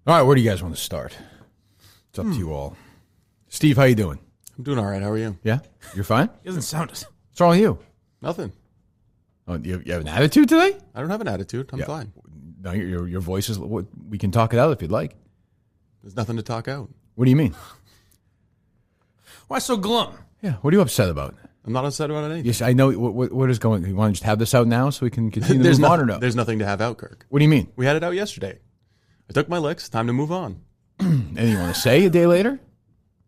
All right, where do you guys want to start? It's up to you all. Steve, how you doing? I'm doing all right. How are you? Yeah? You're fine? He doesn't sound it. What's wrong with you? Nothing. Oh, you have an attitude today? I don't have an attitude. I'm fine. No, your voice is... We can talk it out if you'd like. There's nothing to talk out. What do you mean? Why so glum? Yeah, what are you upset about? I'm not upset about anything. Yes, I know. What is going... You want to just have this out now so we can continue to move on or no? There's nothing to have out, Kirk. What do you mean? We had it out yesterday. I took my licks. Time to move on. Anything you want to say a day later?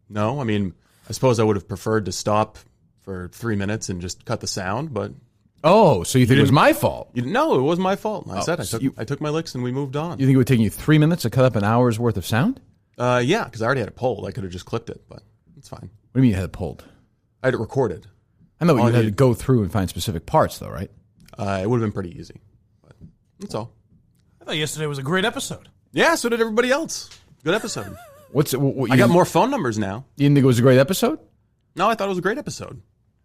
No, I mean, I suppose I would have preferred to stop for 3 minutes and just cut the sound, but... Oh, so you think it was my fault? No, it wasn't my fault. I said I took my licks and we moved on. You think it would take you 3 minutes to cut up an hour's worth of sound? Yeah, because I already had it pulled. I could have just clipped it, but it's fine. What do you mean you had it pulled? I had it recorded. I know, but you had to go through and find specific parts, though, right? It would have been pretty easy, but that's all. I thought yesterday was a great episode. Yeah, so did everybody else. Good episode. I I got more phone numbers now. You didn't think it was a great episode? No, I thought it was a great episode.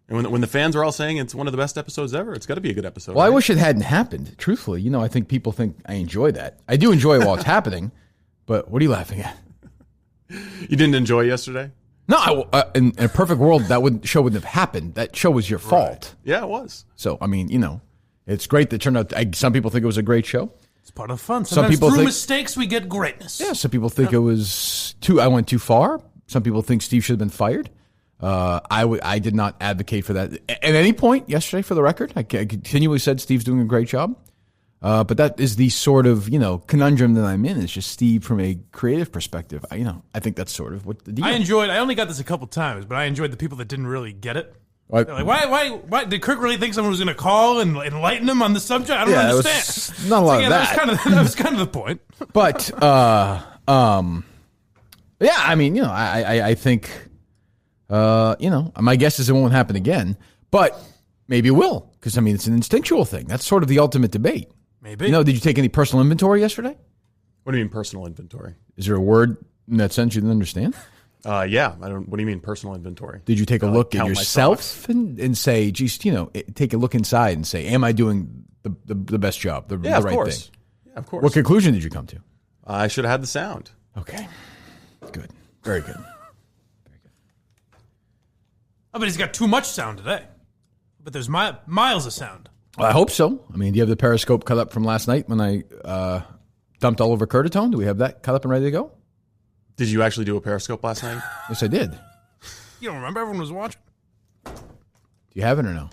And when the fans are all saying it's one of the best episodes ever, it's got to be a good episode. Well, right? I wish it hadn't happened. Truthfully, I think people think I enjoy that. I do enjoy it while it's happening, but what are you laughing at? You didn't enjoy yesterday? No, in a perfect world, show wouldn't have happened. That show was your fault. Right. Yeah, it was. So, I mean, it's great that it turned out. Some people think it was a great show. It's part of the fun. Some people through think mistakes we get greatness. Yeah, some people think it was I went too far. Some people think Steve should have been fired. I did not advocate for that at any point yesterday. For the record, I continually said Steve's doing a great job. But that is the sort of conundrum that I'm in. It's just Steve from a creative perspective. I think that's sort of what the deal. I only got this a couple times, but I enjoyed the people that didn't really get it. They're like, why did Kirk really think someone was going to call and enlighten him on the subject? I don't understand. Not a lot of that. That was kind of the point. But yeah, I mean, I think my guess is it won't happen again, but maybe it will, because it's an instinctual thing. That's sort of the ultimate debate. Maybe. Did you take any personal inventory yesterday? What do you mean personal inventory? Is there a word in that sense you didn't understand? Yeah. What do you mean personal inventory? Did you take a look at yourself and say, geez, take a look inside and say, am I doing the best job, the right thing? Yeah, of course. What conclusion did you come to? I should have had the sound. Okay. Good. Very good. I bet he's got too much sound today. But there's miles of sound. Well, I hope so. Do you have the Periscope cut up from last night when I dumped all over Curtatone? Do we have that cut up and ready to go? Did you actually do a Periscope last night? Yes, I did. You don't remember? Everyone was watching. Do you have it or no?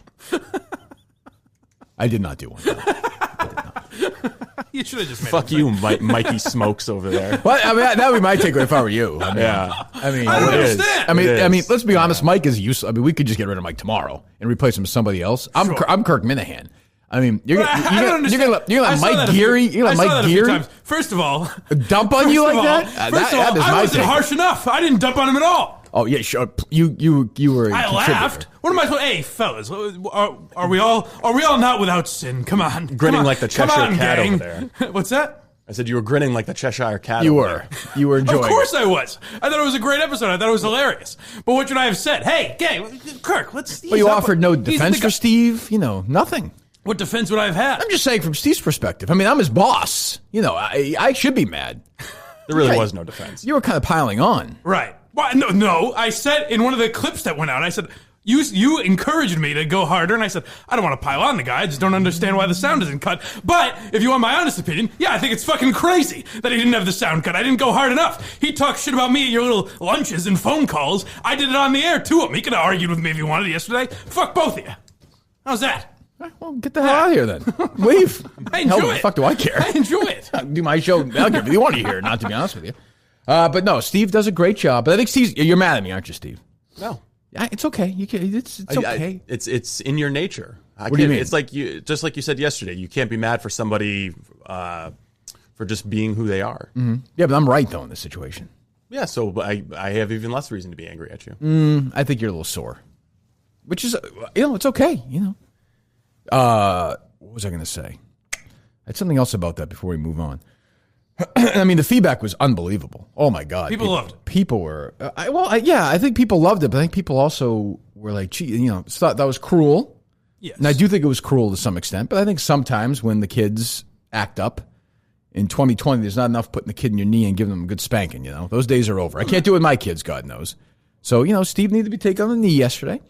I did not do one. You should have just made Fuck you, Mikey Smokes over there. Well, that would be my takeaway if I were you. Yeah. I don't understand. I mean, let's be honest. Mike is useless. We could just get rid of Mike tomorrow and replace him with somebody else. I'm Kirk Minihane. You're gonna let Mike Gerry. You're gonna let Mike Gerry. First of all, dump on you like that. First of all, I wasn't harsh enough. I didn't dump on him at all. Oh yeah, sure. You were. I laughed. What am I supposed? Hey, fellas, are we all not without sin? Come on, grinning like the Cheshire Cat over there. What's that? I said you were grinning like the Cheshire Cat. You were enjoying. Of course I was. I thought it was a great episode. I thought it was hilarious. But what should I have said? Hey, Kirk, let's. But you offered no defense for Steve. Nothing. What defense would I have had? I'm just saying from Steve's perspective. I'm his boss. I should be mad. There really was no defense. You were kind of piling on. Right. Well, no. I said in one of the clips that went out, I said, you encouraged me to go harder, and I said, I don't want to pile on the guy. I just don't understand why the sound isn't cut. But if you want my honest opinion, yeah, I think it's fucking crazy that he didn't have the sound cut. I didn't go hard enough. He talked shit about me at your little lunches and phone calls. I did it on the air to him. He could have argued with me if he wanted yesterday. Fuck both of you. How's that? Well, get the hell out of here then. Leave. I enjoy it. The fuck do I care? I enjoy it. Do my show. I don't care if you want to hear it, not to be honest with you. But no, Steve does a great job. But I think you're mad at me, aren't you, Steve? No. Yeah, it's okay. It's okay. It's in your nature. What do you mean? It's like just like you said yesterday. You can't be mad for somebody for just being who they are. Mm-hmm. Yeah, but I'm right though in this situation. Yeah, so I have even less reason to be angry at you. I think you're a little sore, which is it's okay. What was I going to say? I had something else about that before we move on. The feedback was unbelievable. Oh my God. People loved it. People were, I think people loved it, but I think people also were like, gee, thought that was cruel. Yes. And I do think it was cruel to some extent, but I think sometimes when the kids act up, in 2020, there's not enough putting the kid in your knee and giving them a good spanking, Those days are over. I can't do it with my kids, God knows. So, Steve needed to be taken on the knee yesterday,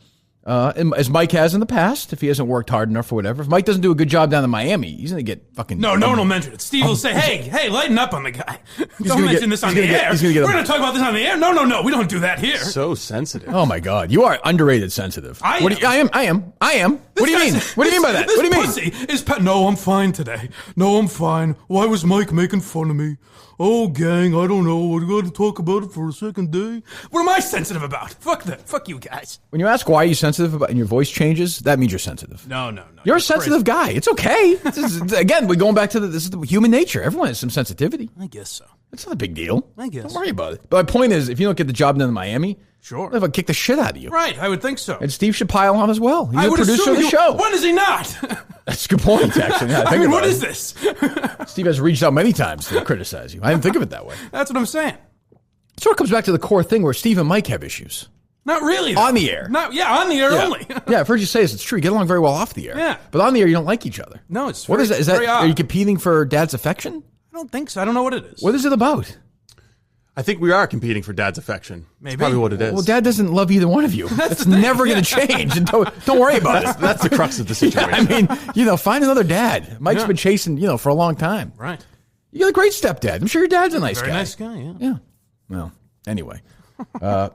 as Mike has in the past, if he hasn't worked hard enough or whatever. If Mike doesn't do a good job down in Miami, he's going to get fucking... No one will mention it. Steve will say, hey, lighten up on the guy. Don't mention this on the air. We're going to talk about this on the air. No, we don't do that here. So sensitive. Oh, my God. You are underrated sensitive. I am. What do you mean? What do you mean by that? What do you mean? Pussy is no, I'm fine today. No, I'm fine. Why was Mike making fun of me? Oh, gang, I don't know. We're going to talk about it for a second day. What am I sensitive about? Fuck that. Fuck you guys. When you ask why you're sensitive about and your voice changes, that means you're sensitive. No. You're a sensitive guy. It's okay. Again, we're going back to this is the human nature. Everyone has some sensitivity. I guess so. It's not a big deal. I guess. Don't worry about it. But my point is, if you don't get the job done in Miami, sure, they'll kick the shit out of you. Right, I would think so. And Steve should pile on as well. He's the producer of the show. When is he not? That's a good point, actually. Yeah, what is this? Steve has reached out many times to criticize you. I didn't think of it that way. That's what I'm saying. It sort of comes back to the core thing where Steve and Mike have issues. Not really. Though. On the air. On the air only. Yeah, I've heard you say this. It's true. You get along very well off the air. Yeah. But on the air, you don't like each other. No, it's What is that? Is that? very odd. Are you competing for Dad's affection? I don't think so. I don't know what it is. What is it about? I think we are competing for Dad's affection. Maybe. That's probably what it is. Well, Dad doesn't love either one of you. That's never going to change. And don't worry about it. That's the crux of the situation. I mean, find another dad. Mike's been chasing, for a long time. Right. You got a great stepdad. I'm sure your dad's a nice guy. Very nice guy, yeah. Yeah. Well, anyway. Maybe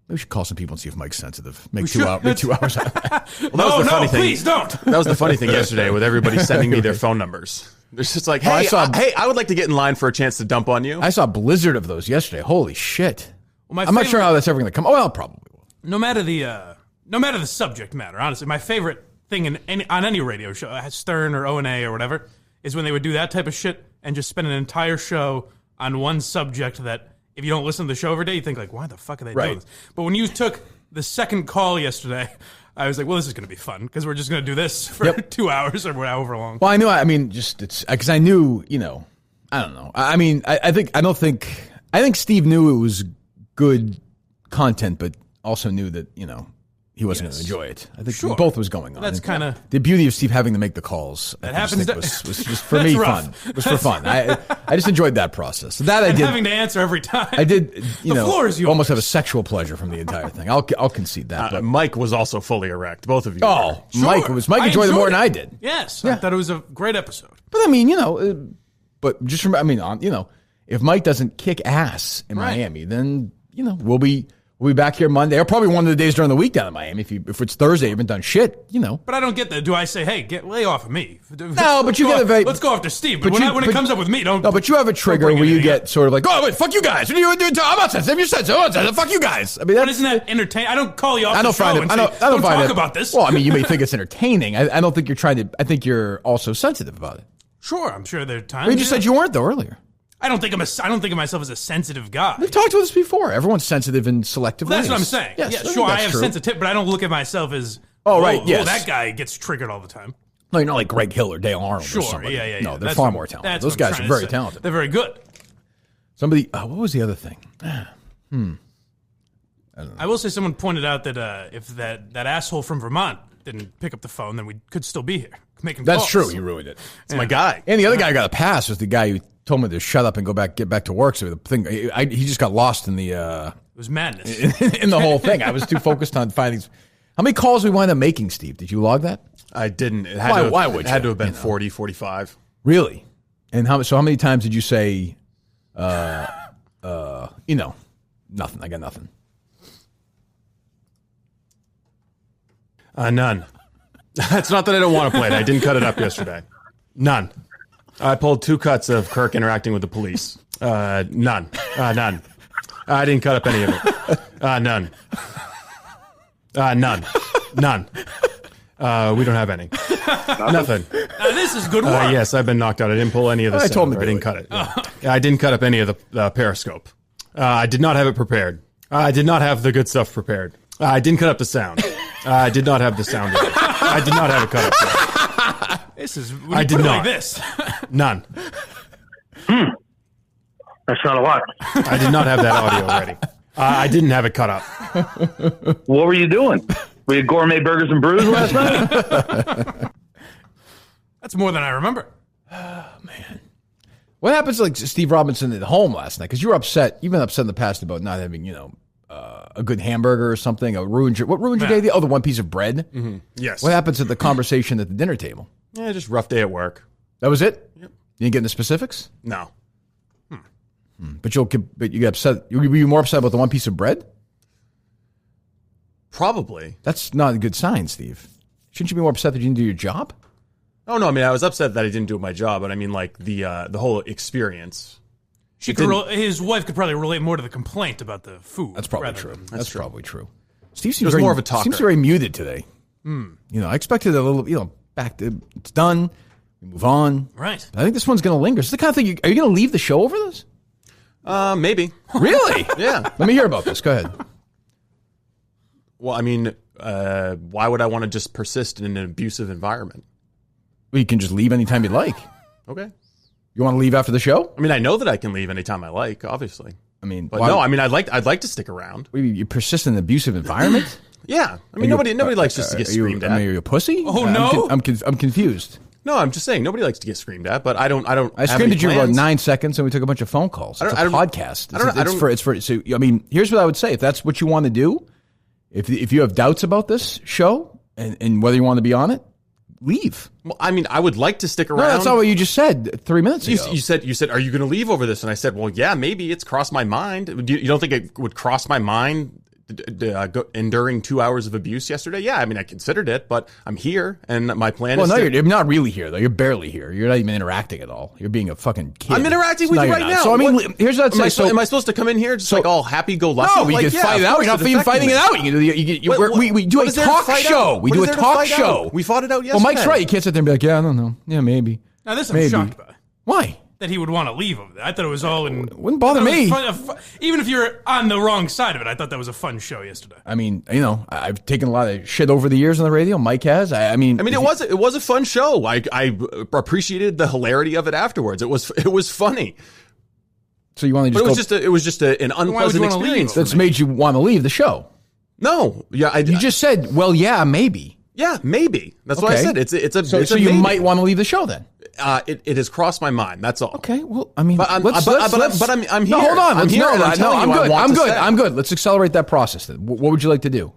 we should call some people and see if Mike's sensitive. Make 2 hours out of that. Well, that was the funny thing. Please don't. That was the funny thing yesterday with everybody sending me their phone numbers. It's just like, hey, I would like to get in line for a chance to dump on you. I saw a blizzard of those yesterday. Holy shit. Well, I'm not sure how that's ever going to come. Oh, well, probably will. No matter the subject matter, honestly, my favorite thing on any radio show, Stern or O&A or whatever, is when they would do that type of shit and just spend an entire show on one subject that if you don't listen to the show every day, you think like, why the fuck are they doing this? But when you took the second call yesterday, I was like, well, this is going to be fun because we're just going to do this for 2 hours or however long. Well, I knew. It's because I knew. I don't know. I think Steve knew it was good content, but also knew that he wasn't going to enjoy it. I think both was going on. That's kind of the beauty of Steve having to make the calls. That happens. Was just for me fun. It was for fun. I just enjoyed that process. That I did. Having to answer every time. I did. The floor is yours. Almost have a sexual pleasure from the entire thing. I'll concede that. But Mike was also fully erect. Both of you. Oh, were. Mike enjoyed it more than I did. Yes, I thought it was a great episode. But but just remember, if Mike doesn't kick ass in Miami, then we'll be back here Monday, or probably one of the days during the week down in Miami. If it's Thursday, you haven't done shit, But I don't get that. Do I say, hey, lay off of me? No, but you get a very... Let's go after Steve. But when it comes up with me, don't... No, but you have a trigger where you get sort of like, oh, wait, fuck you guys. What are you doing? I'm not sensitive. You're sensitive. I'm not sensitive. Fuck you guys. But isn't that entertaining? I don't call you off the show and say, don't talk about this. Well, you may think it's entertaining. I don't think you're trying to... I think you're also sensitive about it. Sure, I'm sure there are times. You just said you weren't, though, earlier. I don't think of myself as a sensitive guy. We've talked about this before. Everyone's sensitive in selective ways. That's what I'm saying. Yes, sure, I have sensitivity, but I don't look at myself as, that guy gets triggered all the time. No, you're not like Greg Hill or Dale Arnold or somebody. Yeah. No, they're far more talented. Those guys are very talented. They're very good. Somebody, what was the other thing? I don't know. I will say someone pointed out that if that asshole from Vermont didn't pick up the phone, then we could still be here making calls. That's true. He ruined it. It's my guy. And the other guy got a pass was the guy who told me to shut up and get back to work. So the thing, he just got lost in the. It was madness in the whole thing. I was too focused on finding. How many calls we wind up making, Steve? Did you log that? I didn't. It had why would it had to have been 40, 45. Really? And how many times did you say, nothing? I got nothing. None. It's not that I don't want to play it. I didn't cut it up yesterday. None. I pulled 2 cuts of Kirk interacting with the police. None. None. I didn't cut up any of it. None. None. None. We don't have any. Nothing. Now this is good work. Yes, I've been knocked out. I didn't pull any of the sound. I told him I didn't cut it. I didn't cut up any of the Periscope. I did not have it prepared. I did not have the good stuff prepared. I didn't cut up the sound. I did not have the sound. I did not have it cut up. This is. I did not. Like this. None. That's not a lot. I did not have that audio ready. I didn't have it cut up. What were you doing? Were you gourmet burgers and brews last night? That's more than I remember. Oh, man. What happens to like Steve Robinson at home last night? Because you were upset. You've been upset in the past about not having, a good hamburger or something. What ruined your day? The one piece of bread? Mm-hmm. Yes. What happens at the conversation at the dinner table? Yeah, just rough day at work. That was it? Yep. You didn't get into specifics? No. But you get upset. You'll be more upset about the one piece of bread? Probably. That's not a good sign, Steve. Shouldn't you be more upset that you didn't do your job? Oh, no, I mean, I was upset that I didn't do my job, but I mean, like, the whole experience. His wife could probably relate more to the complaint about the food. That's probably true. That's true. Probably true. Steve seems more of a talker. Seems very muted today. I expected a little, back to, it's done. We move on. Right. But I think this one's going to linger. Is the kind of thing, are you going to leave the show over this? Maybe. Really? Yeah. Let me hear about this. Go ahead. Well, I mean, why would I want to just persist in an abusive environment? Well, you can just leave anytime you'd like. Okay. You want to leave after the show? I mean, I know that I can leave anytime I like, obviously. I mean, but no, I mean, I'd like to stick around. You persist in an abusive environment? Yeah. I mean, nobody likes just to get screamed at. I mean, are you a pussy? Oh, no. I'm confused. No, I'm just saying nobody likes to get screamed at, but I screamed at you for about 9 seconds and we took a bunch of phone calls. It's a podcast. So, I mean, here's what I would say. If that's what you want to do, if you have doubts about this show and whether you want to be on it, leave. Well, I mean, I would like to stick around. No, that's not what you just said 3 minutes ago. You said, are you going to leave over this? And I said, well, yeah, maybe it's crossed my mind. You don't think it would cross my mind enduring 2 hours of abuse yesterday? Yeah, I mean, I considered it, but I'm here, and my plan is... Well, no, you're not really here, though. You're barely here. You're not even interacting at all. You're being a fucking kid. I'm interacting with you right now. So, I mean, here's what I'd say. Am I supposed to come in here just all happy-go-lucky? No, we can fight it out. You're not even fighting it out. We do a talk show. We do a talk show. We fought it out yesterday. Well, Mike's right. You can't sit there and be like, yeah, I don't know. Yeah, maybe. Now, this I'm shocked by. Why? That he would want to leave over there. I thought it was all in... Wouldn't bother me. Even if you're on the wrong side of it, I thought that was a fun show yesterday. I mean, I've taken a lot of shit over the years on the radio. Mike has. I mean, it was a fun show. I appreciated the hilarity of it afterwards. It was funny. So you want to just it was just an unpleasant experience. That's made you want to leave the show. No. Yeah, you just said, well, yeah, maybe. Yeah, maybe. That's what I said. So you might want to leave the show then. It has crossed my mind. That's all. Okay. Well, I mean, I'm here. No, hold on. I'm good. I'm good. Let's accelerate that process then. What would you like to do?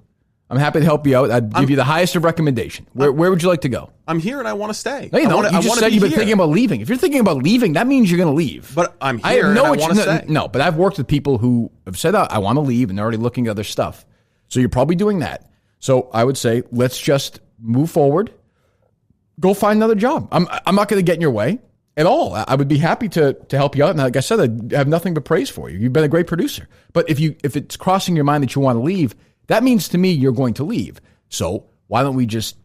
I'm happy to help you out. I'd give you the highest of recommendation. Where would you like to go? I'm here and I want to stay. No, you don't. You just said you've been thinking about leaving. If you're thinking about leaving, that means you're going to leave. But I'm here and I want to stay. No, but I've worked with people who have said, I want to leave, and they're already looking at other stuff. So you're probably doing that. So I would say, let's just move forward. Go find another job. I'm not going to get in your way at all. I would be happy to help you out. And like I said, I have nothing but praise for you. You've been a great producer. But if it's crossing your mind that you want to leave, that means to me you're going to leave. So why don't we just,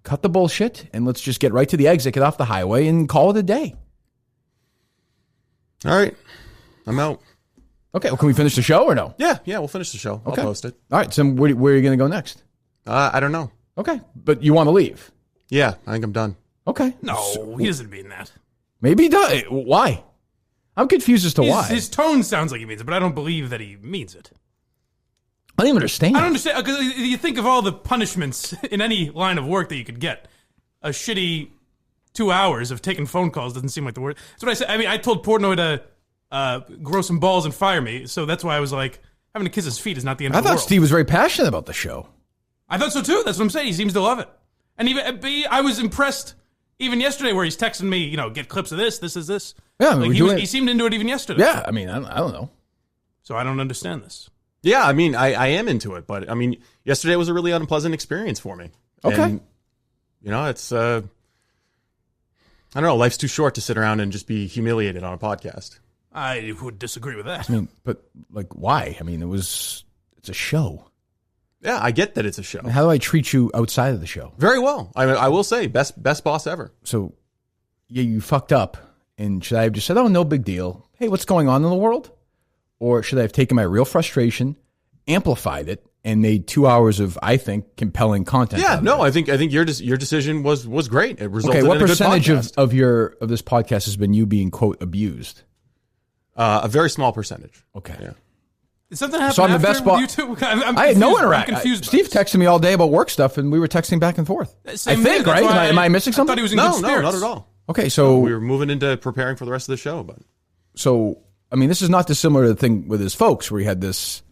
cut the bullshit and let's just get right to the exit, get off the highway and call it a day. All right. I'm out. Okay. Well, can we finish the show or no? Yeah, we'll finish the show. Okay. I'll post it. All right. So where are you going to go next? I don't know. Okay. But you want to leave? Yeah, I think I'm done. Okay. No, he doesn't mean that. Maybe he does. Why? I'm confused as to why. His tone sounds like he means it, but I don't believe that he means it. I don't even understand. I don't understand, because you think of all the punishments in any line of work that you could get. A shitty 2 hours of taking phone calls doesn't seem like the word. That's what I said. I mean, I told Portnoy to grow some balls and fire me, so that's why I was like, having to kiss his feet is not the end of the world. I thought Steve was very passionate about the show. I thought so too. That's what I'm saying. He seems to love it. And even I was impressed even yesterday where he's texting me, get clips of this is this. Yeah, like he seemed into it even yesterday. Yeah, I mean, I don't know. So I don't understand this. Yeah, I mean, I am into it, but I mean, yesterday was a really unpleasant experience for me. Okay. And, it's, I don't know, life's too short to sit around and just be humiliated on a podcast. I would disagree with that. I mean, but like, why? I mean, it's a show. Yeah, I get that it's a show. How do I treat you outside of the show? Very well. I mean, I will say, best boss ever. So, yeah, you fucked up. And should I have just said, oh, no big deal. Hey, what's going on in the world? Or should I have taken my real frustration, amplified it, and made 2 hours of, I think, compelling content? Yeah, no, I think your decision was great. It resulted in a good podcast. Okay, what percentage of this podcast has been you being, quote, abused? A very small percentage. Okay. Yeah. Did something happen so I'm the best boss. I had no interaction. Steve texted me all day about work stuff, and we were texting back and forth. I think, right? Am I missing something? I thought he was in good spirits. No, not at all. Okay, so we were moving into preparing for the rest of the show. But I mean, this is not dissimilar to the thing with his folks where he had this,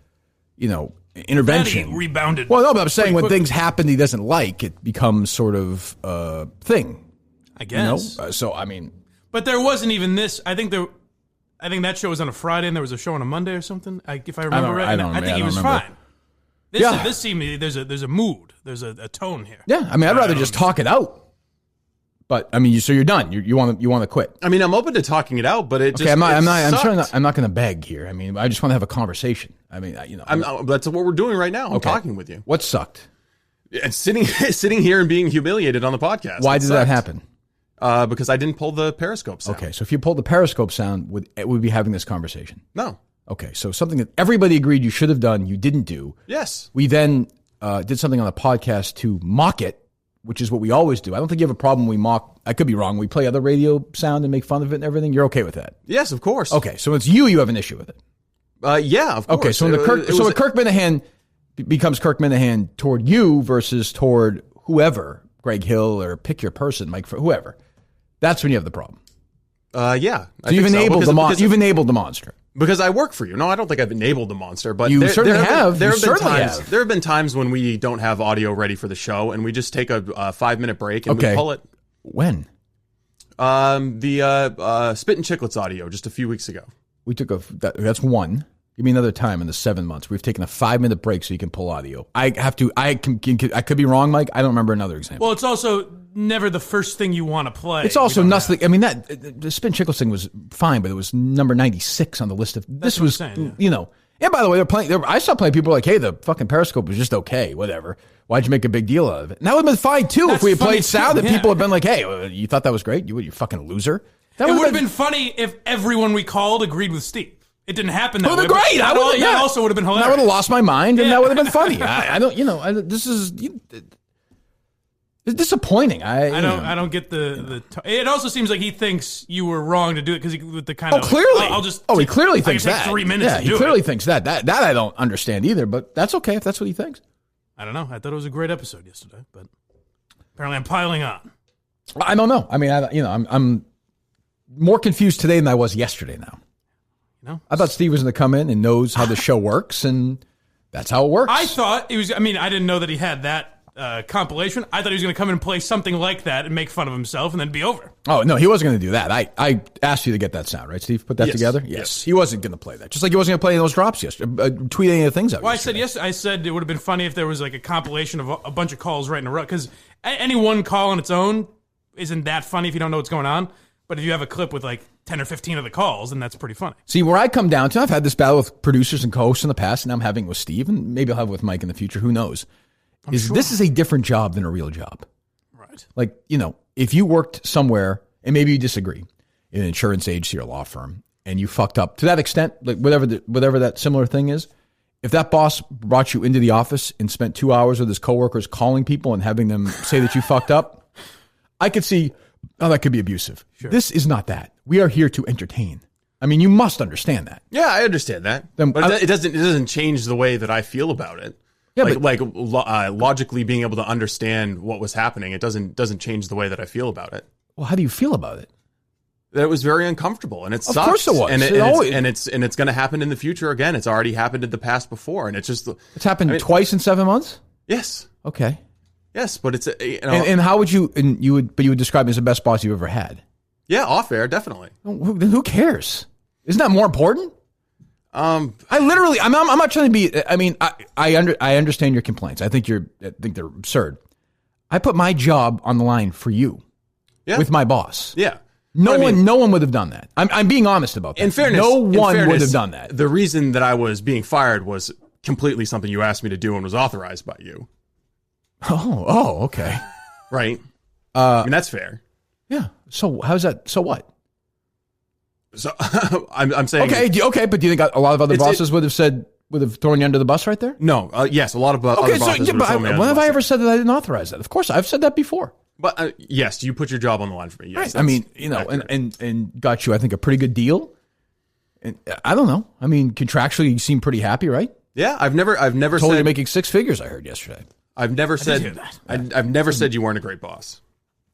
intervention. He rebounded. Well, no, but I'm saying when things happen he doesn't like, it becomes sort of a thing. I guess. But there wasn't even this. I think that show was on a Friday and there was a show on a Monday or something. If I remember right, I think he was fine. This seemed there's a mood, there's a tone here. Yeah, I mean, I'd rather just talk it out. But I mean, so you're done. You want to quit. I mean, I'm open to talking it out, but it just I'm not going to beg here. I mean, I just want to have a conversation. I mean, that's what we're doing right now. I'm talking with you. What sucked? And sitting here and being humiliated on the podcast. Why did that happen? Because I didn't pull the Periscope sound. Okay, so if you pulled the Periscope sound, would be having this conversation? No. Okay, so something that everybody agreed you should have done, you didn't do. Yes. We then did something on the podcast to mock it, which is what we always do. I don't think you have a problem when we mock. I could be wrong. We play other radio sound and make fun of it and everything. You're okay with that? Yes, of course. Okay, so it's you have an issue with it. Yeah, of course. Okay, so when Kirk Minihane becomes Kirk Minihane toward you versus toward whoever, Greg Hill or pick your person, Mike, whoever, that's when you have the problem. Yeah. So you've enabled the monster. Because I work for you. No, I don't think I've enabled the monster, but you certainly have. There have been times when we don't have audio ready for the show, and we just take a 5-minute break and we pull it. When? The Spit and Chicklets audio just a few weeks ago. We took that's one. Give me another time in the 7 months. We've taken a 5-minute break so you can pull audio. I could be wrong, Mike. I don't remember another example. Well, it's also never the first thing you want to play. It's also nothing. I mean, the Spin Chicklets thing was fine, but it was number 96 on the list of. This was, And by the way, they're playing. I saw playing. People were like, "Hey, the fucking Periscope was just okay. Whatever. Why'd you make a big deal out of it?" And that would have been fine too if we had played sound. That people had been like, "Hey, you thought that was great? You fucking loser." It would have been funny if everyone we called agreed with Steve. It didn't happen that way. It would have been great. That also would have been hilarious. I would have lost my mind, and that would have been funny. I don't. This is. It's disappointing. I don't get the. It also seems like he thinks you were wrong to do it because with the kind of. Clearly. He clearly thinks that. 3 minutes. Yeah, he clearly thinks that. That I don't understand either. But that's okay if that's what he thinks. I don't know. I thought it was a great episode yesterday, but apparently I'm piling on. I don't know. I mean, I'm more confused today than I was yesterday. Now. I thought Steve was going to come in and knows how the show works, and that's how it works. I thought it was. I mean, I didn't know that he had that compilation. I thought he was going to come in and play something like that and make fun of himself and then be over. Oh, no, he wasn't going to do that. I asked you to get that sound, right, Steve? Put that together? Yes. He wasn't going to play that. Just like he wasn't going to play those drops yesterday, tweet any of the things out yesterday. I said it would have been funny if there was like a compilation of a bunch of calls right in a row, because any one call on its own isn't that funny if you don't know what's going on. But if you have a clip with like 10 or 15 of the calls, then that's pretty funny. See, where I come down to, I've had this battle with producers and co-hosts in the past, and I'm having it with Steve, and maybe I'll have it with Mike in the future. Who knows? This is a different job than a real job. Right. Like, if you worked somewhere, and maybe you disagree, in an insurance agency or law firm, and you fucked up to that extent, like whatever that similar thing is, if that boss brought you into the office and spent 2 hours with his coworkers calling people and having them say that you fucked up, I could see, that could be abusive. Sure. This is not that. We are here to entertain. I mean, you must understand that. Yeah, I understand that. But it doesn't change the way that I feel about it. Yeah, logically being able to understand what was happening, it doesn't change the way that I feel about it. Well, how do you feel about it? That it was very uncomfortable, and it sucks. Of course it was. And it's going to happen in the future again. It's already happened in the past before, and it's happened twice in 7 months. Yes. Okay. Yes, but it's and how would you would describe him as the best boss you've ever had? Yeah, off air, definitely. Then who cares? Isn't that more important? I'm not trying to be. I mean, I understand your complaints. I think they're absurd. I put my job on the line for you, with my boss. Yeah. No one would have done that. I'm being honest about that. In fairness, no one would have done that. The reason that I was being fired was completely something you asked me to do and was authorized by you. Oh, okay. Right. I mean, that's fair. Yeah. So how's that? So what? So I'm saying okay, but do you think a lot of other bosses would have thrown you under the bus right there? No. Yes, a lot of other bosses would have thrown me under the bus. When have I ever said that I didn't authorize that? Of course, I've said that before. But yes, you put your job on the line for me. Yes, right. I mean, and got you, I think, a pretty good deal. And I don't know. I mean, contractually, you seem pretty happy, right? Yeah, I've never told said you making 6 figures. I heard yesterday. I've never said that. I've never said you weren't a great boss.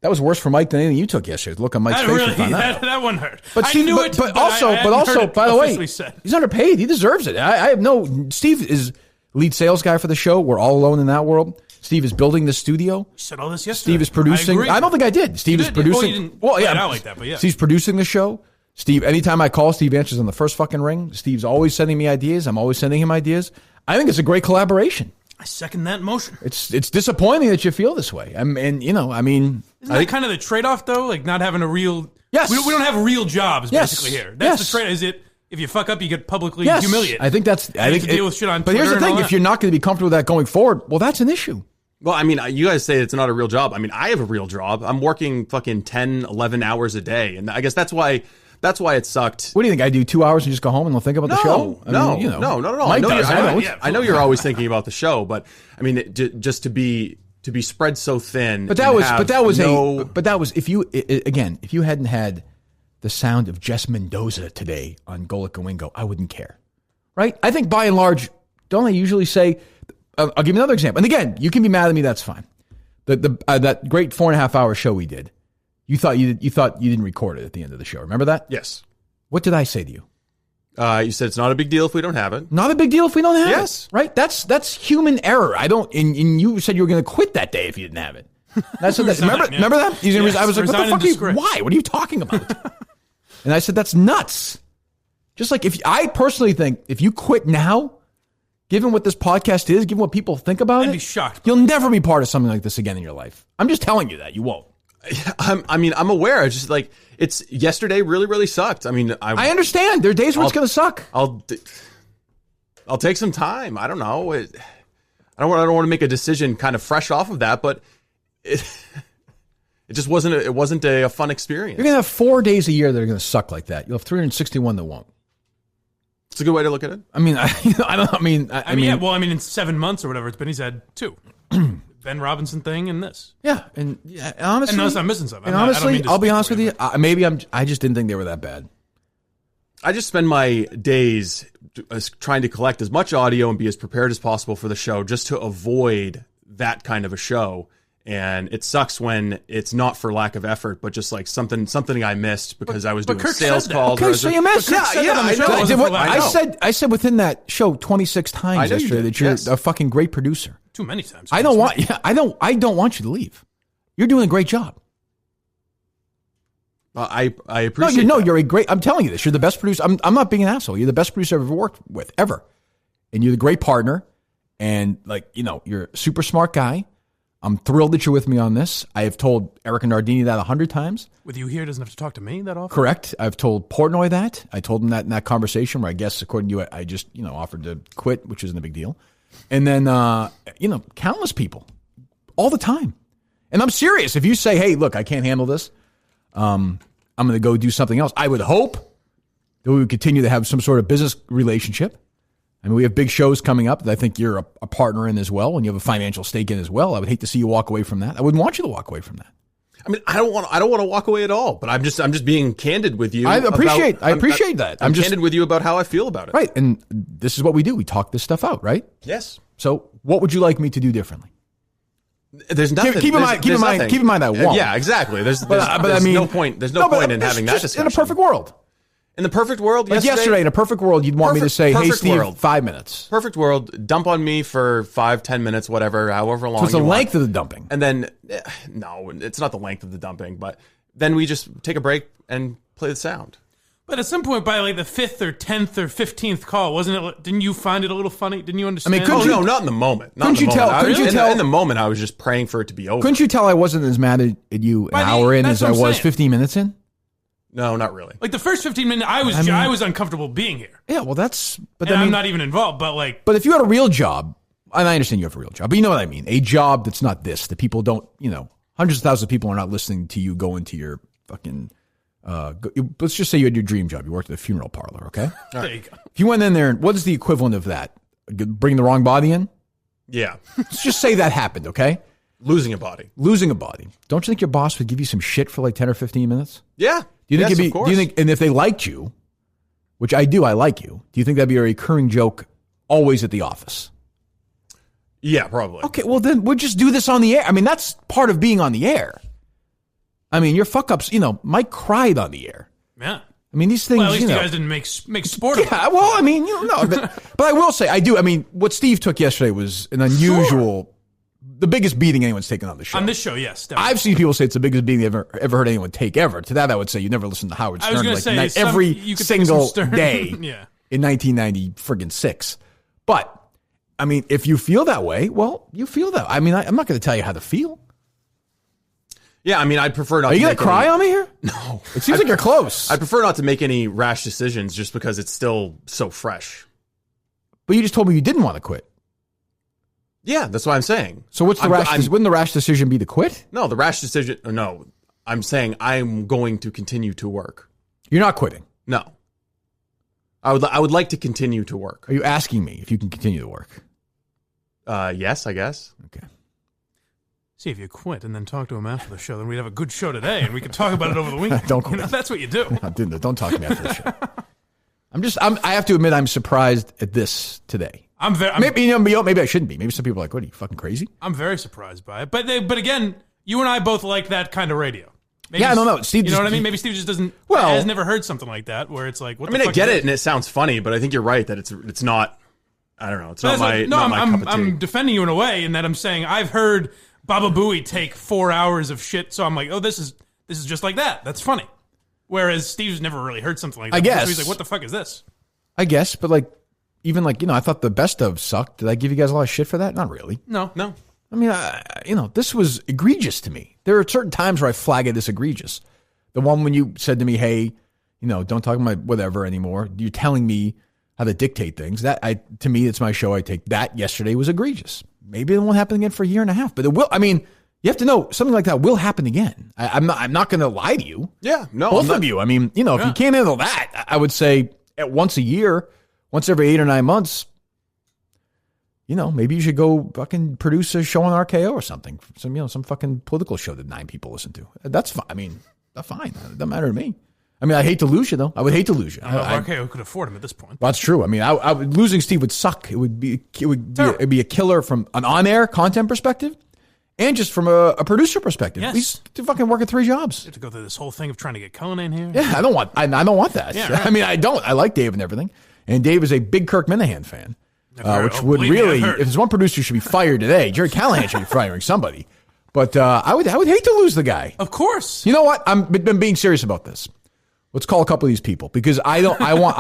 That was worse for Mike than anything you took yesterday. Look on Mike's That face. really, that. that one hurt. But I Steve, knew it, but I also, hadn't heard by the way, officially said. he's underpaid. He deserves it. I have no. Steve is lead sales guy for the show. We're all alone in that world. Steve is building the studio. You said all this yesterday. Steve is producing. I don't think I did. Steve is producing. You didn't lay it out like that, but yeah. Steve's producing the show. Steve, anytime I call, Steve answers on the first fucking ring. Steve's always sending me ideas. I'm always sending him ideas. I think it's a great collaboration. I second that motion. It's disappointing that you feel this way. Isn't that kind of the trade-off, though? Like not having a real... Yes. We don't have real jobs, Yes. basically, here. That's Yes. the trade. Is it... If you fuck up, you get publicly Yes. humiliated. I think that's... You have to deal with shit on But here's Twitter the and thing. all If that. you're not going to be comfortable with that going forward, well, that's an issue. Well, I mean, you guys say it's not a real job. I mean, I have a real job. I'm working fucking 10, 11 hours a day. And I guess that's why it sucked. What do you think? I do 2 hours and just go home and they'll think about the show? No, Mike does. I don't. I know you're always thinking about the show, but I mean, just to be spread so thin. But that was if you hadn't had the sound of Jess Mendoza today on Golic and Wingo, I wouldn't care. Right? I think by and large, don't I usually say, I'll give you another example. And again, you can be mad at me, that's fine. That great 4.5 hour show we did, you thought you didn't record it at the end of the show. Remember that? Yes. What did I say to you? You said it's not a big deal if we don't have it. Not a big deal if we don't have it. Yes. Right? That's human error. And you said you were going to quit that day if you didn't have it. That's what remember that? Yes, I was like, what the fuck are you, disgrace. why? What are you talking about? And I said, that's nuts. Just like I personally think if you quit now, given what this podcast is, given what people think about I'd it, be shocked. You'll never be part of something like this again in your life. I'm just telling you that. You won't. I'm aware. It's just like it's yesterday really, really sucked. I mean, I understand. There are days where it's going to suck. I'll take some time. I don't know. I don't want to make a decision kind of fresh off of that, but it just wasn't a fun experience. You're going to have 4 days a year that are going to suck like that. You'll have 361 that won't. It's a good way to look at it. I mean, in 7 months or whatever it's been, he's had 2. Ben Robinson thing and this. Yeah, honestly, unless I'm missing something. And honestly, I'll be honest with you. I just didn't think they were that bad. I just spend my days trying to collect as much audio and be as prepared as possible for the show, just to avoid that kind of a show. And it sucks when it's not for lack of effort, but just like something I missed because I was doing Kirk sales said that. calls. Okay, so you missed. I said within that show 26 times yesterday that you're a fucking great producer. Too many times. I don't want you to leave. You're doing a great job. I appreciate. You're a great. I'm telling you this. You're the best producer. I'm not being an asshole. You're the best producer I've ever worked with ever, and you're the great partner. And you're a super smart guy. I'm thrilled that you're with me on this. I have told Eric and Nardini that 100 times. With you here, doesn't have to talk to me that often. Correct. I've told Portnoy that. I told him that in that conversation where I guess, according to you, I just offered to quit, which isn't a big deal. And then countless people, all the time. And I'm serious. If you say, "Hey, look, I can't handle this. I'm going to go do something else," I would hope that we would continue to have some sort of business relationship. I mean, we have big shows coming up that I think you're a partner in as well, and you have a financial stake in as well. I would hate to see you walk away from that. I wouldn't want you to walk away from that. I mean, I don't want to walk away at all. But I'm just being candid with you. I appreciate that. I'm just candid with you about how I feel about it. Right, and this is what we do. We talk this stuff out, right? Yes. So, what would you like me to do differently? There's nothing. Keep in mind that won't. Yeah, exactly. There's no point. There's no point in having that discussion. In a perfect world. In the perfect world, like yesterday, in a perfect world, you'd want me to say, "Hey, Steve, 5 minutes." Perfect world, dump on me for 5-10 minutes, whatever, however long. So it's the length of the dumping, and then no, it's not the length of the dumping, but then we just take a break and play the sound. But at some point, by like the 5th or 10th or 15th call, wasn't it? Didn't you find it a little funny? Didn't you understand? I mean, no, not in the moment. Couldn't you tell? In the moment, I was just praying for it to be over. Couldn't you tell I wasn't as mad at you an hour in as I was 15 minutes in? No, not really. Like the first 15 minutes, I was uncomfortable being here. Yeah, well, I'm not even involved, but like. But if you had a real job, and I understand you have a real job, but you know what I mean, a job that's not this, that people don't, hundreds of thousands of people are not listening to you go into your fucking. Let's just say you had your dream job. You worked at a funeral parlor, okay? There you go. If you went in there, what is the equivalent of that? Bring the wrong body in? Yeah. Let's just say that happened, okay? Losing a body. Don't you think your boss would give you some shit for like 10 or 15 minutes? Yeah. Do you think and if they liked you, which I do, I like you, do you think that'd be a recurring joke always at the office? Yeah, probably. Okay, well then we'll just do this on the air. I mean, that's part of being on the air. I mean, your fuck-ups, Mike cried on the air. Yeah. I mean, these things, Well, at least you guys didn't make sport of it. Yeah, well, I mean, no. But I will say, I do. I mean, what Steve took yesterday was an unusual, the biggest beating anyone's taken on the show. On this show, yes. Definitely. I've seen people say it's the biggest beating they've ever heard anyone take ever. To that, I would say you never listened to Howard Stern every single day in 1996. But, I mean, if you feel that way, well, you feel that. I mean, I'm not going to tell you how to feel. Yeah, I mean, I'd prefer not Are to you going to cry on me here? No. It seems like you're close. I prefer not to make any rash decisions just because it's still so fresh. But you just told me you didn't want to quit. Yeah, that's what I'm saying. So what's the wouldn't the rash decision be to quit? No, the rash decision, no. I'm saying I'm going to continue to work. You're not quitting? No. I would like to continue to work. Are you asking me if you can continue to work? Yes, I guess. Okay. See, if you quit and then talk to him after the show, then we'd have a good show today, and we could talk about it over the weekend. Don't quit. That's what you do. Don't talk to me after the show. I have to admit, I'm surprised at this today. Maybe I shouldn't be. Maybe some people are like, what, are you fucking crazy? I'm very surprised by it. But again, you and I both like that kind of radio. Maybe I don't know. Steve, you know what I mean? Maybe Steve just doesn't. Has never heard something like that where it's like, what? I mean, I get it, and it sounds funny, but I think you're right that it's not. I don't know. It's not my. I'm defending you in a way in that I'm saying I've heard Baba Booey take 4 hours of shit, so I'm like, oh, this is just like that. That's funny. Whereas Steve's never really heard something like that. I guess. So he's like, what the fuck is this? I guess, but like, even like, I thought the best of sucked. Did I give you guys a lot of shit for that? Not really. No. I mean, this was egregious to me. There are certain times where I flag it as egregious. The one when you said to me, hey, don't talk about whatever anymore. You're telling me how to dictate things. To me, it's my show. I take that. Yesterday was egregious. Maybe it won't happen again for a year and a half, but it will. I mean, you have to know something like that will happen again. I'm not going to lie to you. Yeah, no, both of you. I mean, if you can't handle that, I would say at once a year, once every 8 or 9 months, maybe you should go fucking produce a show on RKO or something. Some fucking political show that 9 people listen to. That's fine. I mean, that's fine. It doesn't matter to me. I mean, I hate to lose you, though. I would hate to lose you. I don't know if RKO could afford him at this point. Well, that's true. I mean, losing Steve would suck. It'd be a killer from an on-air content perspective, and just from a producer perspective. Yes. He's fucking working 3 jobs. You have to go through this whole thing of trying to get Cullinane here. Yeah, I don't want that. Yeah, right. I mean, I don't. I like Dave and everything, and Dave is a big Kirk Minihane fan, which would really, if there's one producer who should be fired today, Gerry Callahan should be firing somebody. But I would hate to lose the guy. Of course. You know what? I've been being serious about this. Let's call a couple of these people because I want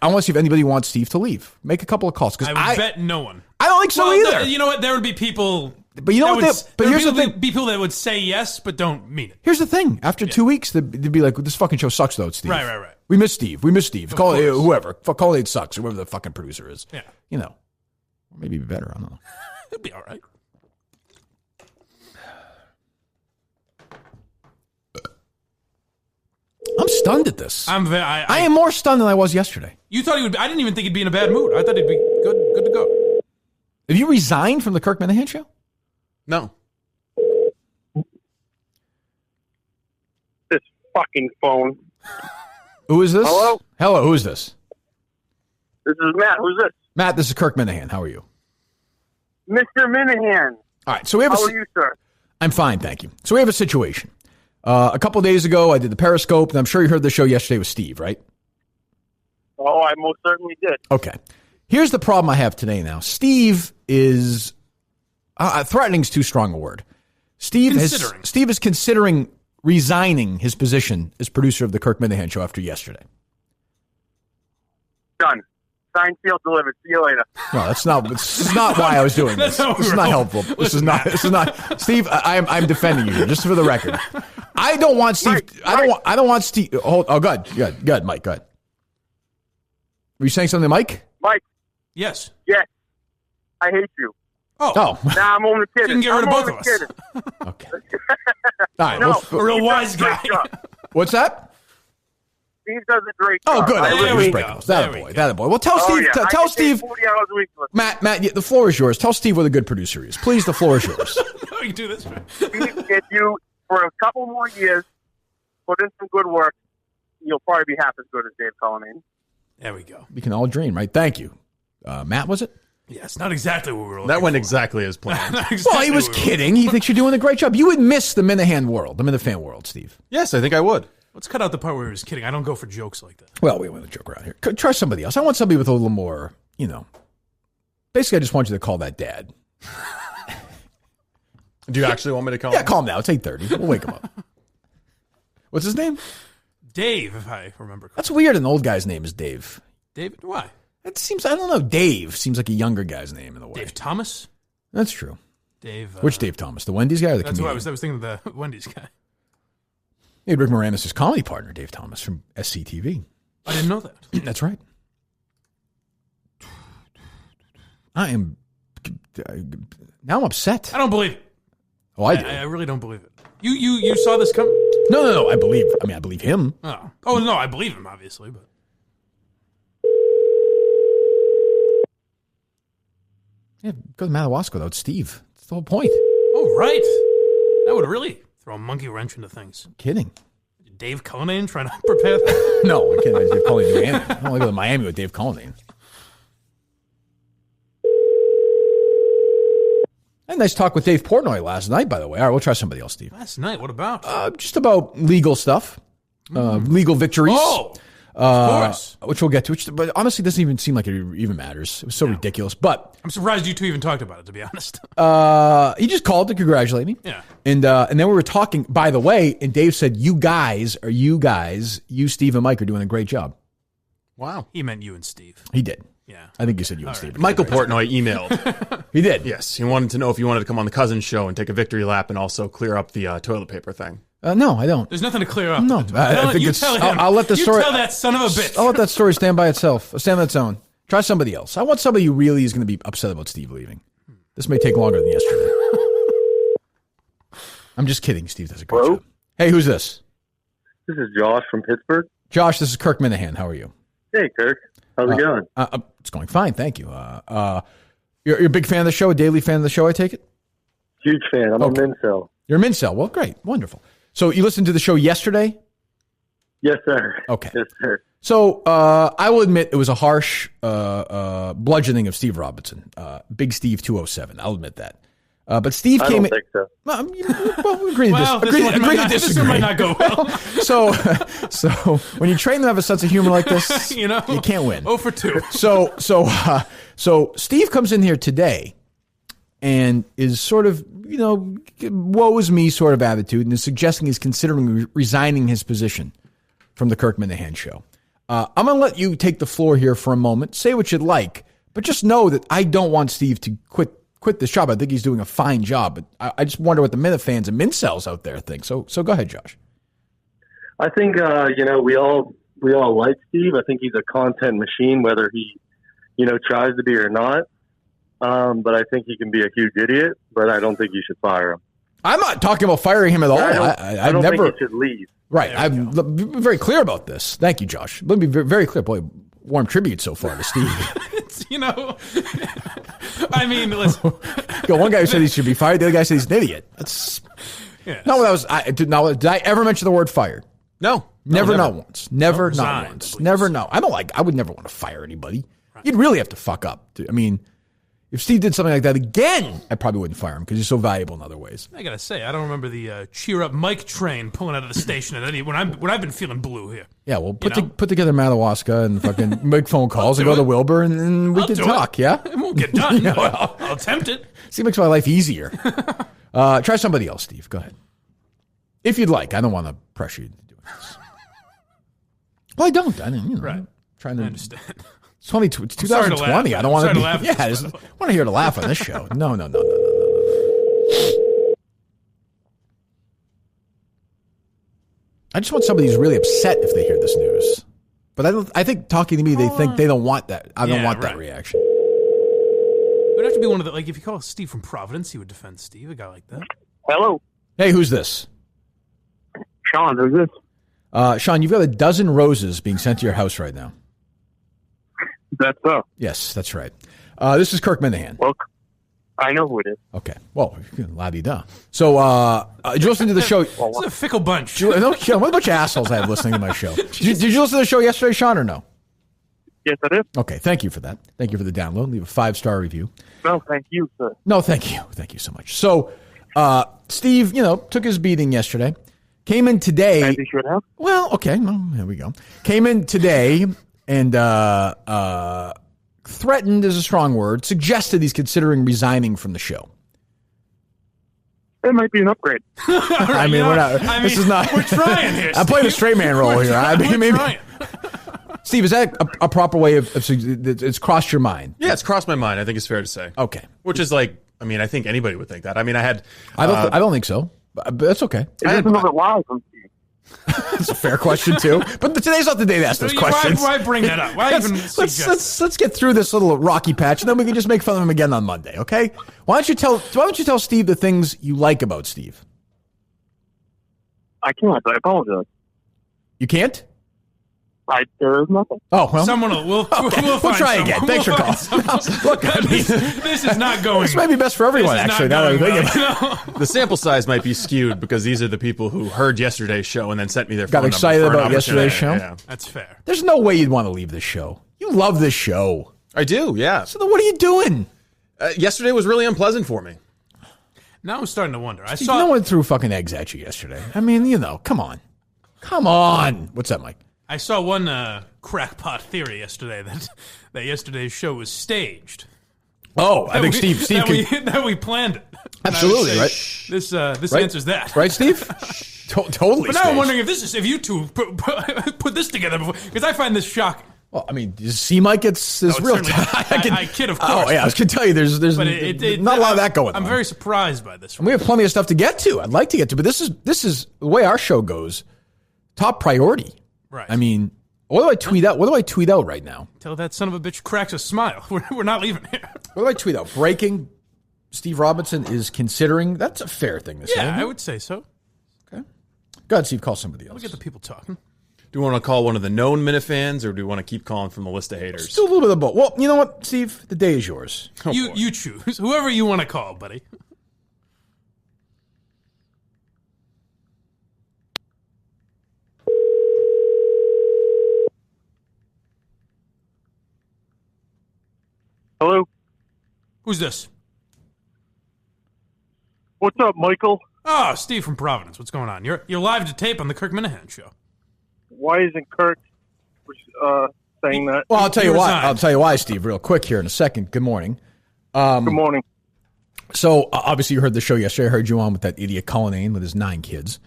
to see if anybody wants Steve to leave. Make a couple of calls because I would bet no one. I don't think so either. You know what? There would be people. But you know what? But here's the thing: people that would say yes but don't mean it. Here's the thing: after 2 weeks, they'd be like, "This fucking show sucks, though, Steve." Right. We miss Steve. Call it whoever. Call it sucks or whoever the fucking producer is. Yeah. Maybe be better. I don't know. It'd be all right. I'm stunned at this. I am more stunned than I was yesterday. You thought he would? I didn't even think he'd be in a bad mood. I thought he'd be good to go. Have you resigned from the Kirk Minihane show? No. This fucking phone. Who is this? Hello, who is this? This is Matt. Who's this? Matt, this is Kirk Minihane. How are you? Mr. Minihane. All right, so we have How are you, sir? I'm fine, thank you. So we have a situation. A couple of days ago, I did the Periscope, and I'm sure you heard the show yesterday with Steve, right? Oh, I most certainly did. Okay. Here's the problem I have today now. Steve is threatening is too strong a word. Steve is considering resigning his position as producer of the Kirk Minihane show after yesterday. Done. Signed, sealed, delivered. See you later. No, this is not why I was doing this. This is not helpful. This is not Steve, I'm defending you just for the record. I don't want Steve. Mike, I don't want Steve. Go ahead, Mike. Go ahead. Were you saying something, Mike? Mike. Yes. Yes. I hate you. Oh. Nah, I'm only kidding. You can get rid of both of us. Okay. All right. No, a real wise guy. What's that? Steve does a great Oh, job. good. There we go. That a boy. Well, tell Steve. Yeah. Tell Steve. 40 hours a week. Matt, the floor is yours. Tell Steve what a good producer he is. Please, the floor is yours. We can do this. Steve, if you, for a couple more years, put in some good work, you'll probably be half as good as Dave Cullinane. There we go. We can all dream, right? Thank you. Matt, was it? Yeah, it's not exactly what we were looking That went for. exactly as planned. Not exactly Well, he was what we were kidding. He thinks you're doing a great job. You would miss the Minihane world, the Minifan world, Steve. Yes, I think I would. Let's cut out the part where he was kidding. I don't go for jokes like that. Well, we want to joke around here. Try somebody else. I want somebody with a little more, Basically, I just want you to call that dad. Do you actually want me to call Yeah, him? call him now. It's 8:30. We'll wake him up. What's his name? Dave, if I remember correctly. That's weird. An old guy's name is Dave. David, why? It seems, I don't know. Dave seems like a younger guy's name in a way. Dave Thomas? That's true. Dave. Which Dave Thomas? The Wendy's guy or the That's what comedian? I was thinking of the Wendy's guy. He had Rick Moranis' comedy partner, Dave Thomas, from SCTV. I didn't know that. That's right. Now I'm upset. I don't believe it. Oh, I do. I really don't believe it. You saw this come? No. I believe him. Oh, no, I believe him, obviously, but. Yeah, go to Madawaska without Steve. That's the whole point. Oh, right. That would really throw a monkey wrench into things. Kidding. Dave Cullinane trying to prepare that? No, I can't. Dave Cullinane to Miami. I don't want to go to Miami with Dave Cullinane. I had a nice talk with Dave Portnoy last night, by the way. All right, we'll try somebody else, Steve. Last night, what about? Just about legal stuff, legal victories. Oh, of course. Which we'll get to. But honestly, it doesn't even seem like it even matters. It was so ridiculous. But I'm surprised you two even talked about it, to be honest. he just called to congratulate me. Yeah. And then we were talking, by the way, and Dave said, you, Steve, and Mike are doing a great job. Wow. He meant you and Steve. He did. Yeah. I think you said you and Steve. Michael Portnoy emailed. He did. Yes, he wanted to know if you wanted to come on the Cousins show and take a victory lap and also clear up the toilet paper thing. No, I don't. There's nothing to clear up. No, I think you it's. tell him. I'll let the story. You tell that son of a bitch. I'll let that story stand by itself. Stand on its own. Try somebody else. I want somebody who really is going to be upset about Steve leaving. This may take longer than yesterday. I'm just kidding. Steve does a great Hello? job. Hey, who's this? This is Josh from Pittsburgh. Josh, this is Kirk Minihane. How are you? Hey, Kirk. How's it going? It's going fine, thank you. You're a big fan of the show, a daily fan of the show, I take it? Huge fan. I'm Okay. a Mincel. You're a Mincel. Well, great. Wonderful. So you listened to the show yesterday? Yes, sir. Okay. Yes, sir. So I will admit it was a harsh bludgeoning of Steve Robinson. Big Steve 207. I'll admit that. But Steve I came don't in. think so. Well, we agree to Well, agree this to This one might disagree. not go well. So when you train them to have a sense of humor like this, You know? you can't win. 0 for 2. So Steve comes in here today and is sort of, woe is me sort of attitude and is suggesting he's considering resigning his position from the Kirk Minihane show. I'm going to let you take the floor here for a moment. Say what you'd like, but just know that I don't want Steve to quit this job. I think he's doing a fine job, but I just wonder what the Minifans and Mincels out there think. So go ahead, Josh. I think we all like Steve. I think he's a content machine, whether he tries to be or not. But I think he can be a huge idiot. But I don't think you should fire him. I'm not talking about firing him at all. I don't think he should leave. Right. I've been very clear about this. Thank you, Josh. Let me be very clear. Boy, warm tribute so far to Steve. I mean, listen. One guy said he should be fired. The other guy said he's an idiot. That's not what I was. Did I ever mention the word fired? No. Never, not once. Never, not resigned, once. please. Never, no. I would never want to fire anybody. You'd really have to fuck up. I mean, if Steve did something like that again, I probably wouldn't fire him because he's so valuable in other ways. I gotta say, I don't remember the cheer up Mike train pulling out of the station at any when I've been feeling blue here. Yeah, well, put together Madawaska and fucking make phone calls and go to Wilbur and we I'll can do talk. it. Yeah, It won't get done. Yeah, but well. I'll attempt it. See, it makes my life easier. Try somebody else, Steve. Go ahead. If you'd like. I don't want to pressure you to do this. Well, I don't. I didn't, Right. Trying to I understand. It's 2020. I don't want Sorry to to be. laugh at Yeah, I this, just by the way. want to hear to laugh on this show. No. I just want somebody who's really upset if they hear this news. But I think talking to me, they think they don't want that. I don't want that right. reaction. It would have to be one of the, like, if you call Steve from Providence, he would defend Steve, a guy like that. Hello, Hey, who's this? Sean. Who's this? Sean, you've got a dozen roses being sent to your house right now. That's so. Yes, that's right. This is Kirk Minihane. Well, I know who it is. Okay. Well, la-di-da. So, did you listen to the show? It's a fickle bunch. No, what a bunch of assholes I have listening to my show. Did you listen to the show yesterday, Sean, or no? Yes, it is. Okay, thank you for that. Thank you for the download. Leave a 5-star review. No, thank you, sir. No, thank you. Thank you so much. So, Steve, took his beating yesterday. Came in today. As he should have. Well, okay. Well, here we go. Came in today and threatened is a strong word. Suggested he's considering resigning from the show. It might be an upgrade. I mean, we're not. This is not. We're trying here. I'm playing a straight man role here. I mean, maybe. Trying. Steve, is that a proper way of it's crossed your mind? Yeah, it's crossed my mind. I think it's fair to say. Okay. Which is like, I mean, I think anybody would think that. I mean, I don't think so, but that's okay. It is another lie from Steve. That's a fair question too. But today's not the day to ask those questions. Why bring that up? Why even suggest? Let's get through this little rocky patch, and then we can just make fun of him again on Monday. Okay? Why don't you tell Steve the things you like about Steve? I can't. I apologize. You can't? There is nothing. Oh, well. Someone will. We'll try again. Thanks for calling. Look, I mean, this is not going. This might be best for everyone, actually. Now that I'm thinking about it. The sample size might be skewed because these are the people who heard yesterday's show and then sent me their phone Got excited number for an about yesterday's show? Yeah. That's fair. There's no way you'd want to leave this show. You love this show. I do, yeah. So then what are you doing? Yesterday was really unpleasant for me. Now I'm starting to wonder. Steve, no one threw fucking eggs at you yesterday. I mean, come on. Come on. What's that, Mike? I saw one crackpot theory yesterday that yesterday's show was staged. Oh, I think Steve that we planned it. Absolutely, right? This right? answers that, right, Steve? Totally. But now I'm wondering if you two put this together before, because I find this shocking. Well, I mean, see, Mike, it's real time. I kid, of course. Oh yeah, I was gonna tell you, there's not a lot of that going on. I'm very surprised by this. We have plenty of stuff to get to. I'd like to get to, but this is the way our show goes. Top priority. Right. I mean, what do I tweet out? What do I tweet out right now? Till that son of a bitch cracks a smile. We're not leaving here. What do I tweet out? Breaking. Steve Robinson is considering. That's a fair thing to say. Yeah, I would say so. Okay. Go ahead, Steve. Call somebody else. Look at the people talking. Do we want to call one of the known Minifans, or do we want to keep calling from the list of haters? Just do a little bit of both. Well, you know what, Steve? The day is yours. You choose. Whoever you want to call, buddy. Hello? Who's this? What's up, Michael? Oh, Steve from Providence. What's going on? You're live to tape on the Kirk Minihane show. Why isn't Kirk saying that? Well, I'll tell you why. I'll tell you why, Steve, real quick here in a second. Good morning. Good morning. So, obviously, you heard the show yesterday. I heard you on with that idiot Cullinane with his 9 kids.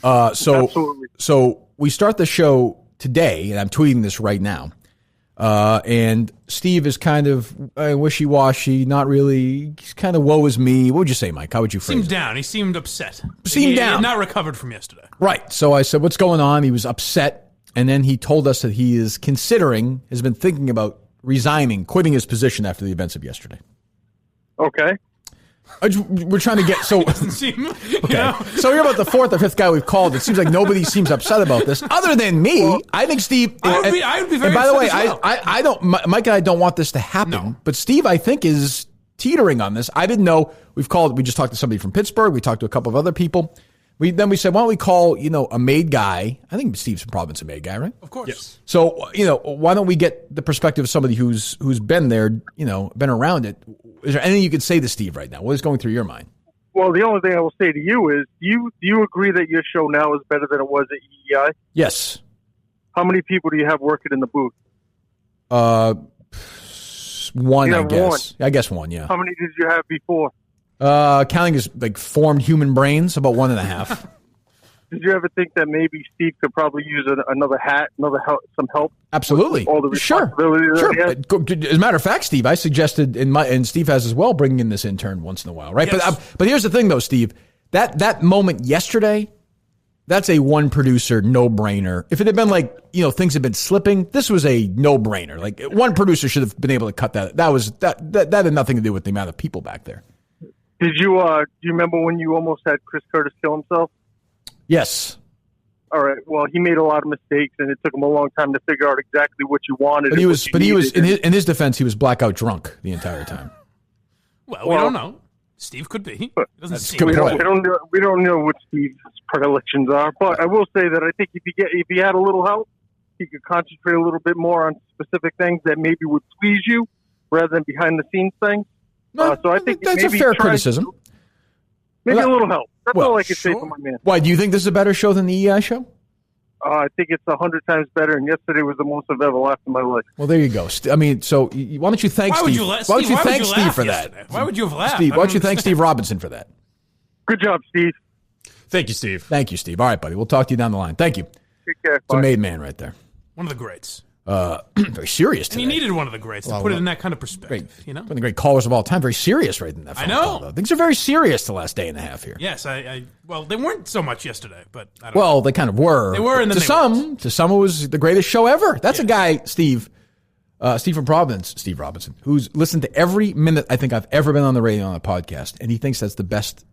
Absolutely. So we start the show today, and I'm tweeting this right now. And Steve is kind of wishy-washy, not really. He's kind of woe is me. What would you say, Mike? How would you phrase it? Seemed down. He seemed upset. Seemed down. He had not recovered from yesterday. Right. So I said, what's going on? He was upset. And then he told us that he is has been thinking about resigning, quitting his position after the events of yesterday. Okay. We're trying to get Doesn't seem, okay. So you're about the 4th or 5th guy we've called. It seems like nobody seems upset about this, other than me. Well, I think Steve. I would be very. And by the way, well. I don't. Mike and I don't want this to happen. No. But Steve, I think, is teetering on this. I didn't know. We just talked to somebody from Pittsburgh. We talked to a couple of other people. We said, why don't we call a made guy? I think Steve's from Providence, a made guy, right? Of course. Yes. So why don't we get the perspective of somebody who's been there, been around it? Is there anything you could say to Steve right now? What is going through your mind? Well, the only thing I will say to you is, do you agree that your show now is better than it was at EEI? Yes. How many people do you have working in the booth? One, I guess. I guess one, yeah. How many did you have before? Counting as formed human brains, about 1.5. Did you ever think that maybe Steve could probably use another hat, some help? Absolutely. All the responsibilities. Sure. As a matter of fact, Steve, I suggested and Steve has as well, bringing in this intern once in a while, right? Yes. But here's the thing, though, Steve. That moment yesterday, that's a one producer no brainer. If it had been things had been slipping, this was a no brainer. Like one producer should have been able to cut that. That had nothing to do with the amount of people back there. Did you do you remember when you almost had Chris Curtis kill himself? Yes. All right. Well, he made a lot of mistakes, and it took him a long time to figure out exactly what you wanted. But he was in his defense, he was blackout drunk the entire time. Well, we don't know. Steve could be. Doesn't seem good point. We don't know what Steve's predilections are, but I will say that I think if he had a little help, he could concentrate a little bit more on specific things that maybe would please you rather than behind the scenes things. No, So I think that's a maybe fair try criticism. Maybe Well, a little help. That's well, all I can say for my man. Why, do you think this is a better show than the EI show? I think it's 100 times better, and yesterday was the most I've ever laughed in my life. Well, there you go. I mean, so why don't you thank Steve? Why don't you thank Steve for that? Why would you have laughed? Steve, why don't you thank Steve Robinson for that? Good job, Steve. Thank you, Steve. Thank you, Steve. All right, buddy. We'll talk to you down the line. Thank you. Take care. It's a made man right there. One of the greats. Very serious today. And he needed one of the greats to put it in that kind of perspective. Great. You know? One of the great callers of all time. Very serious right in that phone I know. call, though. Things are very serious the last day and a half here. Yes, well, they weren't so much yesterday, but I don't know. Well, they kind of were. They were, and then to they some, weren't. to some, it was the greatest show ever. That's a guy, Steve from Providence, Steve Robinson, who's listened to every minute I think I've ever been on the radio on a podcast, and he thinks that's the best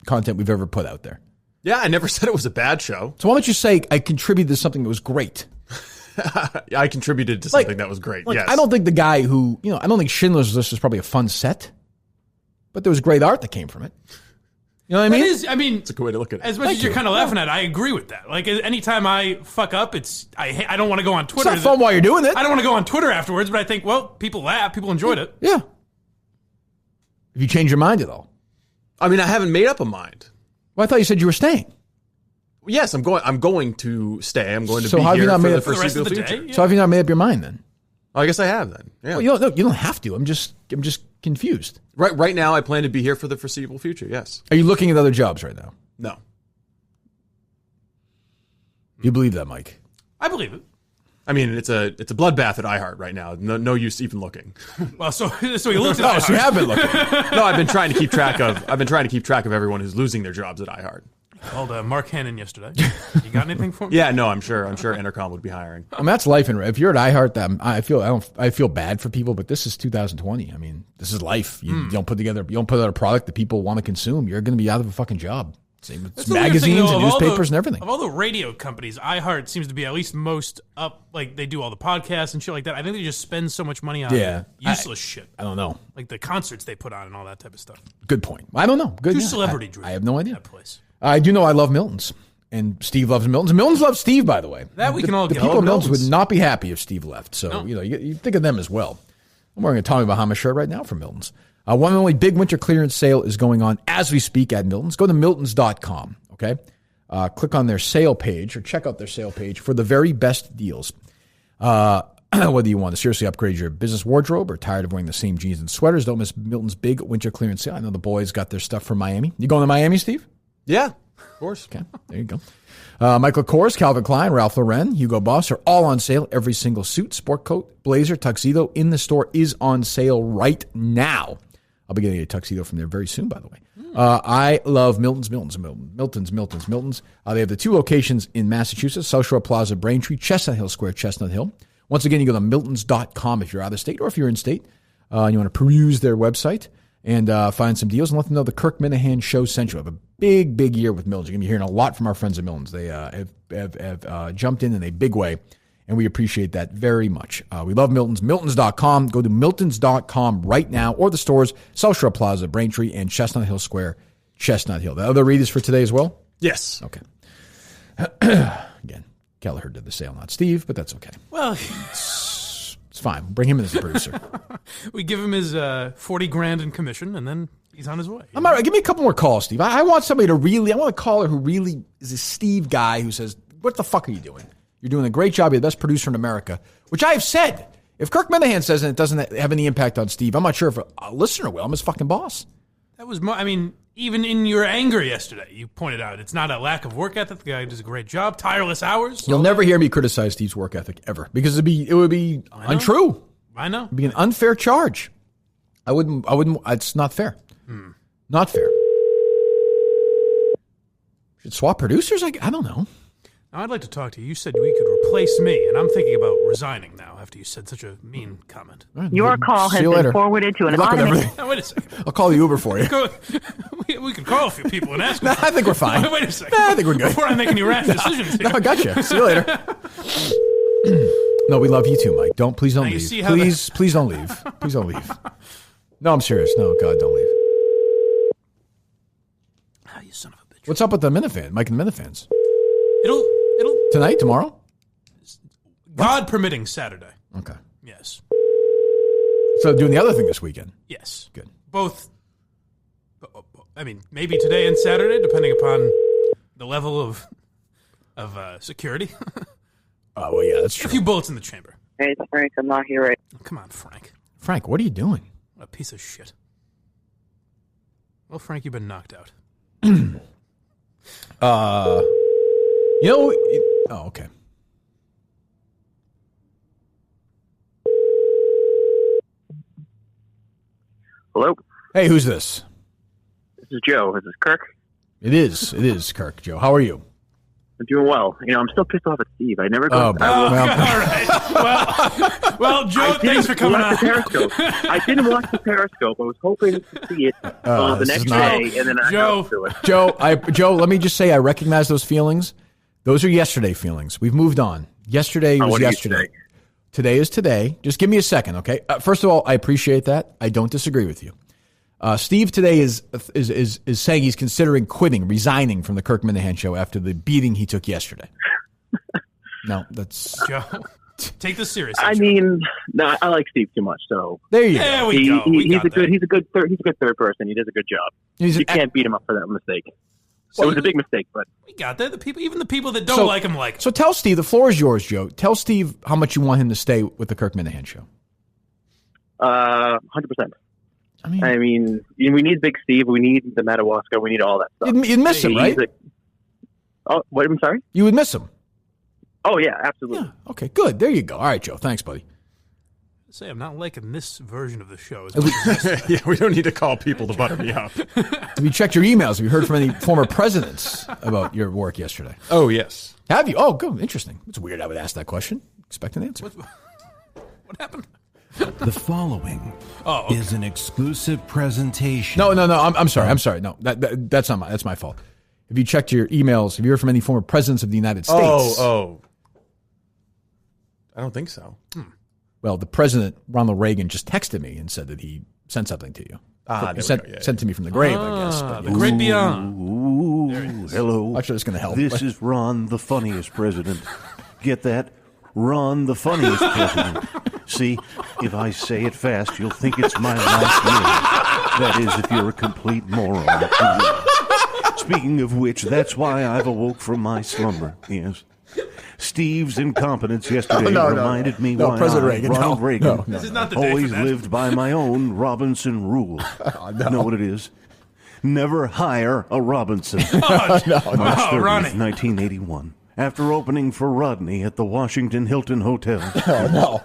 content we've ever put out there. Yeah, I never said it was a bad show. So why don't you say I contributed to something that was great? I contributed to something that was great. Yes. I don't think the guy who, I don't think Schindler's List was probably a fun set, but there was great art that came from it. You know what I mean? It's a good way to look at it. As much as you're kind of laughing at it, I agree with that. Like, anytime I fuck up, I don't want to go on Twitter. It's not fun while you're doing it. I don't want to go on Twitter afterwards, but I think, well, people laugh, people enjoyed it. Yeah. If you change your mind at all. I mean, I haven't made up a mind. Well, I thought you said you were staying. Yes, I'm going to stay. I'm going to So be how have you here not for made the it for the rest of foreseeable the future. day? So have you not made up your mind then? I guess I have then. Yeah. Well, you don't have to. I'm just confused. Right now, I plan to be here for the foreseeable future. Yes. Are you looking at other jobs right now? No. Do you believe that, Mike? I believe it. I mean, it's a bloodbath at iHeart right now. No use even looking. Well, so you looked at Oh, so you have been looking. No, I've been trying to keep track of everyone who's losing their jobs at iHeart. Called Mark Hannon yesterday. You got anything for me? Yeah, no, I'm sure Entercom would be hiring. I mean, that's life. If you're at iHeart, I feel bad for people, but this is 2020. I mean, this is life. You don't put out a product that people want to consume. You're going to be out of a fucking job. Same with That's the weird magazines thing, though, and of all newspapers and everything. Of all the radio companies, iHeart seems to be at least most up. Like, they do all the podcasts and shit like that. I think they just spend so much money on useless shit. I don't know. Like the concerts they put on and all that type of stuff. Good point. I don't know. Good. Too yeah. celebrity-driven. I have no idea. That place. I do know I love Milton's. And Steve loves Milton's. Milton's love Steve, by the way. That we can all the get people on. of Milton's would not be happy if Steve left. So, No. you think of them as well. I'm wearing a Tommy Bahama shirt right now from Milton's. One and only big winter clearance sale is going on as we speak at Milton's. Go to miltons.com, okay? Click on their sale page or check out their sale page for the very best deals. Whether you want to seriously upgrade your business wardrobe or tired of wearing the same jeans and sweaters, don't miss Milton's big winter clearance sale. I know the boys got their stuff from Miami. You going to Miami, Steve? Yeah, of course. Okay, there you go. Michael Kors, Calvin Klein, Ralph Lauren, Hugo Boss are all on sale. Every single suit, sport coat, blazer, tuxedo in the store is on sale right now. I'll be getting a tuxedo from there very soon, by the way. I love Milton's. They have the 2 locations in Massachusetts, South Shore Plaza, Braintree, Chestnut Hill Square, Chestnut Hill. Once again, you go to miltons.com if you're out of state or if you're in state. And you want to peruse their website and find some deals and let them know the Kirk Minihane Show sent you. I have a big year with Milton's. You're going to be hearing a lot from our friends at Milton's. They have jumped in a big way, and we appreciate that very much. We love Milton's. Miltons.com. Go to miltons.com right now, or the stores, South Shore Plaza, Braintree, and Chestnut Hill Square, Chestnut Hill. The other read is for today as well? Yes. Okay. Again, Kelleher did the sale, not Steve, but that's okay. Well, It's fine. Bring him in as a producer. we give him his $40,000 in commission, and then he's on his way. I'm all right. Give me a couple more calls, Steve. I want somebody I want a caller who really is a Steve guy who says, what the fuck are you doing? You're doing a great job. You're the best producer in America, which I have said. If Kirk Minihane says it doesn't have any impact on Steve, I'm not sure if a listener will. I'm his fucking boss. That was even in your anger yesterday, you pointed out it's not a lack of work ethic. The guy does a great job, tireless hours. You'll never hear me criticize Steve's work ethic ever because it would be untrue. I know. It'd be an unfair charge. I wouldn't. It's not fair. Not fair. Should swap producers? I don't know. Now, I'd like to talk to you. You said we could replace me, and I'm thinking about resigning now after you said such a mean comment. Your call has been forwarded to an automated... Now, wait a second. I'll call the Uber for you. We could call a few people and ask them. I think we're fine. Wait a second. I think we're good. Before I make any rash decisions here. No, I got you. See you later. No, we love you too, Mike. Please don't Now you leave. see how Please don't leave. Please don't leave. No, I'm serious. No, God, don't leave. Ah, you son of a bitch. What's up with the Minifan? Mike and the Minifans? It'll Tonight? Tomorrow? God permitting Saturday. Okay. Yes. So doing the other thing this weekend. Yes. Good. Both. I mean, maybe today and Saturday, depending upon the level of security. Oh, well, yeah, that's true. A few bullets in the chamber. Hey, it's Frank. I'm not here right. Come on, Frank. Frank, what are you doing? What a piece of shit. Well, Frank, you've been knocked out. Oh, okay. Hello? Hey, who's this? This is Joe. Is this Kirk? It is Kirk. Joe, how are you? I'm doing well. I'm still pissed off at Steve. I never go. Oh, All right. Well, Joe, thanks for coming on. I didn't watch the Periscope. I was hoping to see it the next day, and then I got to it. Joe, let me just say I recognize those feelings. Those are yesterday feelings. We've moved on. Yesterday was yesterday. Today is today. Just give me a second, okay? First of all, I appreciate that. I don't disagree with you. Steve today is saying he's considering resigning from the Kirk Minihane show after the beating he took yesterday. No, that's Joe. Take this seriously. I mean, no, I like Steve too much. So there you go. He's a good third person. He does a good job. You can't beat him up for that mistake. So it was a big mistake, but we got that. Even the people that don't like him like him. So tell Steve, the floor is yours, Joe. Tell Steve how much you want him to stay with the Kirk Minihane show. 100%. I mean, we need Big Steve. We need the Madawaska. We need all that stuff. You'd miss him, right? What? I'm sorry? You would miss him. Oh, yeah, absolutely. Yeah. Okay, good. There you go. All right, Joe. Thanks, buddy. Say, I'm not liking this version of the show. Yeah, we don't need to call people to butter me up. Have you checked your emails? Have you heard from any former presidents about your work yesterday? Oh, yes. Have you? Oh, good. Interesting. It's weird I would ask that question. Expect an answer. What happened? The following is an exclusive presentation. No. I'm sorry. No, that's not that's my fault. Have you checked your emails? Have you heard from any former presidents of the United States? I don't think so. Well, the president, Ronald Reagan, just texted me and said that he sent something to you. Sent to me from the grave, I guess. But, the great beyond. Ooh, hello. I'm sure it's going to help. This is Ron, the funniest president. Get that? Ron, the funniest president. See, if I say it fast, you'll think it's my last name. That is, if you're a complete moron. Speaking of which, that's why I've awoke from my slumber. Yes. Steve's incompetence yesterday reminded me why President Reagan, Ronald Reagan, This is not the day always for that. lived by my own Robinson rule. Know what it is? Never hire a Robinson. March 30th, Ronnie. 1981. After opening for Rodney at the Washington Hilton Hotel,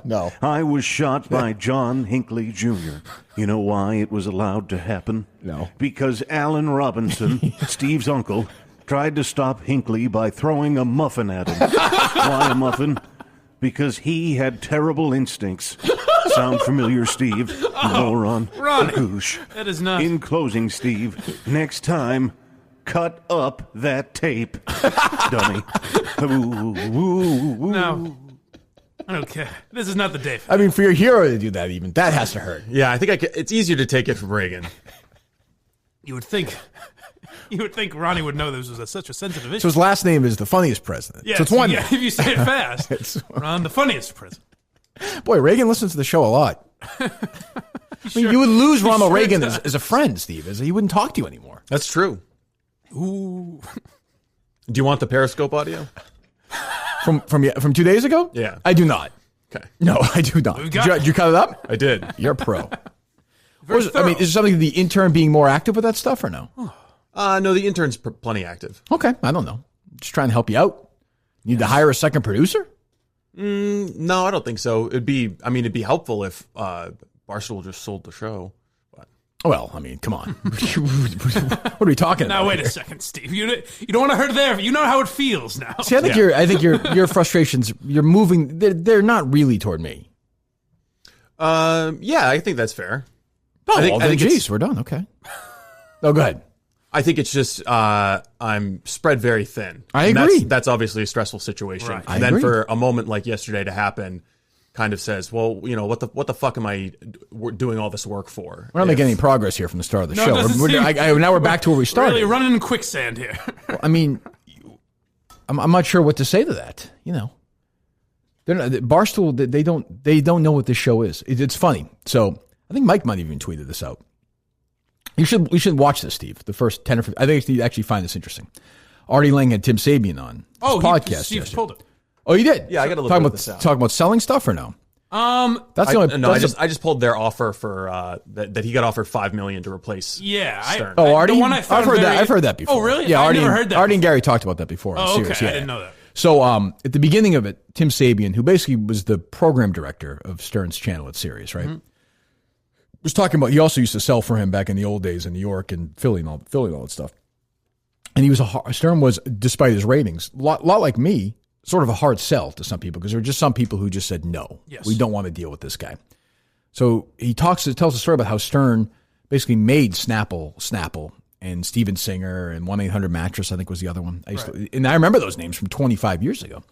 No. I was shot by John Hinckley Jr. You know why it was allowed to happen? No. Because Alan Robinson, Steve's uncle, tried to stop Hinckley by throwing a muffin at him. Why a muffin? Because he had terrible instincts. Sound familiar, Steve? Moron. Ronnie. Goosh. That is not. In closing, Steve, next time, cut up that tape. Dummy. No. I don't care. This is not the day for I mean, for your hero to do that, even that has to hurt. Yeah, I think it's easier to take it from Reagan. You would think Ronnie would know this was such a sensitive issue. So his last name is the funniest president. Yes, so it's one. Yeah, if you say it fast. Ron, the funniest president. Boy, Reagan listens to the show a lot. I mean, you would lose Ronald Reagan as a friend, Steve. He wouldn't talk to you anymore. That's true. Ooh. Do you want the Periscope audio? From 2 days ago? Yeah. I do not. Okay. No, I do not. Did you cut it up? I did. You're a pro. Is it something the intern being more active with that stuff or no? No, the intern's plenty active. Okay, I don't know. Just trying to help you out. Need to hire a second producer? No, I don't think so. It'd be helpful if Barstool just sold the show. But. Well, I mean, come on. What are we talking about? Now, wait here? a second, Steve. You don't want to hurt there. You know how it feels now. See, I think your frustrations, you're moving, they're not really toward me. Yeah, I think that's fair. Oh, I think geez, we're done. Okay. Oh, go ahead. I think it's just I'm spread very thin. I agree. That's obviously a stressful situation. Right. And then for a moment like yesterday to happen, kind of says, well, what the fuck am I doing all this work for? We're not making any progress here from the start of the No, show. it doesn't seem- Now we're back to where we started. Really running in quicksand here. Well, I mean, I'm not sure what to say to that. You know, They're not, Barstool, they don't know what this show is. It's funny. So I think Mike might have even tweeted this out. You should watch this, Steve. The first 10 or 15. I think you actually find this interesting. Artie Lang had Tim Sabian on his podcast. Steve pulled it. Oh, you did? Yeah, I got to look at this out. Talking about selling stuff or no? That's the only. No, I just pulled their offer for that he got offered $5 million to replace. Stern. Artie. I've heard that before. Oh, really? Yeah, I Artie, never heard that. Artie and Gerry talked about that before. Oh, okay. Yeah. I didn't know that. So at the beginning of it, Tim Sabian, who basically was the program director of Stern's channel at Sirius, right? Mm-hmm. Was talking about, he also used to sell for him back in the old days in New York and Philly and all that stuff. And Stern was, despite his ratings, a lot like me, sort of a hard sell to some people because there were just some people who just said, no, we don't want to deal with this guy. So he tells a story about how Stern basically made Snapple and Steven Singer and 1-800 Mattress, I think was the other one. And I remember those names from 25 years ago.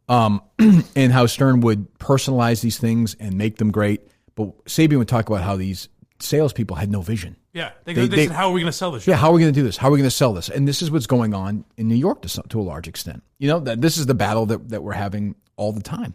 And how Stern would personalize these things and make them great. But Sabian would talk about how these salespeople had no vision. Yeah, they said, how are we going to sell this show? Yeah, how are we going to do this? How are we going to sell this? And this is what's going on in New York to a large extent. You know, that this is the battle that we're having all the time.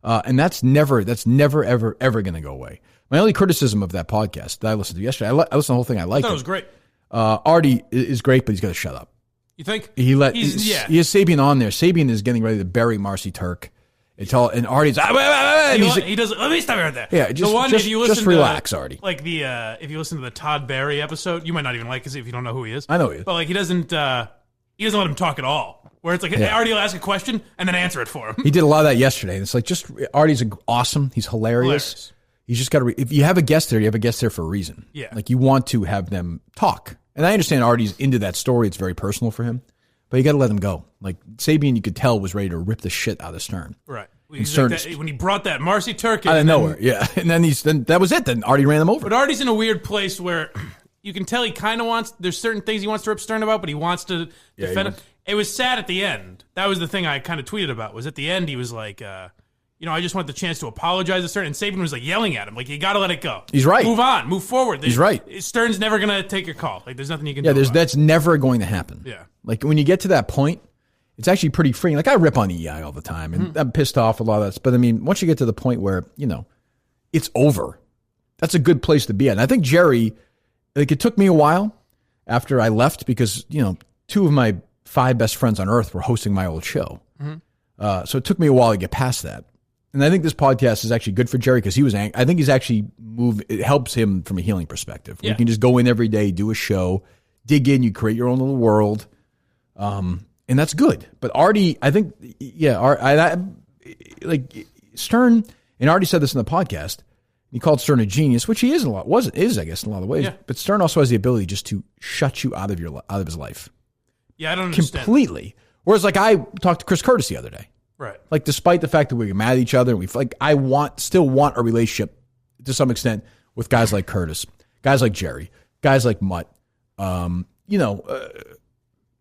And that's never, ever going to go away. My only criticism of that podcast that I listened to yesterday, I listened to the whole thing. I liked it. It was great. Artie is great, but he's got to shut up. You think? He has Sabian on there. Sabian is getting ready to bury Marcy Turk. And Artie's he does. Let me stop you right there. Yeah, just relax, Artie. Like if you listen to the Todd Barry episode, you might not even like it if you don't know who he is. I know who he is, but like he doesn't let him talk at all. Where it's like Artie will ask a question and then answer it for him. He did a lot of that yesterday. And it's like Artie's awesome. He's hilarious. He's just got to. If you have a guest there, you have a guest there for a reason. Yeah, like you want to have them talk. And I understand Artie's into that story. It's very personal for him. But you got to let him go. Like Sabian, you could tell was ready to rip the shit out of Stern. Right. When he brought that Marcy Turk in. Out of nowhere, yeah. And then that was it. Then Artie ran him over. But Artie's in a weird place where you can tell he kind of wants, there's certain things he wants to rip Stern about, but he wants to defend him. It was sad at the end. That was the thing I kind of tweeted about, was at the end he was like, I just want the chance to apologize to Stern. And Sabian was like yelling at him, like, you got to let it go. He's right. Move on. Move forward. He's right. Stern's never going to take your call. Like, there's nothing you can do. That's never going to happen. Yeah. Like, when you get to that point, it's actually pretty freeing. Like, I rip on EI all the time, and I'm pissed off a lot of that. But, I mean, once you get to the point where, it's over, that's a good place to be at. And I think Gerry, like, it took me a while after I left because, two of my 5 best friends on earth were hosting my old show. So it took me a while to get past that. And I think this podcast is actually good for Gerry because he was I think he's actually it helps him from a healing perspective. Yeah. You can just go in every day, do a show, dig in, you create your own little world. And that's good. But Artie, I think, like Stern, and Artie said this in the podcast, he called Stern a genius, which he is I guess, in a lot of ways. Yeah. But Stern also has the ability just to shut you out of his life. Yeah, I don't understand. Completely. Whereas, like, I talked to Chris Curtis the other day. Right. Like, despite the fact that we get mad at each other, I still want a relationship to some extent with guys like Curtis, guys like Gerry, guys like Mutt.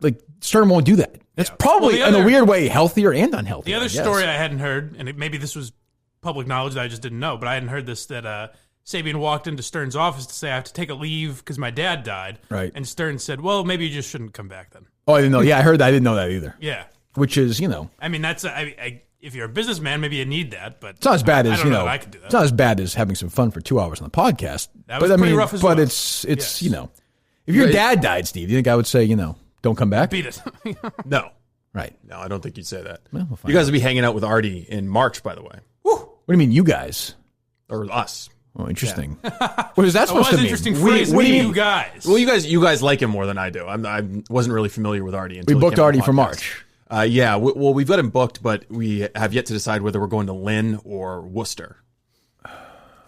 Like Stern won't do that. It's probably in a weird way healthier and unhealthy. The other story I hadn't heard, and maybe this was public knowledge that I just didn't know, but I hadn't heard this, that Sabian walked into Stern's office to say, I have to take a leave because my dad died. Right. And Stern said, well, maybe you just shouldn't come back then. Oh, I didn't know. Yeah, I heard that. I didn't know that either. Yeah. Which is, I mean, that's, if you're a businessman, maybe you need that, but it's not as bad as, I don't know I could do that. It's not as bad as having some fun for 2 hours on the podcast. That was pretty rough as well. But it's yes. If your dad died, Steve, you think I would say, don't come back? Beat it. No. Right. No, I don't think you'd say that. Well, you guys will be hanging out with Artie in March, by the way. Woo. What do you mean, you guys? Or us. Oh, interesting. What is that supposed to mean? Interesting phrase. What do you guys? Well, you guys like him more than I do. I wasn't really familiar with Artie until we booked Artie for March. Yeah. Well, we've got him booked, but we have yet to decide whether we're going to Lynn or Worcester.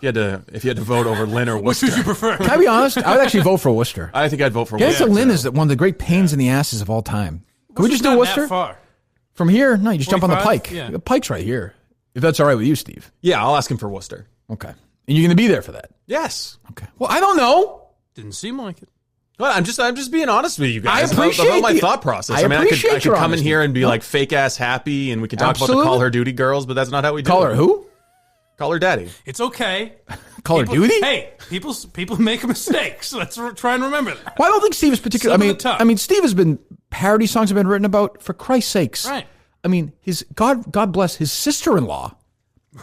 If you had to vote over Lynn or Worcester, which would you prefer? Can I be honest? I would actually vote for Worcester. I think I'd vote for Worcester. Worcester. Getting to Lynn is one of the great pains in the asses of all time. Can we just do Worcester? That far. From here? No, you just 45? jump on the Pike. Yeah. The Pike's right here. If that's all right with you, Steve. Yeah, I'll ask him for Worcester. Okay. And you're going to be there for that? Yes. Okay. Well, I don't know. Didn't seem like it. Well, I'm just being honest with you guys. I appreciate about my thought process. I could come in here and be like fake ass happy, and we could talk about the Call Her Duty girls, but that's not how we do it. Call her who? Call her daddy. It's okay. Call her duty? Hey, people make mistakes. So let's try and remember that. Well, I don't think Steve is particular. I mean, Steve has been parody songs have been written about for Christ's sakes. Right. I mean, God bless his sister-in-law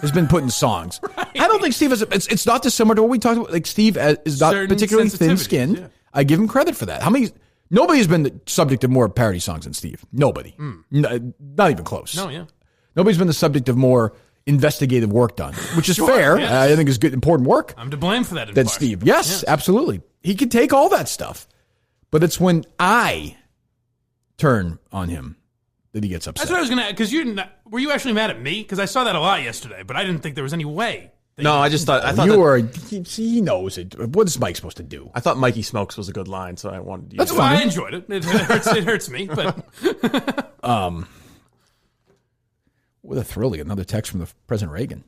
has been putting songs. Right. I don't think Steve has. It's not dissimilar to what we talked about. Like Steve is not Certain particularly thin-skinned. Yeah. I give him credit for that. Nobody has been the subject of more parody songs than Steve. Nobody. Not even close. No, yeah. Nobody's been the subject of more investigative work done, which is fair. Yes. I think is good, important work. I'm to blame for that. Than Steve. Yes, absolutely. He can take all that stuff, but it's when I turn on him that he gets upset. That's what I was going to because were you actually mad at me? Because I saw that a lot yesterday, but I didn't think there was any way. No, I thought he knows it. What is Mike supposed to do? I thought Mikey Smokes was a good line, so I wanted to use That's why I enjoyed it. It hurts me, but what a thrill! Another text from the President Reagan.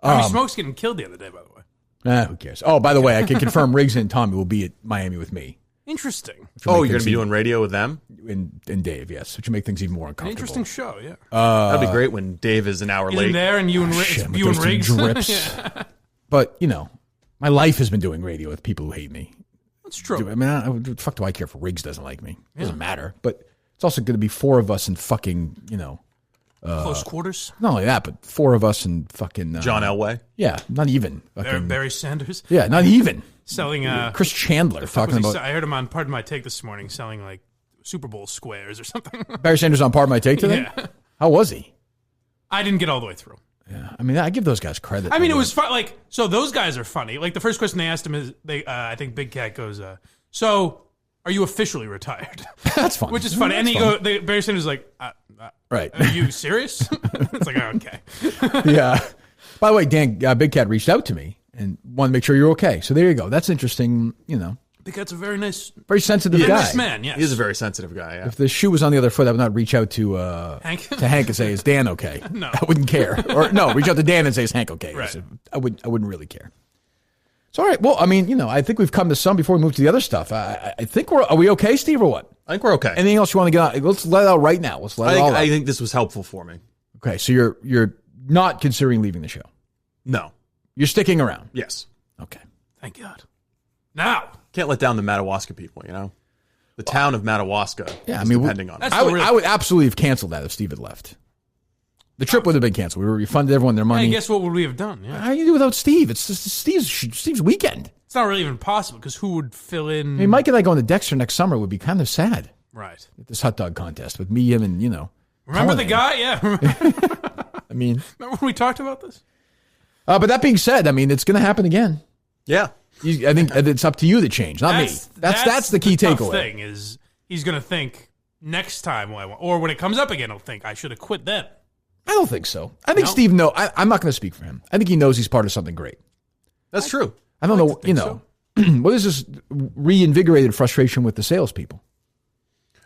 Smokes getting killed the other day, by the way. Who cares? Oh, by the way, I can confirm Riggs and Tommy will be at Miami with me. Interesting. Oh, you're going to be doing radio with them? And Dave, yes. Which will make things even more uncomfortable. An interesting show, yeah. That'd be great when Dave is an hour late. There and you and Riggs. Drips. Yeah. But, my life has been doing radio with people who hate me. That's true. I mean, fuck do I care if Riggs doesn't like me? It doesn't matter. But it's also going to be four of us in fucking, close quarters? Not only that, but four of us in fucking... John Elway? Yeah, not even. Barry Sanders? Yeah, not even. Selling Chris Chandler talking about. I heard him on Pardon My Take this morning selling like Super Bowl squares or something. Barry Sanders on Pardon My Take today? Yeah. How was he? I didn't get all the way through. Yeah, I mean, I give those guys credit. I mean, it was fun. Like, so those guys are funny. Like the first question they asked him is, I think Big Cat goes, "So, are you officially retired?" That's funny. Which is funny. And Barry Sanders is like, "Right? Are you serious?" It's like, okay. Yeah. By the way, Dan, Big Cat reached out to me and wanted to make sure you're okay. So there you go. That's interesting. Big Cat's a very nice, very sensitive guy. Nice man. Yes, he is a very sensitive guy. Yeah. If the shoe was on the other foot, I would not reach out to Hank and say, "Is Dan okay?" No, I wouldn't care. Or no, reach out to Dan and say, "Is Hank okay?" Right. I wouldn't really care. So all right. Well, I mean, I think we've come to some before we move to the other stuff. I think are we okay, Steve, or what? I think we're okay. Anything else you want to get out? Let's let it out right now. Let's let it all out. I think this was helpful for me. Okay, so you're not considering leaving the show? No. You're sticking around? Yes. Okay. Thank God. Now. Can't let down the Madawaska people, The town of Madawaska is depending on it. I would absolutely have canceled that if Steve had left. The trip would have been canceled. We would have refunded everyone their money. I guess what would we have done? Yeah. How do you do without Steve? It's just Steve's weekend. It's not really even possible because who would fill in? I mean, Mike and I going to Dexter next summer would be kind of sad. Right. At this hot dog contest with me, him, and Remember the guy? Yeah. I mean, remember when we talked about this? But that being said, I mean, it's going to happen again. Yeah. I think it's up to you to change, not me. That's the key takeaway. Thing is, he's going to think next time, or when it comes up again, he'll think I should have quit then. I don't think so. I think Steve knows. I'm not going to speak for him. I think he knows he's part of something great. That's true. I don't know. What is this reinvigorated frustration with the salespeople?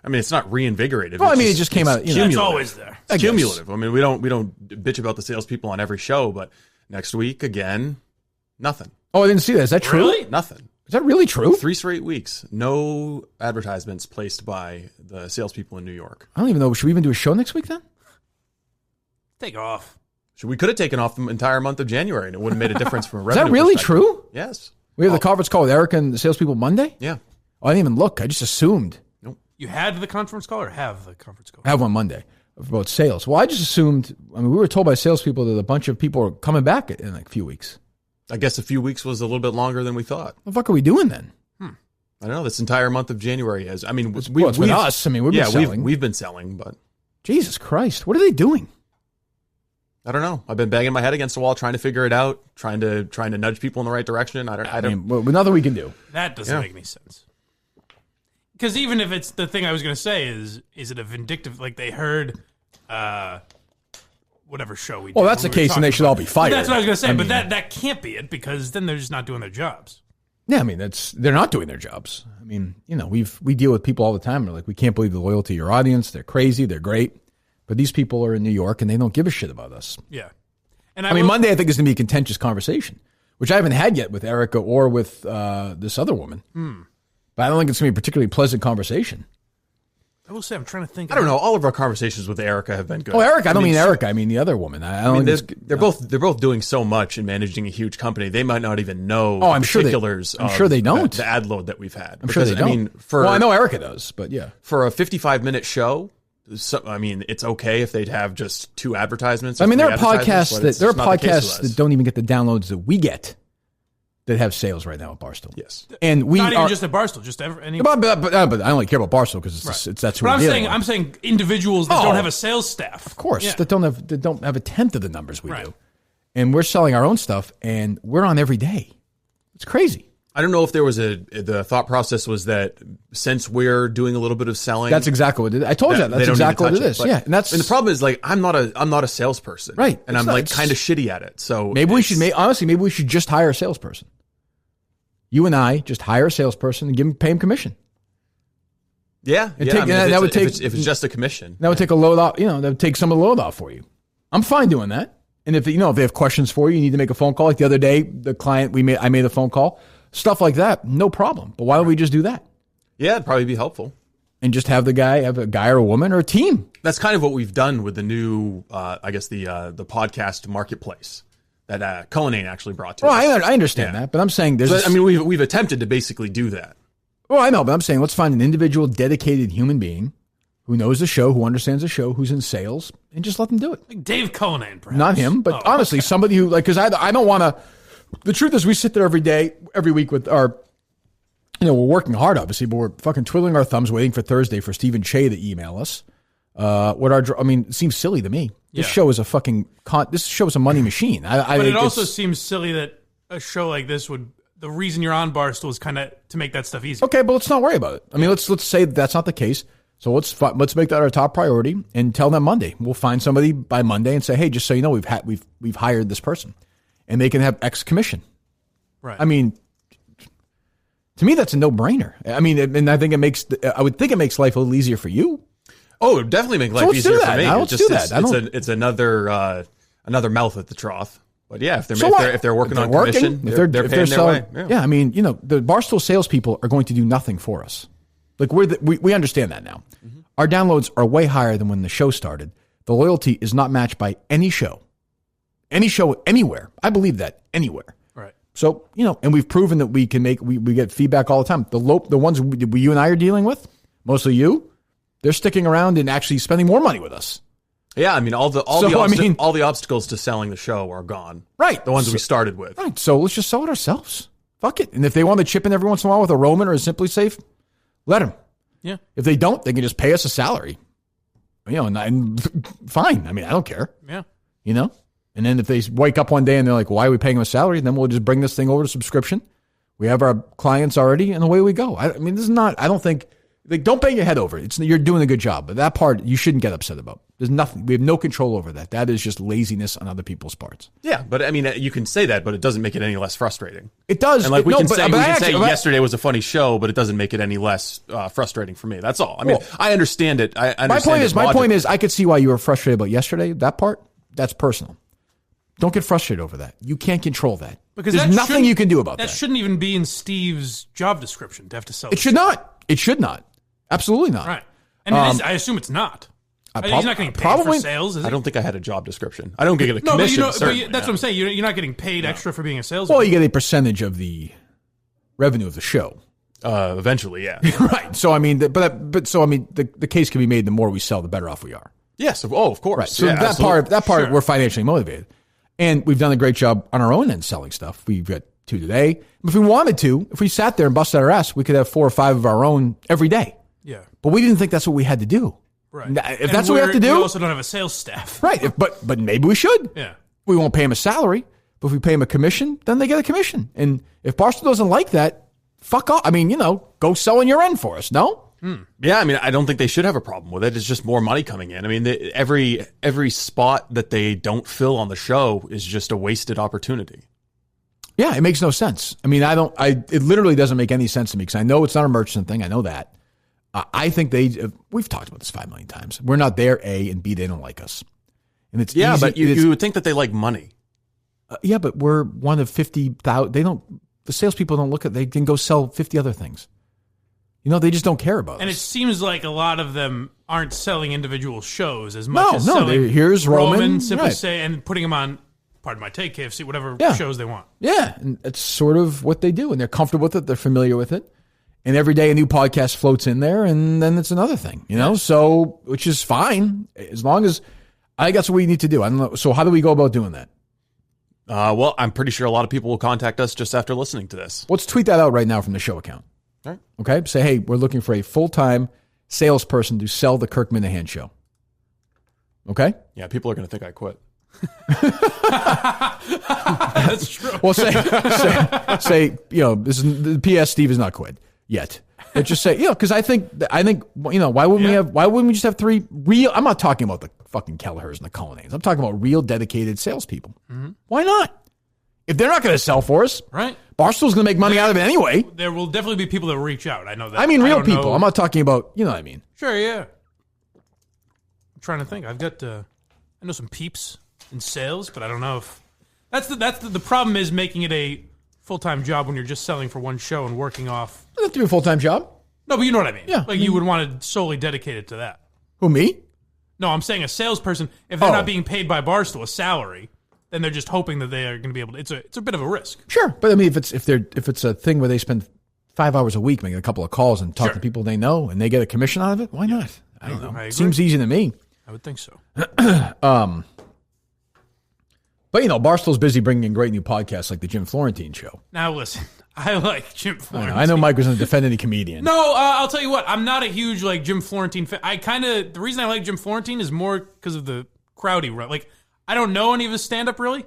I mean, it's not reinvigorated. Well, it just came out. It's always there. It's cumulative. I mean, we don't bitch about the salespeople on every show, but next week again, nothing. Oh, I didn't see that. Is that true? Really? Nothing. Is that really true? 3 straight weeks, no advertisements placed by the salespeople in New York. I don't even know. Should we even do a show next week then? Take off. We could have taken off the entire month of January, and it wouldn't have made a difference from a revenue. Is that really perspective. true? Yes. We have the conference call with Erica and the salespeople Monday? Yeah. Oh, I didn't even look. I just assumed. Nope. You had the conference call or have the conference call? I have one Monday about sales. Well, I just assumed. I mean, we were told by salespeople that a bunch of people are coming back in like a few weeks. I guess a few weeks was a little bit longer than we thought. What the fuck are we doing then? I don't know. This entire month of January has. I mean, it's been us. I mean, we've been selling. We've been selling, but Jesus Christ, what are they doing? I don't know. I've been banging my head against the wall, trying to figure it out, trying to nudge people in the right direction. I don't. Well, nothing we can do. That doesn't make any sense. Because even if it's the thing I was going to say is it a vindictive? Like they heard, whatever show we. Well, that's the case, and they should all be fired. But that's what I was going to say. But that can't be it because then they're just not doing their jobs. Yeah, I mean they're not doing their jobs. I mean, we deal with people all the time. They're like, we can't believe the loyalty of your audience. They're crazy. They're great. But these people are in New York and they don't give a shit about us. Yeah. And I mean, Monday I think is going to be a contentious conversation, which I haven't had yet with Erica or with this other woman. But I don't think it's going to be a particularly pleasant conversation. I will say, I'm trying to think. I don't know. All of our conversations with Erica have been good. Oh, Erica. I don't mean Erica. I mean the other woman. They're both doing so much in managing a huge company. They might not even know I'm particulars. I'm sure they don't. The ad load that we've had. I'm sure they don't. I know Erica does, but yeah. For a 55-minute show, So, I mean, it's okay if they'd have just 2 advertisements. I mean, there are podcasts that don't even get the downloads that we get that have sales right now at Barstool. Yes, and we not even just at Barstool, just any. But I only care about Barstool because that's who I'm saying individuals that don't have a sales staff, of course, that don't have a tenth of the numbers we do, and we're selling our own stuff, and we're on every day. It's crazy. I don't know if there was the thought process was that since we're doing a little bit of selling, that's exactly what it is. I told you that's exactly what it is. Yeah, and the problem is like I'm not a salesperson, right? And I'm like kind of shitty at it. So maybe we should just hire a salesperson. You and I just hire a salesperson and pay him commission. Yeah, if it's just a commission, that would take a load off. That would take some of the load off for you. I'm fine doing that. And if they have questions for you, you need to make a phone call. Like the other day, the client I made a phone call. Stuff like that, no problem. But why don't we just do that? Yeah, it'd probably be helpful. And just have a guy or a woman or a team. That's kind of what we've done with the new, the podcast marketplace that Cullinane actually brought to us. I understand that, but I'm saying we've attempted to basically do that. Well, I know, but I'm saying let's find an individual, dedicated human being who knows the show, who understands the show, who's in sales, and just let them do it. Like Dave Cullinane, perhaps. Not him, but honestly, somebody who because I don't want to. The truth is we sit there every week with our, we're working hard, obviously, but we're fucking twiddling our thumbs waiting for Thursday for Stephen Che to email us. It seems silly to me. This show is a money machine. But it also seems silly that a show like this the reason you're on Barstool is kind of to make that stuff easy. Okay, but let's not worry about it. I mean, let's say that's not the case. So let's make that our top priority and tell them Monday. We'll find somebody by Monday and say, hey, just so you know, we've hired this person. And they can have X commission. Right. I mean, to me, that's a no-brainer. I mean, and I think I would think it makes life a little easier for you. Oh, it would definitely make life easier for me. Let's do that. It's another mouth at the trough. But yeah, if they're working on commission, they're paying their way. Yeah, I mean, the Barstool salespeople are going to do nothing for us. Like we understand that now. Mm-hmm. Our downloads are way higher than when the show started. The loyalty is not matched by any show. Any show, anywhere. I believe that, anywhere. Right. So, and we've proven that we can we get feedback all the time. The ones you and I are dealing with, mostly you, they're sticking around and actually spending more money with us. Yeah, I mean, all the obstacles to selling the show are gone. Right. The ones we started with. Right. So let's just sell it ourselves. Fuck it. And if they want to chip in every once in a while with a Roman or a Simply Safe, let them. Yeah. If they don't, they can just pay us a salary. And fine. I mean, I don't care. Yeah. And then if they wake up one day and they're like, why are we paying them a salary? Then we'll just bring this thing over to subscription. We have our clients already, and away we go. I mean, this is not, I don't think, don't bang your head over it. You're doing a good job. But that part, you shouldn't get upset about. There's nothing. We have no control over that. That is just laziness on other people's parts. Yeah, but I mean, you can say that, but it doesn't make it any less frustrating. It does. And we can say yesterday was a funny show, but it doesn't make it any less frustrating for me. That's all. I mean, I understand it. My point is, I could see why you were frustrated about yesterday. That part, that's personal. Don't get frustrated over that. You can't control that. Because there's nothing you can do about that. That shouldn't even be in Steve's job description to have to sell. It should not. It should not. Absolutely not. Right. And it is, I assume it's not. He's not getting paid for sales, is he? I don't think I had a job description. I don't get a commission. But that's what I'm saying. You're not getting paid extra for being a salesman. Well, you get a percentage of the revenue of the show. Eventually, yeah. Right. So I mean, the case can be made. The more we sell, the better off we are. Yes. Of course. Right. So that part, we're financially motivated. And we've done a great job on our own end selling stuff. We've got 2 today. If we wanted to, if we sat there and busted our ass, we could have 4 or 5 of our own every day. Yeah. But we didn't think that's what we had to do. Right. If that's what we have to do. We also don't have a sales staff. Right. But maybe we should. Yeah. We won't pay them a salary. But if we pay them a commission, then they get a commission. And if Barstool doesn't like that, fuck off. I mean, go sell on your end for us. No? Yeah, I mean, I don't think they should have a problem with it. It's just more money coming in. I mean, every spot that they don't fill on the show is just a wasted opportunity. Yeah, it makes no sense. I mean, it literally doesn't make any sense to me because I know it's not a merchant thing. I know that. I think we've talked about this 5 million times. We're not there, A, and B, they don't like us. And it's easy, but you would think that they like money. Yeah, but we're one of 50,000. The salespeople don't look at, they can go sell 50 other things. They just don't care about and us. It seems like a lot of them aren't selling individual shows as much as selling here's Roman, Simply right. Say, and putting them on, pardon my take, KFC, whatever shows they want. Yeah, and it's sort of what they do, and they're comfortable with it. They're familiar with it. And every day a new podcast floats in there, and then it's another thing, So, which is fine, as long as I think that's what we need to do. I don't know. So how do we go about doing that? Well, I'm pretty sure a lot of people will contact us just after listening to this. Let's tweet that out right now from the show account. All right. Okay? Say, hey, we're looking for a full-time salesperson to sell the Kirk Minihane show. Okay? Yeah, people are going to think I quit. That's true. Well, say, this is the PS. Steve is not quit yet. But just say, because I think, why wouldn't we just have three real? I'm not talking about the fucking Callahers and the Cullinanes. I'm talking about real dedicated salespeople. Mm-hmm. Why not? If they're not going to sell for us, right? Barstool's going to make money out of it anyway. There will definitely be people that reach out. I know that. I mean, real people. I'm not talking about, you know what I mean? Sure, yeah. I'm trying to think. I've got, I know some peeps in sales, but I don't know if that's the problem is making it a full-time job when you're just selling for one show and working off. Doesn't have to be a full-time job. No, but you know what I mean. Yeah. Like you would want to solely dedicate it to that. Who, me? No, I'm saying a salesperson, if they're not being paid by Barstool a salary, then they're just hoping that they are going to be able to. It's a bit of a risk. Sure, but I mean, if it's a thing where they spend 5 hours a week making a couple of calls and talk to people they know and they get a commission out of it, why not? I don't know. It seems easy to me. I would think so. But Barstool's busy bringing in great new podcasts like the Jim Florentine Show. Now listen, I like Jim Florentine. I know Mike was going to defend any comedian. No, I'll tell you what. I'm not a huge Jim Florentine fan. The reason I like Jim Florentine is more because of the crowd he run. I don't know any of his stand-up really.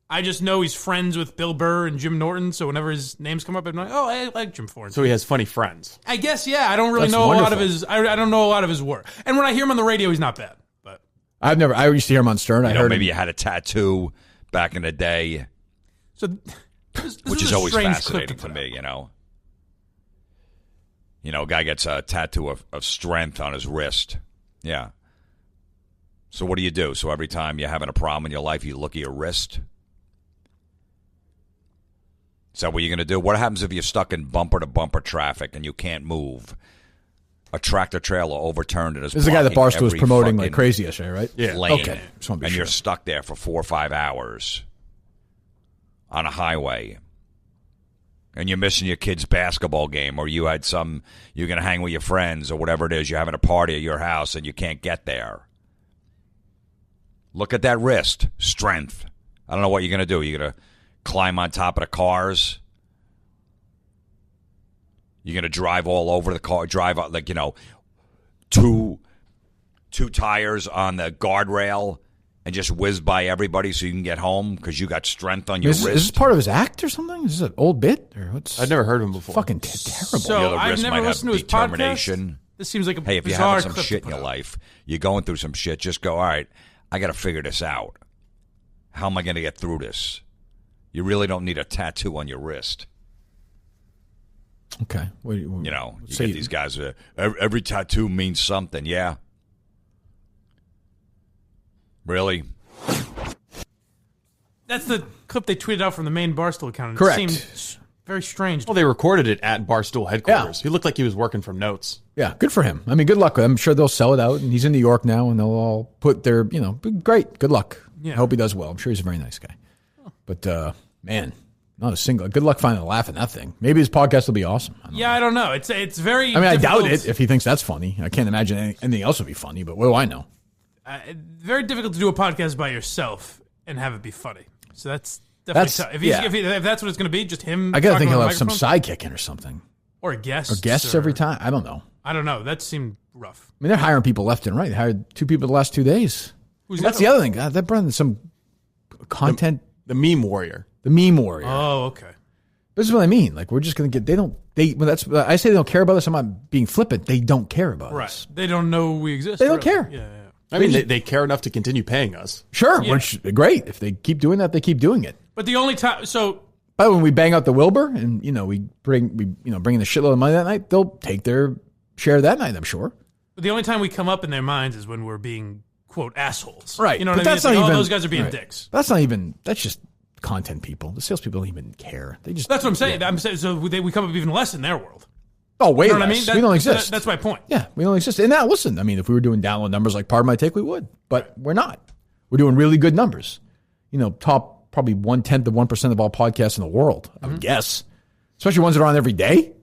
I just know he's friends with Bill Burr and Jim Norton. So whenever his names come up, I'm like, oh, I like Jim Florentine. So he has funny friends. I guess, yeah. I don't really know a lot of his. I don't know a lot of his work. And when I hear him on the radio, he's not bad. But I used to hear him on Stern. I heard maybe you had a tattoo back in the day. So, which is always fascinating to me, a guy gets a tattoo of strength on his wrist. Yeah. So what do you do? So every time you're having a problem in your life, you look at your wrist? Is that what you're going to do? What happens if you're stuck in bumper-to-bumper traffic and you can't move? A tractor trailer overturned and is This is the guy that Barstool was promoting like crazy yesterday, right? Yeah. Lane, okay. And you're stuck there for 4 or 5 hours on a highway. And you're missing your kid's basketball game, or you're going to hang with your friends, or whatever it is. You're having a party at your house and you can't get there. Look at that wrist. Strength. I don't know what you're going to do. You're going to climb on top of the cars. You're going to drive all over the car, drive two tires on the guardrail and just whiz by everybody so you can get home because you got strength on your wrist. Is this part of his act or something? Is this an old bit? Or what's? I've never heard of him before. Fucking terrible. So I've never listened to his podcast. This seems like a hey, if you're having some shit in your life, you're going through some shit, just go, all right, I got to figure this out. How am I going to get through this? You really don't need a tattoo on your wrist. Okay. You get these guys, every tattoo means something. Yeah. Really? That's the clip they tweeted out from the main Barstool account. Correct. It seemed very strange. Well, they recorded it at Barstool headquarters. Yeah. He looked like he was working from notes. Yeah, good for him. I mean, good luck with him. I'm sure they'll sell it out, and he's in New York now, and they'll all put their, great. Good luck. Yeah. I hope he does well. I'm sure he's a very nice guy. But, man, not a single. Good luck finding a laugh in that thing. Maybe his podcast will be awesome. I don't know. It's very. I mean, I doubt it if he thinks that's funny. I can't imagine anything else would be funny. But what do I know? Very difficult to do a podcast by yourself and have it be funny. So that's definitely tough. If that's what it's going to be, just him. I gotta think he'll have some sidekick in or something, or a guest, or guests every time. I don't know. That seemed rough. I mean, they're hiring people left and right. They hired 2 people the last 2 days. That's the other thing. God, they're bringing some content. The meme warrior. The meme warrior. Oh, okay. This is what I mean. Like, we're just going to get, I say they don't care about us. I'm not being flippant. They don't care about us. They don't know we exist. They don't care. Yeah. I mean, they care enough to continue paying us. Sure. Yeah. Which, great. If they keep doing that, they keep doing it. But the only time, but when we bang out the Wilbur and, we bring in a shitload of money that night, they'll take their share that night, I'm sure. But the only time we come up in their minds is when we're being, quote, assholes. Right. You know what I mean? That's not even, those guys are being dicks. That's just content people. The salespeople don't even care. That's what I'm saying. Yeah. I'm saying so we come up even less in their world. Oh, way less. What I mean? We don't exist. That's my point. Yeah, we don't exist. And now, listen, I mean, if we were doing download numbers like Part of My Take, we would. But we're not. We're doing really good numbers. Top probably 1/10 of 1% of all podcasts in the world, I would guess. Especially ones that are on every day.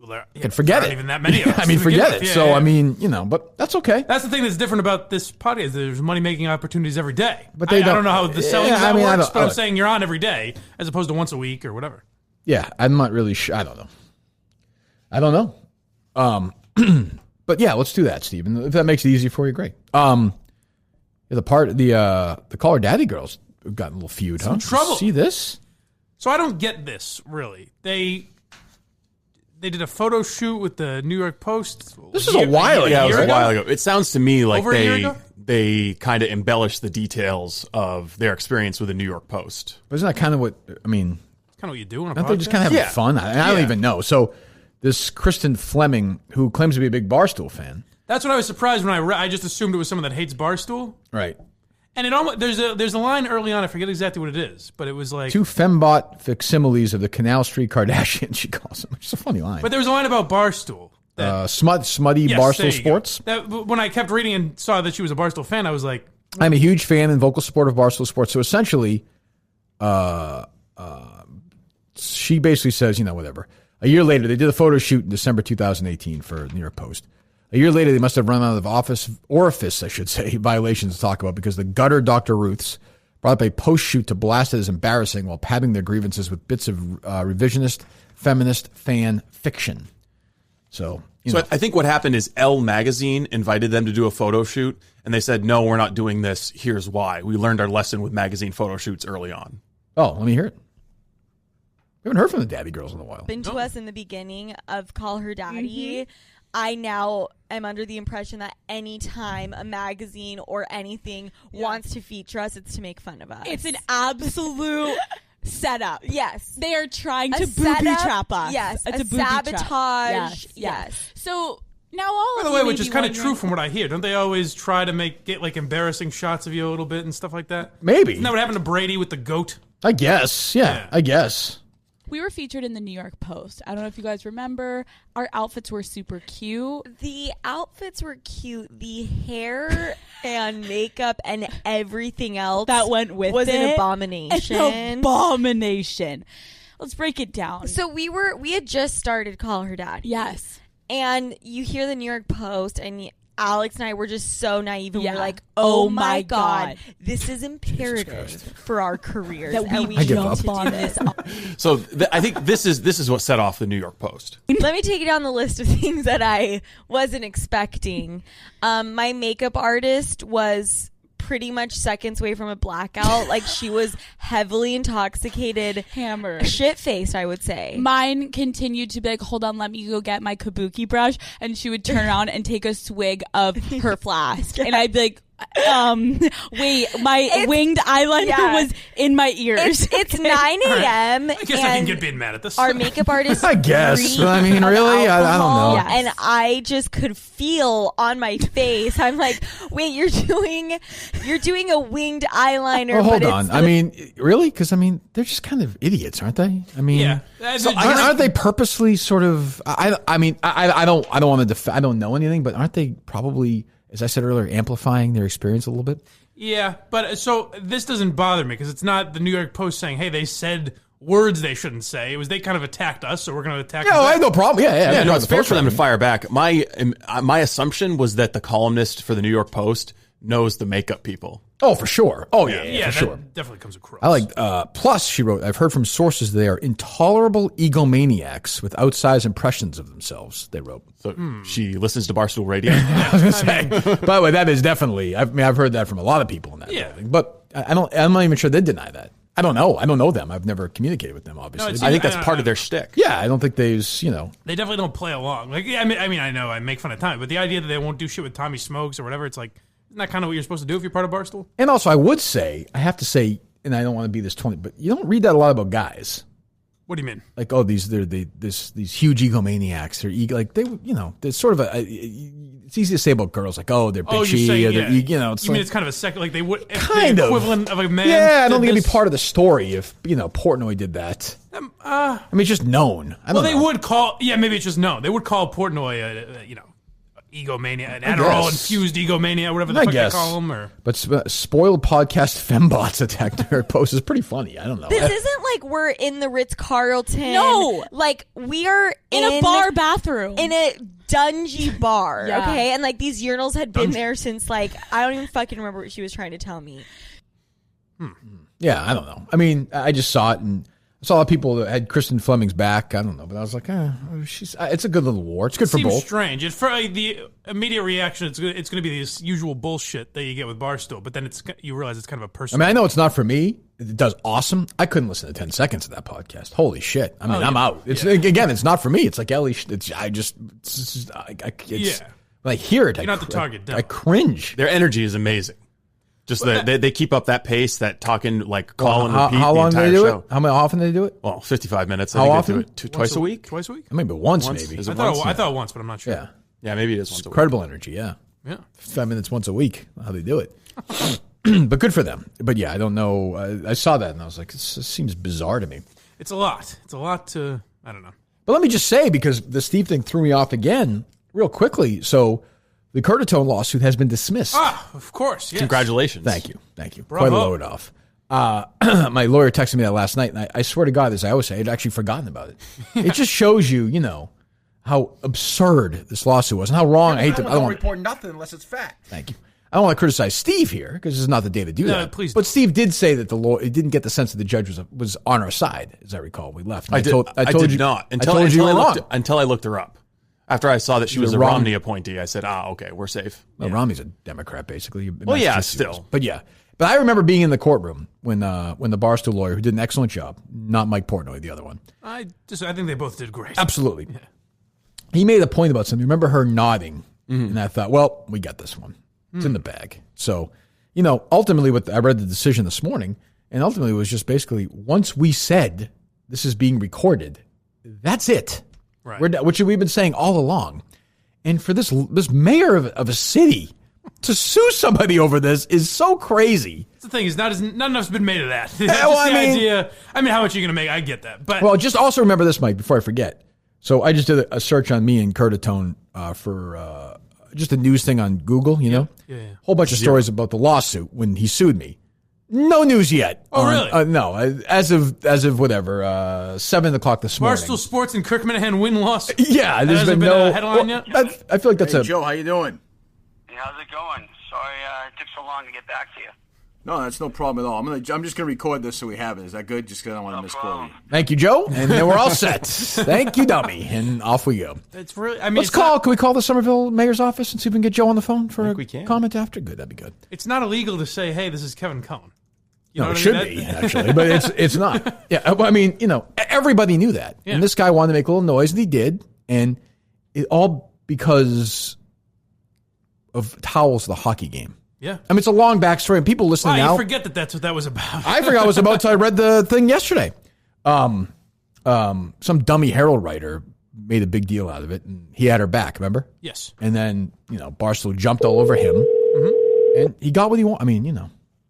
Well, there forget aren't it. even that many of us. I mean, forget it. Yeah, so yeah. I mean, but that's okay. That's the thing that's different about this podcast. There's money making opportunities every day. But they I don't know how the selling of that works, but I'm look. saying you're on every day as opposed to once a week or whatever. Yeah, I'm not really sure. I don't know. But yeah, let's do that, Steve. And if that makes it easy for you, great. The Call Her Daddy girls have gotten a little feud, huh? Trouble. You see this? So I don't get this, really. They did a photo shoot with the New York Post. This is a while ago. Yeah, it was a while ago. It sounds to me like Over a year ago? they kind of embellished the details of their experience with the New York Post. But isn't that kind of what, I mean, It's kind of what you do on a aren't podcast. they just kind of having fun? I don't even know. So this Kristen Fleming, who claims to be a big Barstool fan. That's what I was surprised when I read. I just assumed it was someone that hates Barstool. Right. And it almost there's a line early on. I forget exactly what it is, but it was like 2 fembot facsimiles of the Canal Street Kardashian, she calls them. Which is a funny line. But there was a line about Barstool. Smutty Yes, Barstool there you Sports. go. That, when I kept reading and saw that she was a Barstool fan, I was like, I'm a huge fan and vocal supporter of Barstool Sports. So essentially, she basically says, whatever. A year later, they did a photo shoot in December 2018 for New York Post. A year later, they must have run out of orifice, I should say, violations to talk about because the gutter Dr. Ruths brought up a post shoot to blast it as embarrassing while padding their grievances with bits of revisionist, feminist fan fiction. So I think what happened is Elle Magazine invited them to do a photo shoot, and they said, no, we're not doing this. Here's why. We learned our lesson with magazine photo shoots early on. Oh, let me hear it. We haven't heard from the Daddy Girls in a while. Been to us in the beginning of Call Her Daddy. I now am under the impression that any time a magazine or anything wants to feature us, it's to make fun of us. It's an absolute setup. Yes. They are trying A to booby setup, trap us. yes. It's A a booby trap. sabotage, Yes. yes. So now all by of the you way, may which is be kind of wondering- true from what I hear. Don't they always try to get like embarrassing shots of you a little bit and stuff like that? Maybe. Isn't that what happened to Brady with the goat? I guess. Yeah. I guess. We were featured in the New York Post. I don't know if you guys remember. Our outfits were super cute. The outfits were cute. The hair and makeup and everything else that went with was it an abomination. An abomination. Let's break it down. So we had just started Call Her Daddy. Yes. And you hear the New York Post and Alex and I were just so naive and we're like, Oh oh my my God, God. this is imperative for our careers. That and we I give jump up. on this. So I think this is what set off the New York Post. Let me take you down the list of things that I wasn't expecting. My makeup artist was pretty much seconds away from a blackout. Like she was heavily intoxicated, Hammered. shit-faced, I would say. Mine continued to be like, hold on, let me go get my kabuki brush. And she would turn around and take a swig of her flask. And I'd be like, wait, my winged eyeliner was in my ears. It's 9 a.m. I guess I can get being mad at this. Our makeup artist, I guess. breathed I mean, of really? I don't alcohol, know. And I just could feel on my face. I'm like, wait, you're doing a winged eyeliner. Oh, hold but on. it's I mean, really? Because I mean, they're just kind of idiots, aren't they? I mean, Yeah. so aren't they purposely sort of? I mean, I don't want to. I don't know anything, but aren't they probably, as I said earlier, amplifying their experience a little bit? Yeah, but so this doesn't bother me because it's not the New York Post saying, "Hey, they said words they shouldn't say." It was they kind of attacked us, so we're going to attack. Yeah, them I back. have no problem. Yeah. No, it's fair for them to fire back. My assumption was that the columnist for the New York Post knows the makeup people. Oh, for sure. Oh, yeah, Yeah, for that sure. definitely comes across. I like. Plus, she wrote, "I've heard from sources they are intolerable egomaniacs with outsized impressions of themselves." They wrote. So she listens to Barstool Radio. I was gonna say. By the way, that is definitely. I've heard that from a lot of people in that building, but I'm not even sure they deny that. I don't know. I don't know them. I've never communicated with them. Obviously, No, I think that's part of their shtick. Yeah, I don't think they've. They definitely don't play along. Like, I mean, I know I make fun of Tommy, but the idea that they won't do shit with Tommy Smokes or whatever, it's like, isn't that kind of what you're supposed to do if you're part of Barstool? And also, I have to say, and I don't want to be this 20, but you don't read that a lot about guys. What do you mean? Like, oh, these huge egomaniacs. They're sort of it's easy to say about girls, like, oh, they're bitchy. you're saying, or they're, yeah. it's You mean like, it's kind of a second, like they would, kind the of equivalent of a man. Yeah, I don't think it'd this. be part of the story if Portnoy did that. I mean, it's just known. I don't Well, they know. would call. Yeah, maybe it's just known. They would call Portnoy, egomania, an Adderall-infused egomania, whatever the fuck they call them. Or... But spoiled podcast fembots attacked New York Post is pretty funny. I don't know. This isn't like we're in the Ritz-Carlton. No. Like, we are in a bar bathroom. In a dungy bar, Yeah. okay? And, like, these urinals had been there since, like, I don't even fucking remember what she was trying to tell me. Yeah, I don't know. I mean, I just saw it, and I saw a lot of people that had Kristen Fleming's back. I don't know, but I was like, it's a good little war. It's good for both. Seems strange. For the immediate reaction, it's going to be this usual bullshit that you get with Barstool, but then you realize it's kind of a personal. I mean, I know it's not for me. It does awesome. I couldn't listen to 10 seconds of that podcast. Holy shit. I mean, I'm out. Again, it's not for me. It's like Ellie. When I hear it, You're not the target demo. I cringe. Their energy is amazing. Just they keep up that pace, that talking, like call and repeat. How long the do entire they do show. it? How often do they do it? Well, 55 minutes. How often? They do it twice a week. Twice a week? Maybe once. Maybe. Is it I once? thought once, but I'm not sure. Yeah, maybe it is once a week. Incredible energy, yeah. 5 minutes once a week, how they do it. But good for them. But yeah, I don't know. I saw that and I was like, this seems bizarre to me. It's a lot. It's a lot to, I don't know. But let me just say, because the Steve thing threw me off again real quickly. So the Curtatone lawsuit has been dismissed. Of course. Yes. Congratulations. Thank you. Bravo. Quite a load off. My lawyer texted me that last night, and I swear to God, as I always say, I'd actually forgotten about it. It just shows you, how absurd this lawsuit was and how wrong. I don't report nothing unless it's fact. Thank you. I don't want to criticize Steve here because this is not the day to do that. Please but Steve did say that it didn't get the sense that the judge was on our side, as I recall. We left. I did not until I looked her up. After I saw that she was a Romney appointee, I said, okay, we're safe. Well, Romney's a Democrat, basically. Well, yeah, still. But yeah. But I remember being in the courtroom when the Barstool lawyer, who did an excellent job, not Mike Portnoy, the other one. I think they both did great. Absolutely. Yeah. He made a point about something. Remember her nodding. And I thought, well, we got this one. It's in the bag. So, ultimately, I read the decision this morning, and ultimately it was just basically, once we said this is being recorded, that's it. Right. Which we've been saying all along. And for this mayor of a city to sue somebody over this is so crazy. The thing is, not enough's been made of that. Idea. I mean, how much are you going to make? I get that. But well, just also remember this, Mike, before I forget. So I just did a search on me and Curtatone for just a news thing on Google, Yeah. Whole bunch of stories about the lawsuit when he sued me. No news yet. Oh, really? No. As of whatever, 7 o'clock this morning. Barstool Sports and Kirk Minihane win lawsuit. Yeah, there's been no no headline yet. I feel like that's Hey, Joe, how you doing? Hey, how's it going? Sorry it took so long to get back to you. No, that's no problem at all. I'm just gonna record this so we have it. Is that good? Just because I don't want to misquote you. Thank you, Joe, and then we're all set. Thank you, dummy, and off we go. It's really. I mean, Let's call. Can we call the Somerville mayor's office and see if we can get Joe on the phone for a comment after? Good, that'd be good. It's not illegal to say, "Hey, this is Kevin Cohn." It should be actually, but it's not. Yeah, I mean, everybody knew that, and this guy wanted to make a little noise, and he did, and it all because of towels, the hockey game. Yeah. I mean, it's a long backstory, and people listening now. You forget that's what that was about. I forgot what it was about until I read the thing yesterday. Some dummy Herald writer made a big deal out of it, and he had her back, remember? Yes. And then, Barstool jumped all over him, and he got what he wanted. I mean,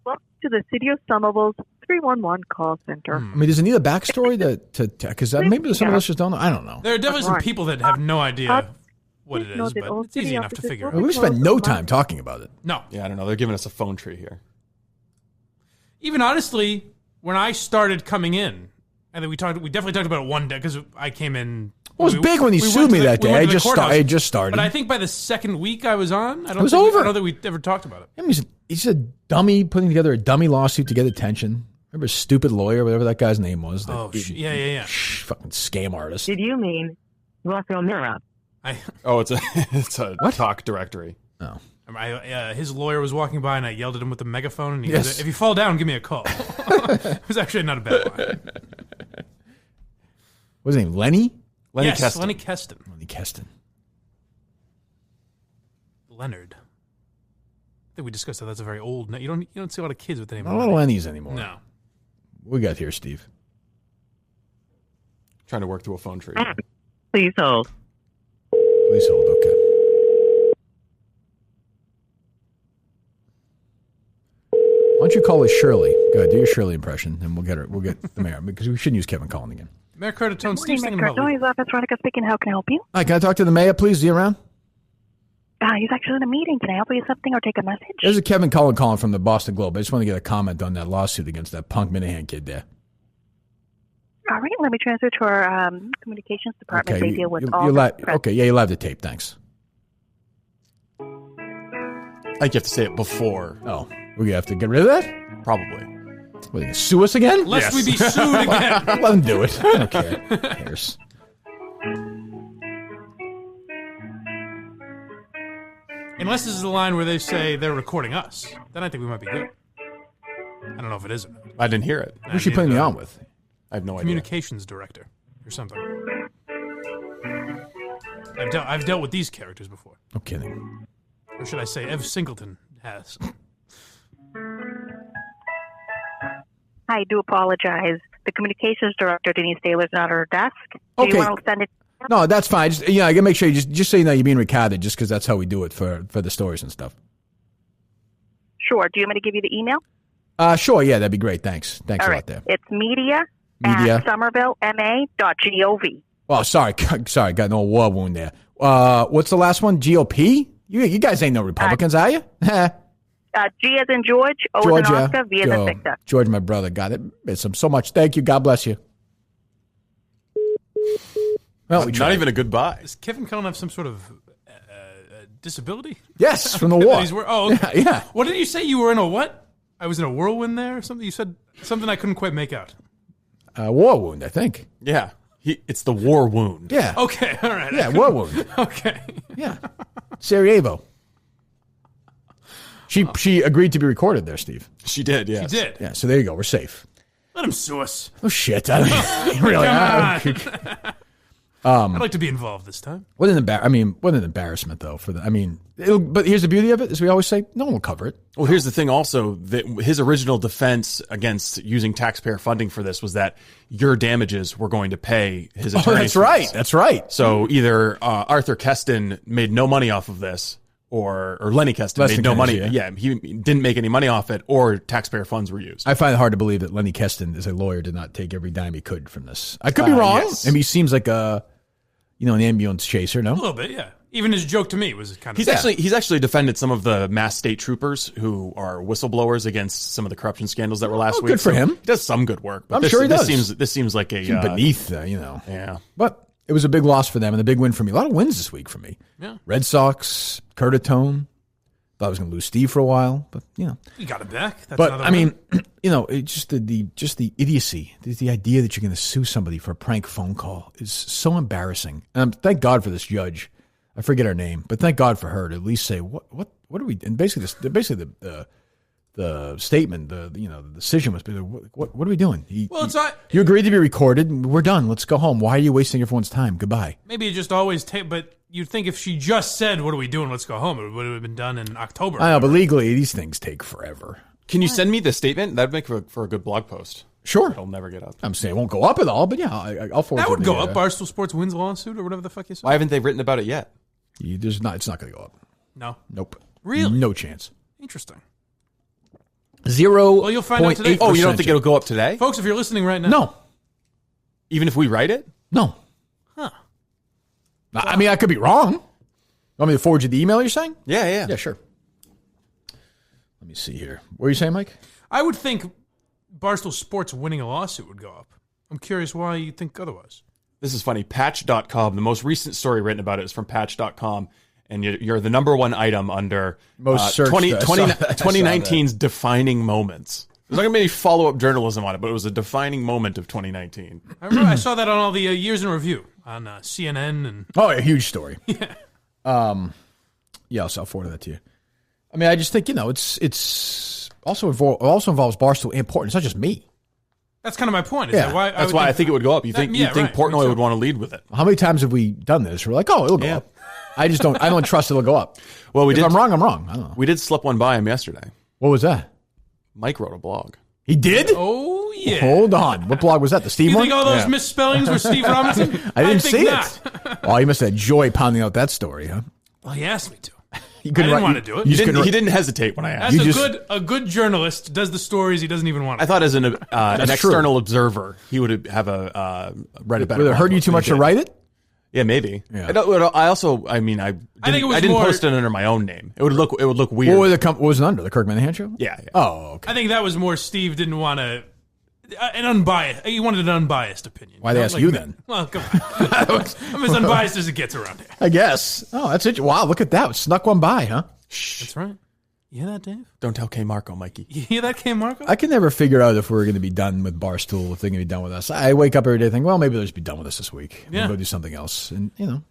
Welcome to the City of Somerville's 311 call center. I mean, does it need a backstory because maybe some of us just don't know. I don't know. There are definitely some people that have no idea what it is, but it's easy enough to figure out. We spent no time talking about it. No. Yeah, I don't know. They're giving us a phone tree here. Even honestly, when I started coming in, I think we definitely talked about it one day because I came in. It was big when he sued me that day. I just started. But I think by the second week I was on, I don't think we ever talked about it. I mean, he's a dummy putting together a dummy lawsuit to get attention. Remember stupid lawyer, whatever that guy's name was. Yeah. Fucking scam artist. Did you mean Rafael Mira? It's a talk directory. Oh. His lawyer was walking by and I yelled at him with a megaphone and he goes, if you fall down, give me a call. It was actually not a bad line. What's his name? Lenny? Yes, Lenny Keston. Lenny Keston. Leonard. I think we discussed that. That's a very old name. You don't see a lot of kids with the name. Not a lot of Lennys anymore. No. What we got here, Steve? Trying to work through a phone tree. Please hold. Please hold. Okay. Why don't you call us Shirley? Go ahead, do your Shirley impression, and we'll get the mayor because we shouldn't use Kevin Cullinane again. Mayor Curtatone, Steve's thinking about Curtatone's office. Veronica speaking. How can I help you? Hi, can I talk to the mayor, please? Is he around? He's actually in a meeting. Can I help you with something or take a message? There's a Kevin Cullinane calling from the Boston Globe. I just want to get a comment on that lawsuit against that punk Minihane kid there. All right, let me transfer to our communications department. Okay, They deal with you'll all the press. okay, yeah, you'll have the tape. Thanks. I think you have to say it before. Oh, we have to get rid of that? Probably. What, they gonna sue us again? Lest we be sued again. Let them do it. I don't care. Who cares? Unless this is the line where they say they're recording us. Then I think we might be good. I don't know if it is or not. I didn't hear it. Who's she putting me on with? I have no idea. Communications director or something. I've dealt with these characters before. No kidding. Or should I say Ev Singleton has. I do apologize. The communications director, Denise Taylor's not at her desk. Do Okay. you want to send it? No, that's fine. Just, I gotta make sure you just so you know you're being recorded, just because that's how we do it for the stories and stuff. Sure. Do you want me to give you the email? Sure. Yeah, that'd be great. Thanks. Thanks All a right. lot there. It's media Media. at somervillema.gov. Oh, sorry, got no war wound there. What's the last one? GOP? You guys ain't no Republicans, are you? G as in George, O as in Georgia. Oscar, V as in Victor. George, my brother, got it. Miss him so much. Thank you. God bless you. Well, we Not tried. even a goodbye. Does Kevin Cullen have some sort of disability? Yes, from the war. Oh, okay. Yeah. What did you say? You were in a what? I was in a whirlwind there or something? You said something I couldn't quite make out. War wound, I think. Yeah. It's the war wound. Yeah. Okay, all right. Yeah, war wound. Okay. Yeah. Sarajevo. She agreed to be recorded there, Steve. She did, yes. She did. Yeah, so there you go. We're safe. Let him sue us. Oh, shit. I don't really. I'd like to be involved this time. What an embarrassment, though. But here's the beauty of it, as we always say, no one will cover it. Well, here's the thing also, that his original defense against using taxpayer funding for this was that your damages were going to pay his attorney's that's right. fees. That's right. So either Arthur Keston made no money off of this, or Lenny Keston made no money. Yeah. He didn't make any money off it, or taxpayer funds were used. I find it hard to believe that Lenny Keston, as a lawyer, did not take every dime he could from this. I could be wrong. Yes. I mean, he seems like an ambulance chaser, no? A little bit, yeah. Even his joke to me was kind of... He's actually defended some of the Mass State Troopers who are whistleblowers against some of the corruption scandals that were last week. Good for him. He does some good work. But I'm sure he does. This seems like a... beneath, Yeah. But it was a big loss for them and a big win for me. A lot of wins this week for me. Yeah. Red Sox, Curtatone. Thought I was going to lose Steve for a while, but, You got it back. That's But, another I win. mean, it's just the idiocy. The idea that you're going to sue somebody for a prank phone call is so embarrassing. And thank God for this judge. I forget her name, but thank God for her to at least say, what are we, and basically the statement, the decision was, what are we doing? You agreed to be recorded. We're done. Let's go home. Why are you wasting everyone's time? Goodbye. Maybe it just always take, but you'd think if she just said, what are we doing? Let's go home. It would have been done in October. I know, but legally, these things take forever. Can you send me the statement? That'd make for a good blog post. Sure. It'll never get up. I'm saying it won't go up at all, but yeah, I'll forward That would you go up. Barstool Sports wins a lawsuit or whatever the fuck you said. Why haven't they written about it yet? It's not going to go up. No. Nope. Really? No chance. Interesting. 0. Well, you'll find out today. Oh, you don't think it'll go up today? Folks, if you're listening right now. No. Even if we write it? No. Huh. I mean, I could be wrong. Want me to forward you the email you're saying? Yeah. Yeah, sure. Let me see here. What are you saying, Mike? I would think Barstool Sports winning a lawsuit would go up. I'm curious why you think otherwise. This is funny. Patch.com, the most recent story written about it is from Patch.com, and you're the number one item under Most searched. 2019's defining moments. There's not going to be any follow-up journalism on it, but it was a defining moment of 2019. I remember I saw that on all the years in review on CNN and... Oh, a huge story. Yeah. Yeah, I'll forward that to you. I mean, I just think, it's also involves Barstool and Portland. It's not just me. That's kind of my point. Yeah. That's why I think it would go up. You think Portnoy would want to lead with it? How many times have we done this? We're like, oh, it'll go up. I don't trust it'll go up. Well, if I'm wrong, I'm wrong. I don't know. We did slip one by him yesterday. What was that? Mike wrote a blog. He did? Oh, yeah. Hold on. What blog was that? The Steve You one? think all those misspellings were Steve Robinson? I didn't think see not. it. Oh, you must have had joy pounding out that story, huh? Well, he asked me to. I didn't want to do it. He didn't hesitate when I asked. That's a good journalist does the stories he doesn't even want to. I thought as an external observer, he would have read it better. Would it hurt you too much to write it? Yeah, maybe. Yeah. I also, I mean, I didn't post it under my own name. It would look weird. What was it under? The Kirk Minihane Show? Yeah. Oh, okay. I think that was more Steve didn't want to an unbiased. He wanted an unbiased opinion. Why they ask you then? Well, come on. I'm as unbiased as it gets around here. I guess. Oh, that's it. Wow, look at that. Snuck one by, huh? That's right. You hear that, Dave? Don't tell K. Marco, Mikey. You hear that, K. Marco? I can never figure out if we're going to be done with Barstool, if they're going to be done with us. I wake up every day thinking, well, maybe they'll just be done with us this week. Yeah. We'll go do something else. And,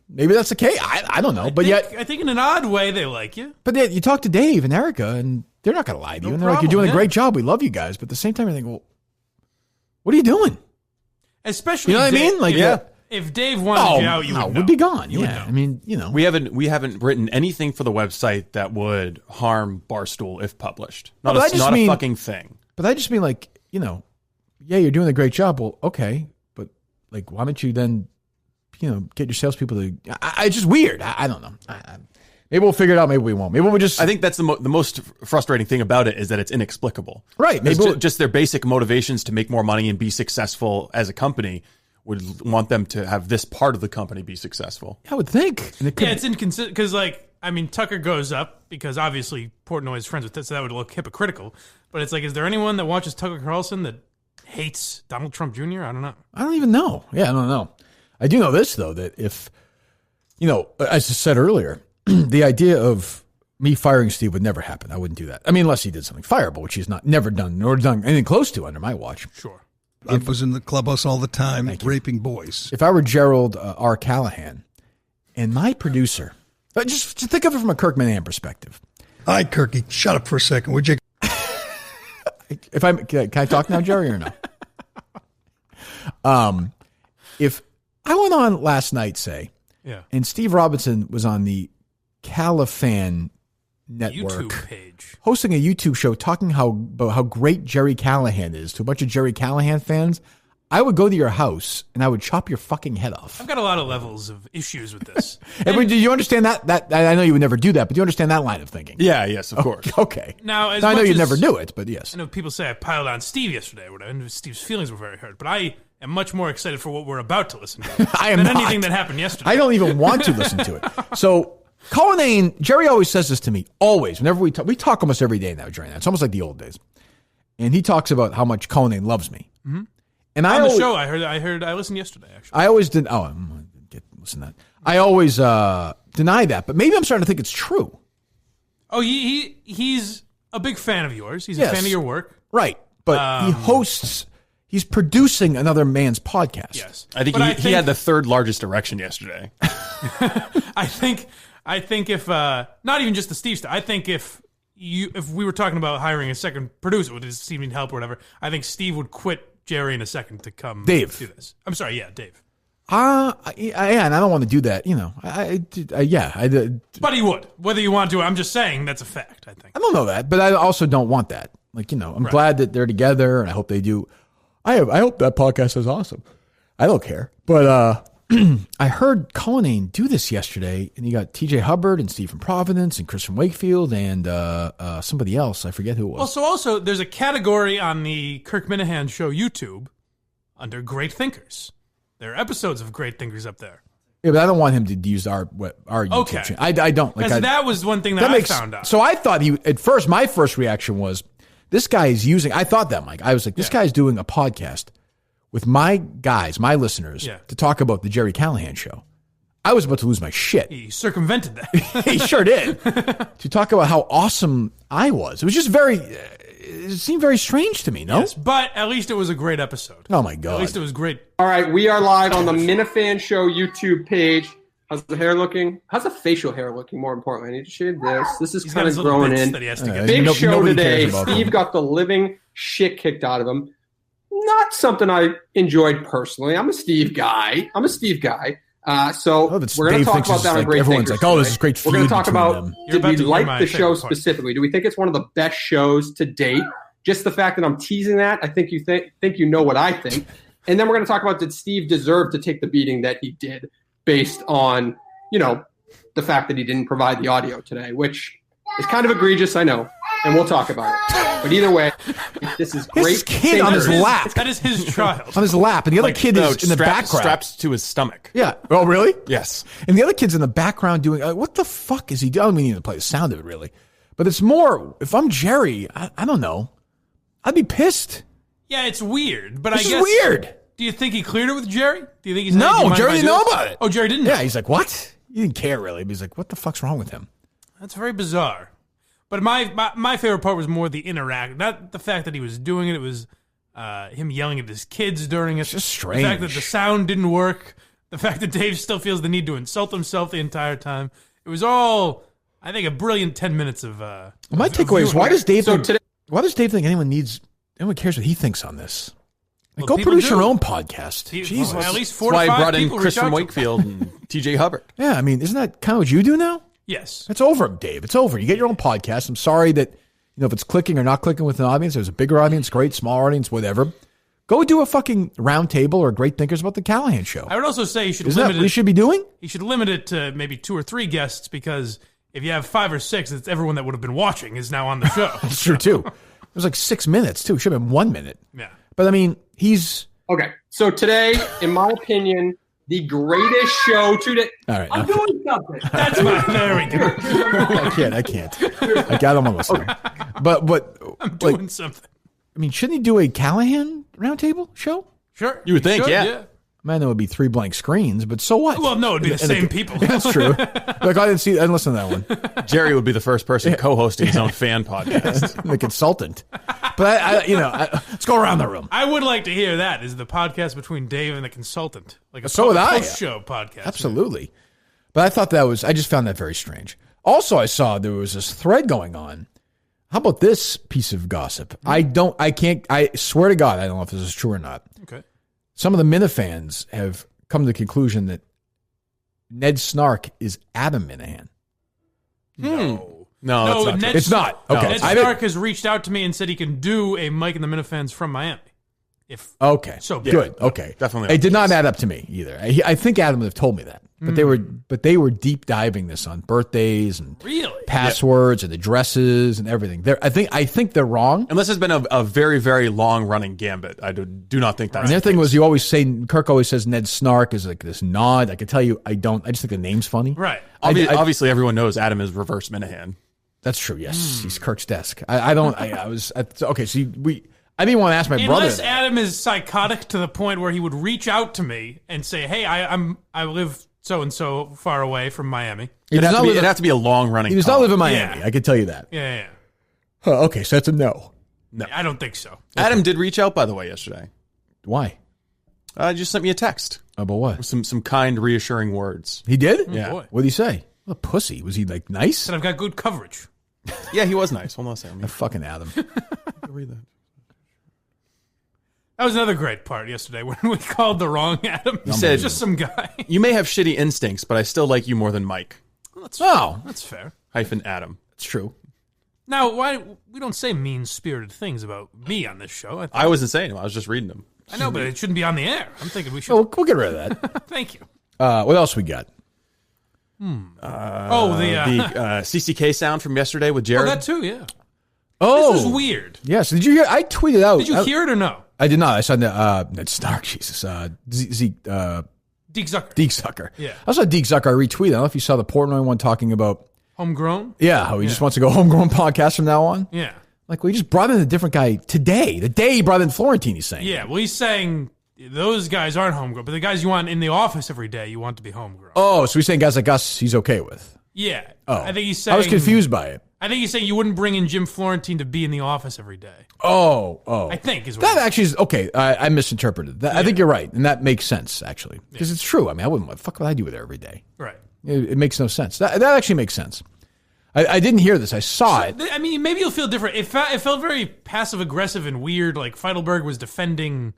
maybe that's the case. I don't know. I think in an odd way they like you. But yet you talk to Dave and Erica, and they're not going to lie to you. And they're like, you're doing a great job. We love you guys. But at the same time, you're thinking, well, what are you doing? Especially, you know what Dave, I mean? Like, if Dave wanted you out, you would know. We'd be gone. You would Yeah, know. I mean, we haven't written anything for the website that would harm Barstool if published. Not a fucking thing. But I just mean like, yeah, you're doing a great job. Well, okay, but like, why don't you then, get your salespeople to? It's just weird. I don't know. Maybe we'll figure it out. Maybe we won't. Maybe we'll just. I think that's the most frustrating thing about it is that it's inexplicable. Right. Maybe just their basic motivations to make more money and be successful as a company would want them to have this part of the company be successful. I would think. It's inconsistent because, Tucker goes up because obviously Portnoy is friends with it, so that would look hypocritical. But it's like, is there anyone that watches Tucker Carlson that hates Donald Trump Jr.? I don't know. I don't even know. Yeah, I don't know. I do know this, though, that if, as I said earlier, the idea of me firing Steve would never happen. I wouldn't do that. I mean, unless he did something fireable, which he's never done, nor done anything close to under my watch. Sure. I was in the clubhouse all the time raping boys. If I were Gerald R. Callahan and my producer, just think of it from a Kirk Minihane perspective. All right, Kirky, shut up for a second, would you? Can I talk now, Jerry, or no? If I went on last night, say, and Steve Robinson was on the Callahan Network YouTube page, hosting a YouTube show talking about how great Gerry Callahan is to a bunch of Gerry Callahan fans, I would go to your house and I would chop your fucking head off. I've got a lot of levels of issues with this. Do you understand that? I know you would never do that, but do you understand that line of thinking? Yeah, yes, of course. Okay. Now, I know you'd never do it, but yes. I know people say I piled on Steve yesterday, and Steve's feelings were very hurt, but I am much more excited for what we're about to listen to than anything that happened yesterday. I don't even want to listen to it. So, Cullinane, Jerry always says this to me, always. Whenever we talk almost every day now, Jerry. It's almost like the old days. And he talks about how much Cullinane loves me. Mm-hmm. And on the show, I listened yesterday, actually. I always did. Oh, I'm going to listen to that. I always deny that, but maybe I'm starting to think it's true. Oh, he's a big fan of yours. He's a fan of your work. Right. But he hosts, he's producing another man's podcast. Yes. I think he had the third largest erection yesterday. I think if not even just the Steve stuff, I think if we were talking about hiring a second producer with Steve need help or whatever, I think Steve would quit Jerry in a second to come do this. I'm sorry, Dave. And I don't want to do that, But he would, whether you want to. I'm just saying that's a fact. I think. I don't know that, but I also don't want that. I'm glad that they're together, and I hope they do. I hope that podcast is awesome. I don't care, but I heard Cullinane do this yesterday, and he got T.J. Hubbard and Steve from Providence and Chris from Wakefield and somebody else. I forget who it was. Also, there's a category on the Kirk Minihane Show YouTube under Great Thinkers. There are episodes of Great Thinkers up there. Yeah, but I don't want him to use our YouTube channel. I don't. Because that was one thing that I found out. So I thought my first reaction was, this guy is using, I thought that, Mike. I was like, this guy's doing a podcast with my guys, my listeners, to talk about the Gerry Callahan Show. I was about to lose my shit. He circumvented that. He sure did. To talk about how awesome I was. It was just it seemed very strange to me, no? Yes, but at least it was a great episode. Oh, my God. At least it was great. All right, we are live on the Minihane Show YouTube page. How's the hair looking? How's the facial hair looking, more importantly? I need to shave this. This is kind of growing in. Big show today. Steve got the living shit kicked out of him. Not something I enjoyed personally. I'm a Steve guy. So we're going to talk about that on Great Thinkers. Like, oh, this is great feud. We're going to talk about, did we like the show part. specifically? Do we think it's one of the best shows to date? Just the fact that I'm teasing that, I think you think you know what I think. And then we're going to talk about, did Steve deserve to take the beating that he did based on, the fact that he didn't provide the audio today, which is kind of egregious, I know. and we'll talk about it. But either way, this is great. His kid on his lap. That is his child. On his lap. And the other kid is in the background. Strapped to his stomach. Yeah. Oh, really? Yes. And the other kid's in the background doing, what the fuck is he doing? I don't mean to play the sound of it, really. But it's more, if I'm Gerry, I don't know. I'd be pissed. Yeah, it's weird. But This I guess. is weird. Do you think he cleared it with Jerry? Do you think he's No, Gerry didn't know about it. Oh, Jerry didn't know. Yeah, he's like, what? He didn't care, really. But he's like, what the fuck's wrong with him? That's very bizarre. But my favorite part was more the interact, not the fact that he was doing it. It was him yelling at his kids during it. It's just strange. The fact that the sound didn't work. The fact that Dave still feels the need to insult himself the entire time. It was all, I think, a brilliant 10 minutes of. My takeaway is, why does Dave think anyone cares what he thinks on this? Like, go produce your own podcast. Jesus. At least That's 4 why to 5 he brought in people Chris reach out from to him. Wakefield and TJ Hubbard. Yeah, I mean, isn't that kind of what you do now? Yes. It's over, Dave. It's over. You get your own podcast. I'm sorry that, if it's clicking or not clicking with an audience, there's a bigger audience, great, small audience, whatever. Go do a fucking round table or Great Thinkers about the Callahan show. I would also say you should Isn't limit that what you should be doing? You should limit it to maybe 2 or 3 guests, because if you have 5 or 6, it's everyone that would have been watching is now on the show. That's true, too. It was like 6 minutes, too. It should have been 1 minute. Yeah. But, I mean, he's... Okay, so today, in my opinion, the greatest show today. All right. I'm doing something. That's my. There we go. I can't. I got him on listening. But I'm doing something. I mean, shouldn't he do a Callahan roundtable show? Sure. You would think, yeah. Man, there would be 3 blank screens, but so what? Well, no, it'd be the same people. That's true. Like, I didn't listen to that one. Jerry would be the first person co-hosting his own fan podcast. The consultant. But let's go around the room. I would like to hear that. Is the podcast between Dave and the consultant, like a post-show podcast? Absolutely. But I thought I just found that very strange. Also, I saw there was this thread going on. How about this piece of gossip? I swear to God, I don't know if this is true or not. Okay. Some of the Minifans have come to the conclusion that Ned Snark is Adam Minihane. No, that's not true. It's not. Okay. Ned Snark has reached out to me and said he can do a Mike and the Minifans from Miami. Okay. So good. Okay. Definitely. It did not add up to me either. I think Adam would have told me that. But they were deep diving this on birthdays and passwords and addresses and everything. I think they're wrong. Unless it's been a very, very long running gambit. I do not think that's And the other thing was, Kirk always says Ned Snark is like this nod. I can tell you, I just think the name's funny. Right. Obviously, everyone knows Adam is reverse Minihane. That's true. Yes, he's Kirk's desk. I didn't want to ask my brother. Unless Adam is psychotic to the point where he would reach out to me and say, "Hey, I live so and so far away from Miami." It'd have to be a long running. He does not live in Miami. Yeah. I can tell you that. Yeah. Okay, so that's a no. No, I don't think so. Adam did reach out, by the way, yesterday. Why? Just sent me a text. About what? With some kind, reassuring words. He did? Oh, Yeah. boy. What did he say? What a pussy. Was he like nice? Said I've got good coverage. Yeah, he was nice. Hold on a second. Fucking Adam. Read that. That was another great part yesterday when we called the wrong Adam. He said, just some guy. You may have shitty instincts, but I still like you more than Mike. Well, that's fair. Adam. It's true. Now, why we don't say mean-spirited things about me on this show? I wasn't saying them. I was just reading them. I know, but it shouldn't be on the air. I'm thinking we should. We'll get rid of that. Thank you. What else we got? The CCK sound from yesterday with Jared. Oh, that too, yeah. Oh, this was weird. Yes. Did you hear? I tweeted out. Did you hear it or no? I did not. I saw Ned Snark. Jesus. Deke Zucker. Deke Zucker. Yeah. I saw Deke Zucker. I retweeted. I don't know if you saw the Portnoy one talking about homegrown. Yeah, how he just wants to go homegrown podcast from now on. Yeah. Like, we just brought in a different guy today. The day he brought in Florentine, he's saying. Yeah, well, he's saying those guys aren't homegrown, but the guys you want in the office every day, you want to be homegrown. Oh, so he's saying guys like us he's okay with. Yeah. Oh. I think he's saying... I was confused by it. I think he's saying you wouldn't bring in Jim Florentine to be in the office every day. Oh. I think is what that actually is... Okay, I misinterpreted that. Yeah. I think you're right, and that makes sense, actually. Because it's true. I mean, what the fuck would I do with it every day? Right. It makes no sense. That actually makes sense. I didn't hear this. I saw it. I mean, maybe you'll feel different. It felt very passive-aggressive and weird, like Feidelberg was defending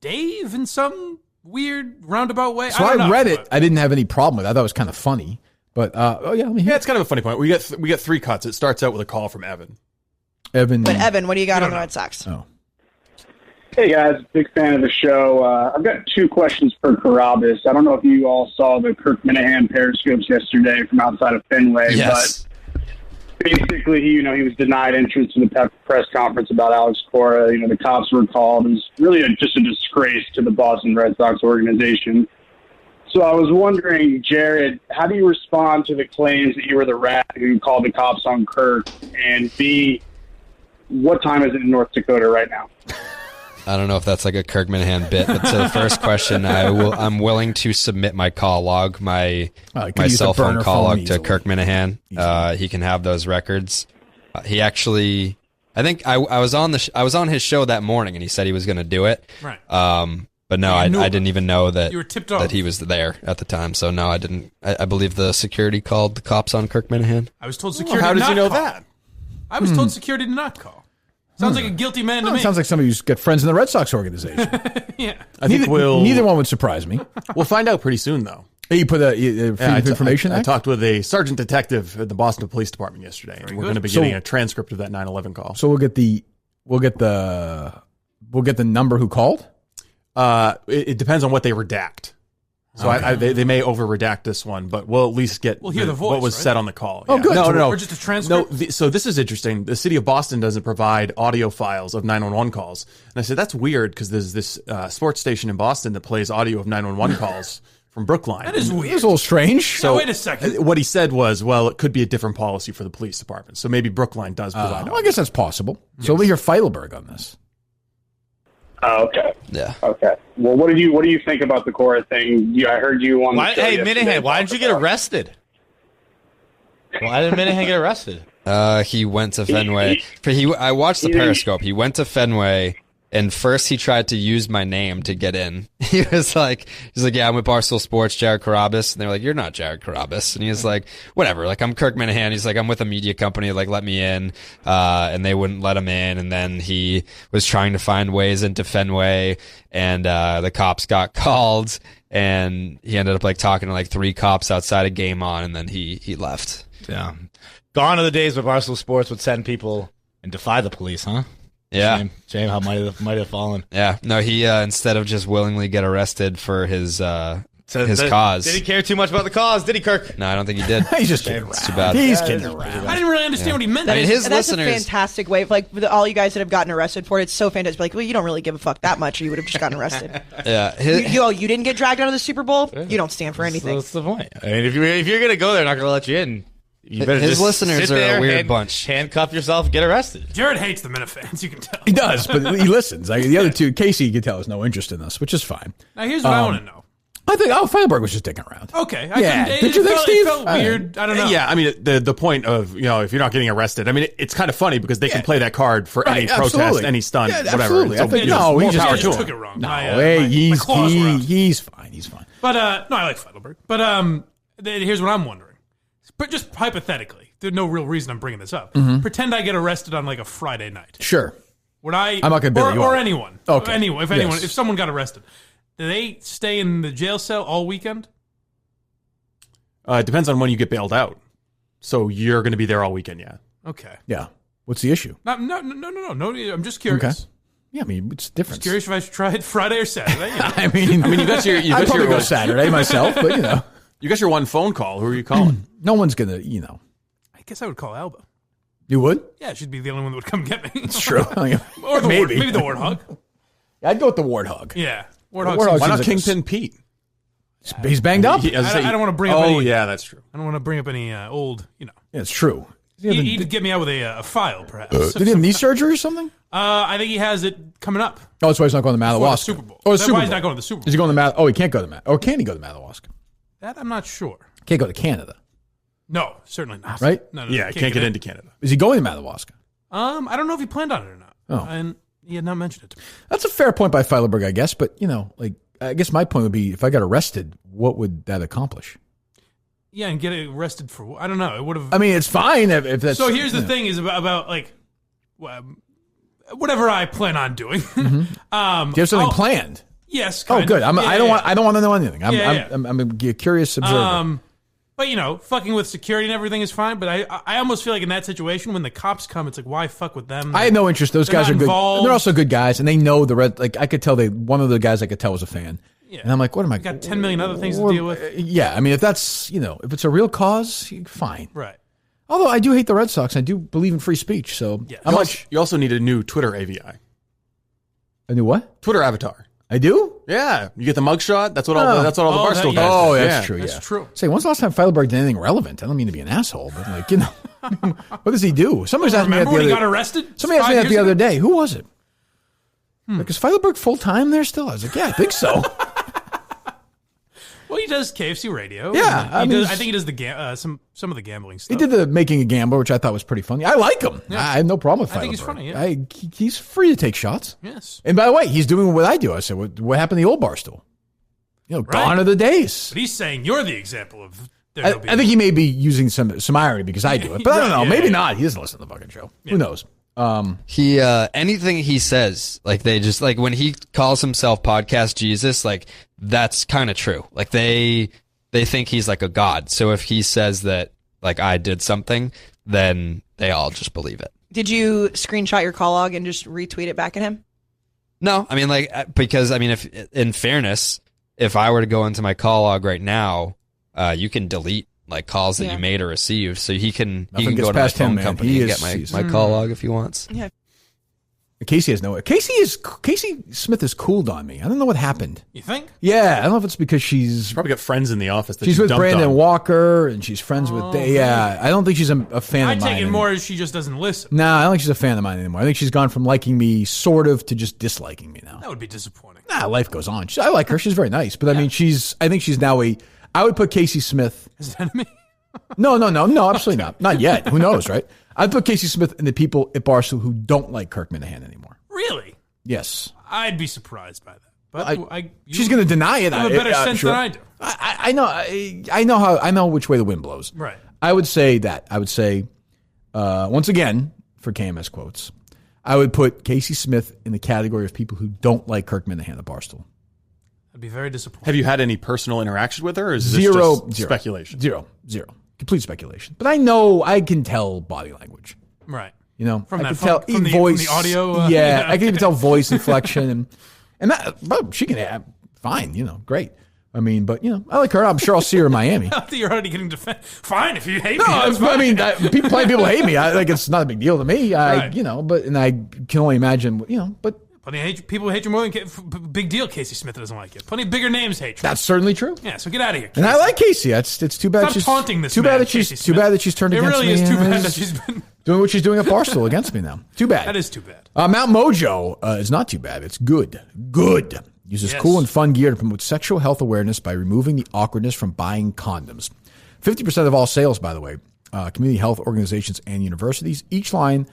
Dave in some weird roundabout way. So I read it. I didn't have any problem with it. I thought it was kind of funny. But, let me hear it's kind of a funny point. We get 3 cuts. It starts out with a call from Evan. But Evan, what do you got on the Red Sox? Oh. Hey, guys. Big fan of the show. I've got 2 questions for Carabas. I don't know if you all saw the Kirk Minihane periscopes yesterday from outside of Fenway. Yes. basically, he was denied entrance to the press conference about Alex Cora. The cops were called. It was really just a disgrace to the Boston Red Sox organization. So I was wondering, Jared, how do you respond to the claims that you were the rat who called the cops on Kirk? And B, what time is it in North Dakota right now? I don't know if that's like a Kirk Minihane bit, but to the first question, I'm willing to submit my call log, my cell phone call log to Kirk Minihane. He can have those records. He actually, I think I was on his show that morning, and he said he was going to do it. Right. But no, I didn't even know that you were tipped off. that he was there at the time. So no, I didn't. I believe the security called the cops on Kirk Minihane. I was told security. How did did not you know call. that? I was told security did not call. Sounds like a guilty man to me. Sounds like somebody who's got friends in the Red Sox organization. Yeah. I think neither one would surprise me. We'll find out pretty soon, though. You put a Freedom of Information I Act? talked with a sergeant detective at the Boston Police Department yesterday, and we're going to be getting a transcript of that 9/11 call. So we'll get the number who called. It depends on what they redact. So they may over redact this one, but we'll at least get hear the voice, what was right? said on the call. Oh, good. No. Or just a transcript? No, so this is interesting. The city of Boston doesn't provide audio files of 911 calls. And I said, that's weird because there's this sports station in Boston that plays audio of 911 calls from Brookline. That is weird. It's a little strange. So wait a second. What he said was, well, it could be a different policy for the police department. So maybe Brookline does provide audio. I guess that's possible. So we'll hear Feidelberg on this. Oh, okay. Yeah. Okay. Well, what do you think about the Cora thing? I heard you on the show yesterday. Minihane, why didn't you get arrested? Why didn't Minihane get arrested? He went to Fenway. I watched the Periscope. He went to Fenway, and first he tried to use my name to get in. He's like, yeah, I'm with Barstool Sports, Gerry Callahan. And they were like, you're not Gerry Callahan. And he was like, whatever. Like, I'm Kirk Minihane. He's like, I'm with a media company. Like, let me in. And they wouldn't let him in. And then he was trying to find ways into Fenway, and the cops got called, and he ended up like talking to like 3 cops outside of Game On, and then he left. Yeah. Gone are the days where Barstool Sports would send people and defy the police, huh? Yeah. Shame how might have fallen. Yeah. No, he instead of just willingly get arrested for his cause. Did he care too much about the cause? Did he, Kirk? No, I don't think he did. He's just kidding around. Too bad. He's kidding around. I didn't really understand what he meant. I mean, his that's listeners. a fantastic way of, like, with all you guys that have gotten arrested for it. It's so fantastic. Like, well, you don't really give a fuck that much, or you would have just gotten arrested. Yeah. You didn't get dragged out of the Super Bowl. You don't stand for anything. That's the point. I mean, if you're gonna go there, not gonna let you in. You better his just listeners sit there, are a weird bunch. Handcuff yourself, get arrested. Jared hates the Minifans, you can tell. He does, but he listens. Like, the other two, Casey, you can tell, has no interest in this, which is fine. Now, here's what I want to know. I think Feidelberg was just dicking around. Okay. Did you think, Steve? It felt weird. I don't know. Yeah, I mean, the point of, if you're not getting arrested, I mean, it's kind of funny because they can play that card for any protest, any stunt, whatever. Absolutely. So, he just took it wrong. He's fine. He's fine. But, no, I like Feidelberg. But here's what I'm wondering. But just hypothetically, there's no real reason I'm bringing this up. Mm-hmm. Pretend I get arrested on like a Friday night. Sure. Would I? I'm not going to bail you or out. anyone. Okay. If someone got arrested, do they stay in the jail cell all weekend? It depends on when you get bailed out. So you're going to be there all weekend, yeah. Okay. Yeah. What's the issue? No. I'm just curious. Okay. Yeah, I mean, it's different. Just curious if I should try it Friday or Saturday. I mean, you got your. I'd probably go Saturday myself, but You got your one phone call. Who are you calling? No one's going to, I guess I would call Alba. You would? Yeah, she'd be the only one that would come get me. It's true. Or maybe the Warthog. I'd go with the Warthog. Yeah. Warthog. Why not Kingpin Pete? He's banged up. I don't want to bring up any... Oh, yeah, that's true. I don't want to bring up any old, Yeah, it's true. He'd get me out with a file, perhaps. Did he have knee surgery or something? I think he has it coming up. Oh, that's why he's not going to Madawaska. Super Bowl. Oh, That's why he's not going to the Super Bowl. Is he going to he can't go to Or can he go to Madawaska? That I'm not sure. Can't go to Canada. No, certainly not. Right? No, yeah, can't get into Canada. Is he going to Madawaska? I don't know if he planned on it or not. Oh. And he had not mentioned it to me. That's a fair point by Feidelberg, I guess. But, I guess my point would be, if I got arrested, what would that accomplish? Yeah, and get arrested for, I don't know. It would have. I mean, it's fine if that's. So here's the thing is about like, whatever I plan on doing. Mm-hmm. Do you have something planned? Yes. Oh, good. I don't want to know anything. Yeah. I'm a curious observer. But fucking with security and everything is fine. But I almost feel like in that situation, when the cops come, it's like, why fuck with them? I had no interest. Those guys are good. Involved. And they're also good guys, and they know the red. Like I could tell one of the guys I could tell was a fan. Yeah. And I'm like, what am I? Got 10 million other things to deal with. Yeah, I mean, if that's if it's a real cause, fine. Right. Although I do hate the Red Sox, I do believe in free speech. So how much? You also need a new Twitter AVI. A new what? Twitter avatar. I do? Yeah, you get the mugshot. That's what all the Barstool guys. Oh, do. that's true. That's true. Say, when's the last time Feidelberg did anything relevant? I don't mean to be an asshole, but like, you know, what does he do? Somebody's asked me that Remember the when other. he got arrested? Somebody asked me 5 that the years other ago? day. Who was it? Like, is Feidelberg full time there still? I was like, yeah, I think so. Well, he does KFC radio. Yeah, I think he does the some of the gambling stuff. He did the Making a Gambler, which I thought was pretty funny. I like him. Yeah. I have no problem with Feidelberg. I think he's funny. Yeah. He's free to take shots. Yes. And by the way, he's doing what I do. I said, what happened to the old Barstool? You know, gone are the days. But he's saying you're the example of. I think he may be using some irony because I do it, but I don't know. Maybe not. He doesn't listen to the fucking show. Who knows? He anything he says, like they just like when he calls himself Podcast Jesus, like that's kind of true. Like they think he's like a god. So if he says that like I did something, then they all just believe it. Did you screenshot your call log and just retweet it back at him? No, I mean because if in fairness, if I were to go into my call log right now, you can delete like calls that you made or received, so he can go to my phone company and get my call log if he wants. Yeah. Casey has no. Casey Smith has cooled on me. I don't know what happened. You think? Yeah, I don't know if it's because she's probably got friends in the office. That she's with Brandon on. Walker and she's friends with. Yeah, I don't think she's a fan of mine. I take it more as she just doesn't listen. No, I don't think she's a fan of mine anymore. I think she's gone from liking me sort of to just disliking me now. That would be disappointing. Nah, life goes on. I like her. She's very nice, but I mean, I think she's now I would put Casey Smith as an enemy. No, absolutely not. Not yet. Who knows, right? I'd put Casey Smith and the people at Barstool who don't like Kirk Minahan anymore. Really? Yes. I'd be surprised by that. But she's going to deny it. You have a better sense than I do. I know which way the wind blows. Right. I would say that. I would say, once again, for KMS quotes, I would put Casey Smith in the category of people who don't like Kirk Minahan at Barstool. I'd be very disappointed. Have you had any personal interaction with her, or is this Zero. Speculation? Zero. Complete speculation. But I know I can tell body language. Right. You know, from I that can tell voice, from the audio. Yeah, I can even tell voice inflection, and that. Well, she can. Fine, you know, great. I mean, but you know, I like her. I'm sure I'll see her in Miami. You're already getting defended. Fine, if you hate me. I mean, plenty of people hate me. It's not a big deal to me. Right. You know, and I can only imagine. You know, but. Plenty of people hate you more than big deal. Casey Smith doesn't like you. Plenty of bigger names hate you. That's certainly true. Yeah, so get out of here. And I like Casey. It's too bad. Stop taunting this. Too man, bad that she's turned against me. It really is too bad that she's been doing what she's doing at Barstool against me now. Too bad. That is too bad. Mount Mojo is not too bad. It's good. Good. Uses cool and fun gear to promote sexual health awareness by removing the awkwardness from buying condoms. 50% of all sales, by the way, community health organizations and universities. Each line.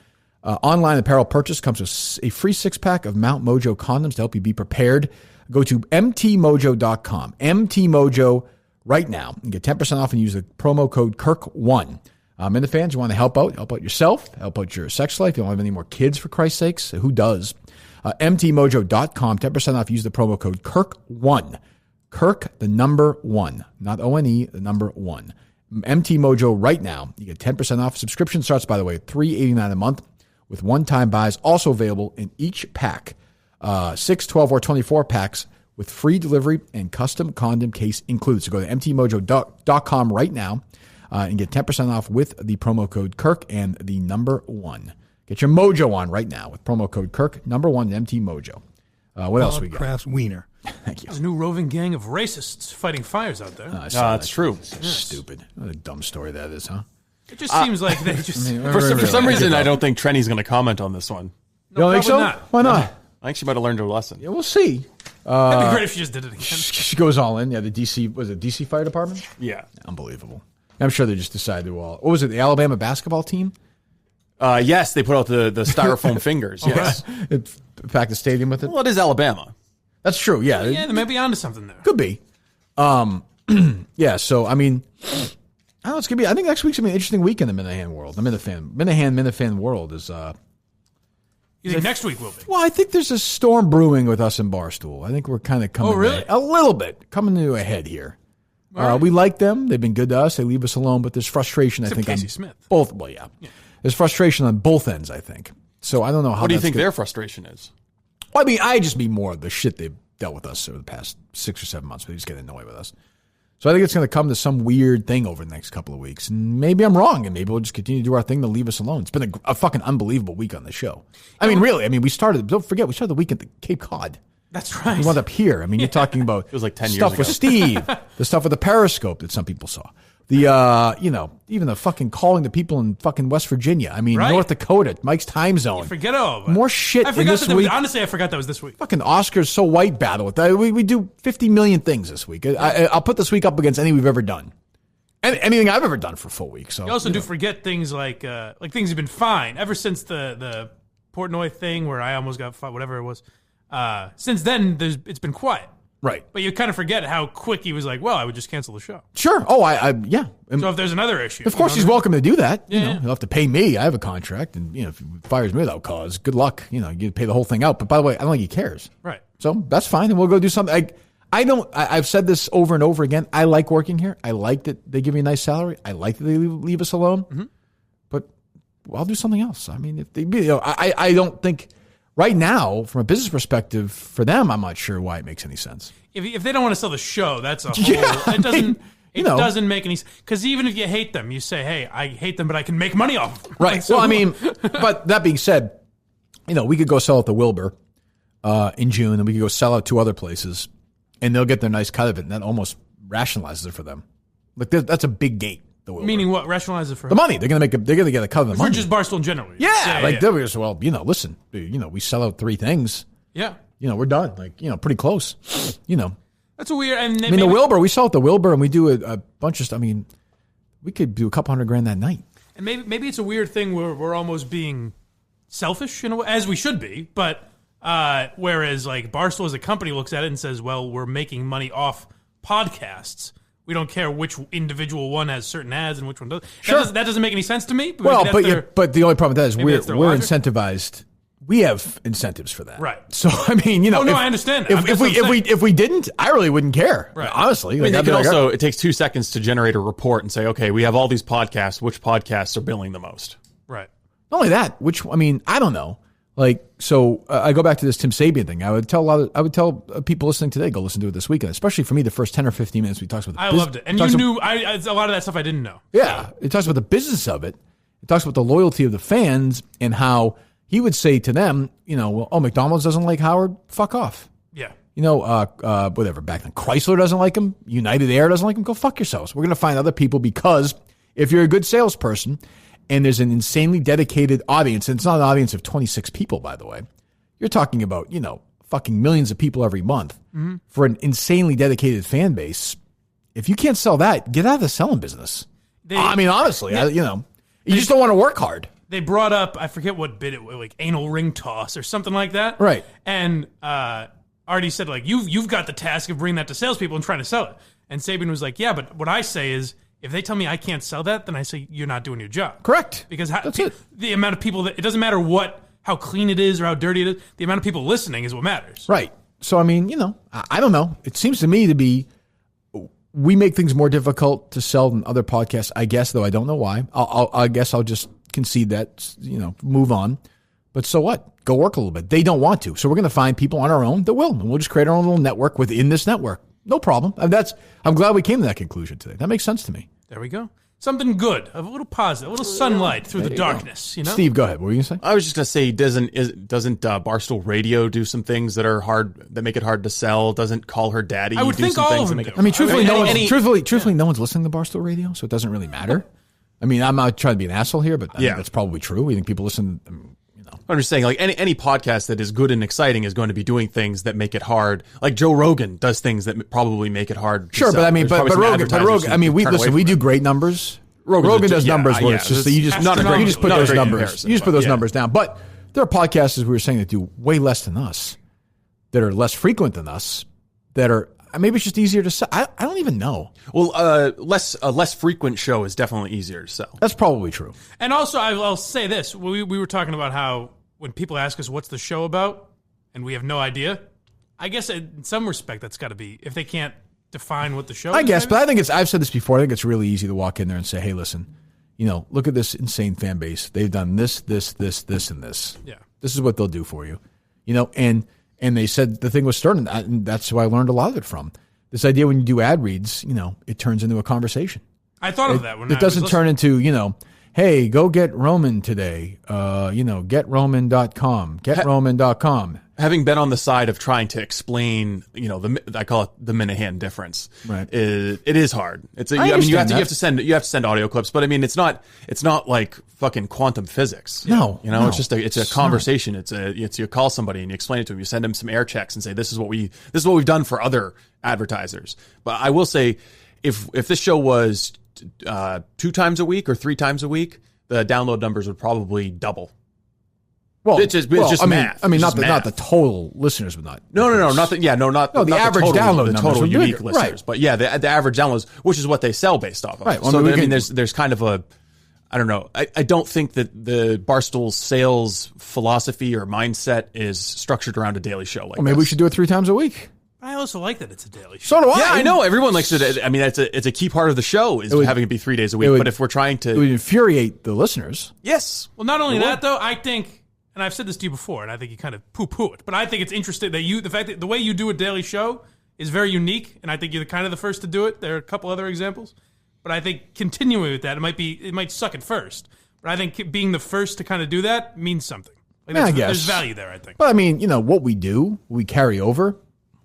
Online apparel purchase comes with a free 6-pack of Mount Mojo condoms to help you be prepared. Go to mtmojo.com. MTMojo right now and get 10% off and use the promo code KIRK1. Minifans, you want to help out yourself, help out your sex life. You don't have any more kids, for Christ's sakes. Who does? mtmojo.com, 10% off. Use the promo code KIRK1. Kirk, the number 1. Not O-N-E, the number 1. MTMojo right now. You get 10% off. Subscription starts, by the way, at $3.89 a month. With one-time buys also available in each pack, 6, 12, or 24 packs with free delivery and custom condom case included. So go to mtmojo.com right now and get 10% off with the promo code Kirk and the number 1. Get your mojo on right now with promo code Kirk, number 1, MTMojo. What else we got? Kraft's wiener. Thank you. There's a new roving gang of racists fighting fires out there. That's true. Stupid. What a dumb story that is, huh? It just seems like they just... For some reason, I don't think Trenny's going to comment on this one. You don't think so? Not. Why not? I think she might have learned her lesson. Yeah, we'll see. That'd be great if she just did it again. She goes all in. Yeah, the DC Fire Department? Yeah. Unbelievable. I'm sure they just decided to all... What was it, the Alabama basketball team? Yes, they put out the styrofoam fingers. Yes. It packed the stadium with it? Well, it is Alabama. That's true, yeah. Yeah, they may be onto something there. Could be. Yeah, so, I mean... I don't know, it's gonna be. I think next week's gonna be an interesting week in the Minihane world. The Minifan world is. You think next week will be? Well, I think there's a storm brewing with us in Barstool. I think we're kind of coming. Oh, really? A little bit coming to a head here. Right. We like them. They've been good to us. They leave us alone, but there's frustration. Except I think Casey on Smith. Both. Well, yeah. There's frustration on both ends. I think. So I don't know how. What do you think their frustration is? Well, I mean, I just mean more of the shit they've dealt with us over the past 6 or 7 months. They just get annoyed with us. So I think it's going to come to some weird thing over the next couple of weeks. And maybe I'm wrong, and maybe we'll just continue to do our thing to leave us alone. It's been a fucking unbelievable week on the show. I mean, really. I mean, don't forget, we started the week at the Cape Cod. That's right. We wound up here. I mean, you're talking about it was like 10 years stuff ago. with Steve, the stuff with the Periscope that some people saw. The, even the fucking calling the people in fucking West Virginia. I mean, North Dakota, Mike's time zone. You forget all of it. More shit I in forgot this that week. Honestly, I forgot that was this week. Fucking Oscars So White battle with that. We do 50 million things this week. I'll put this week up against any we've ever done. Anything I've ever done for a full week. So You also do forget things like things have been fine ever since the Portnoy thing where I almost got fired, whatever it was. Since then, it's been quiet. Right. But you kind of forget how quick he was like, well, I would just cancel the show. Sure. Oh, yeah. So if there's another issue. Of course, he's welcome to do that. Yeah. He'll have to pay me. I have a contract. And, if he fires me without cause, good luck. You pay the whole thing out. But by the way, I don't think he cares. Right. So that's fine. And we'll go do something. I've said this over and over again. I like working here. I like that they give me a nice salary. I like that they leave us alone. Mm-hmm. But I'll do something else. I mean, if they, I don't think right now, from a business perspective, for them, I'm not sure why it makes any sense. If they don't want to sell the show, that's a whole. It doesn't make any sense. Because even if you hate them, you say, hey, I hate them, but I can make money off them. Right. So, I mean, but that being said, we could go sell at the Wilbur in June, and we could go sell out 2 other places, and they'll get their nice cut of it, and that almost rationalizes it for them. Like that's a big gate. The Wilbur. Meaning what? Rationalize it for the money. They're gonna get a cut of the money. For just Barstool generally. They'll be just, well, listen, we sell out 3 things. Yeah. We're done. Like, pretty close. That's a weird. And the Wilbur, we sell at the Wilbur, and we do a bunch of stuff. I mean, we could do a couple $100,000 that night. And maybe it's a weird thing where we're almost being selfish in a way, as we should be. But whereas like Barstool as a company looks at it and says, well, we're making money off podcasts. We don't care which individual one has certain ads and which one doesn't. Sure. That doesn't make any sense to me. But the only problem with that is we're incentivized. We have incentives for that. Right. So, I mean, I understand that. If we didn't, I really wouldn't care. Right. Honestly. I mean, it takes 2 seconds to generate a report and say, okay, we have all these podcasts. Which podcasts are billing the most? Right. Not only that, I don't know. Like, so I go back to this Tim Sabian thing. I would tell people listening today, go listen to it this weekend, especially for me, the first 10 or 15 minutes we talked about. I loved it. And you knew a lot of that stuff I didn't know. Yeah. It talks about the business of it. It talks about the loyalty of the fans and how he would say to them, McDonald's doesn't like Howard, fuck off. Yeah. Whatever. Back then, Chrysler doesn't like him. United Air doesn't like him. Go fuck yourselves. We're going to find other people because if you're a good salesperson and there's an insanely dedicated audience, and it's not an audience of 26 people, by the way, you're talking about, fucking millions of people every month for an insanely dedicated fan base. If you can't sell that, get out of the selling business. Honestly, you just don't want to work hard. They brought up, I forget what bit it was, like anal ring toss or something like that. Right. And Artie said, like, you've got the task of bringing that to salespeople and trying to sell it. And Sabian was like, yeah, but what I say is, if they tell me I can't sell that, then I say you're not doing your job. Correct. Because the amount of people it doesn't matter how clean it is or how dirty it is. The amount of people listening is what matters. Right. So, I mean, I don't know. It seems to me to be, we make things more difficult to sell than other podcasts, I guess, though I don't know why. I guess I'll just concede that, move on. But so what? Go work a little bit. They don't want to. So we're going to find people on our own that will. And we'll just create our own little network within this network. No problem. I'm glad we came to that conclusion today. That makes sense to me. There we go. Something good, a little positive, a little sunlight through the darkness. Steve, go ahead. What were you going to say? I was just going to say, doesn't Barstool Radio do some things that are hard, that make it hard to sell? Doesn't Call Her Daddy? I would think all of them do. I mean, truthfully, no one's listening to Barstool Radio, so it doesn't really matter. I mean, I'm not trying to be an asshole here, but I think that's probably true. We think people listen. I'm just saying, like any podcast that is good and exciting is going to be doing things that make it hard. Like Joe Rogan does things that probably make it hard. To sure, sell. But I mean, but Rogan. I mean, we do great numbers. Rogan does numbers where it's just you just put those numbers. You just put those numbers down. But there are podcasts, as we were saying, that do way less than us, that are less frequent than us, that are. Maybe it's just easier to sell. I don't even know. Well, a less frequent show is definitely easier to sell. That's probably true. And also, I'll say this. We were talking about how when people ask us what's the show about, and we have no idea, I guess in some respect that's got to be, if they can't define what the show is. I guess, but I think I've said this before, I think it's really easy to walk in there and say, hey, listen, look at this insane fan base. They've done this, and this. Yeah. This is what they'll do for you. And they said the thing was Stern, and that's who I learned a lot of it from. This idea when you do ad reads, it turns into a conversation. I thought of that when it doesn't turn into, hey, go get Roman today. GetRoman.com. GetRoman.com. Having been on the side of trying to explain, I call it the Minihane difference. Right. It is hard. You have to send audio clips, but I mean, it's not like fucking quantum physics. No. It's just a conversation. It's you call somebody and you explain it to them. You send them some air checks and say, this is what we've done for other advertisers. But I will say, if this show was 2 times a week or 3 times a week, the download numbers would probably double. Well, it's just math. Not the total listeners, but not. No, not the average download the total unique bigger, listeners, right. but the average downloads, which is what they sell based off of. Right. Well, so there's kind of a, I don't know. I don't think that the Barstool's sales philosophy or mindset is structured around a daily show like. Well, maybe we should do it 3 times a week. I also like that it's a daily show. So do I. Yeah, I know. Everyone likes it. I mean, it's a key part of the show is having it be 3 days a week. But if we're trying to, it would infuriate the listeners. Yes. Well, not only that though, I think. And I've said this to you before, and I think you kind of poo-poo it. But I think it's interesting that the fact that the way you do a daily show is very unique, and I think you're kind of the first to do it. There are a couple other examples, but I think continuing with that, it might suck at first, but I think being the first to kind of do that means something. I guess there's value there. I think. But I mean, what we do, we carry over.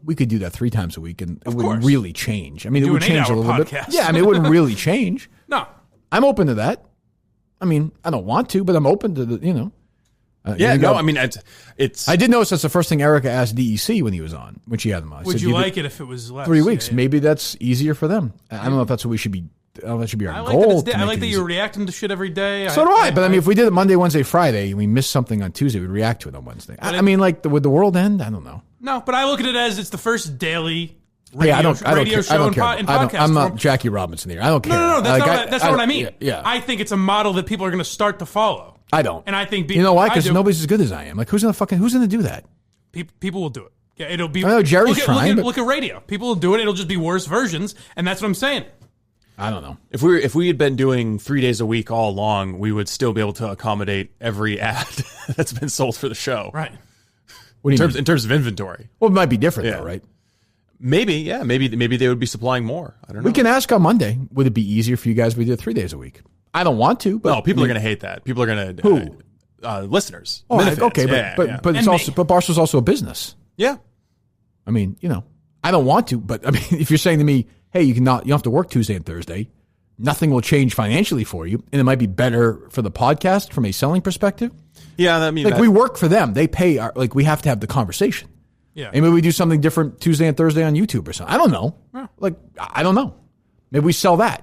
We could do that 3 times a week, and it wouldn't really change. I mean, it would change a little bit. Yeah, I mean, it wouldn't really change. No, I'm open to that. I mean, I don't want to, but I'm open to the. I mean, it's. I did notice that's the first thing Erica asked DEC when he was on, when she had him on. Would you like it if it was less? 3 weeks. Yeah. Maybe that's easier for them. I don't know if that's what we should be. That should be our goal. I like that you're reacting to shit every day. So do I. But I mean, if we did it Monday, Wednesday, Friday, and we missed something on Tuesday, we'd react to it on Wednesday. I mean, would the world end? I don't know. No, but I look at it as it's the first daily radio show and podcast. I'm not Jackie Robinson here. I don't care. No, that's not what I mean. Yeah. I think it's a model that people are going to start to follow. I don't. And I think you know why? Because nobody's as good as I am. Like, who's gonna do that? People will do it. Yeah, it'll be. I know Jerry's trying. Look at radio. People will do it. It'll just be worse versions, and that's what I'm saying. I don't know. If we had been doing 3 days a week all along, we would still be able to accommodate every ad that's been sold for the show. Right. What do you mean? In terms of inventory. Well, it might be different though, right? Maybe, yeah. Maybe they would be supplying more. I don't know. We can ask on Monday. Would it be easier for you guys if we did 3 days a week? I don't want to, but no, people are going to hate that. People are going to who listeners. Oh, okay, but it's also but Barstool's also a business. Yeah. I mean, I don't want to, but I mean, if you're saying to me, hey, you don't have to work Tuesday and Thursday, nothing will change financially for you, and it might be better for the podcast from a selling perspective. Yeah, I mean, we work for them; they pay. We have to have the conversation. Yeah, and maybe we do something different Tuesday and Thursday on YouTube or something. I don't know. Yeah. I don't know. Maybe we sell that,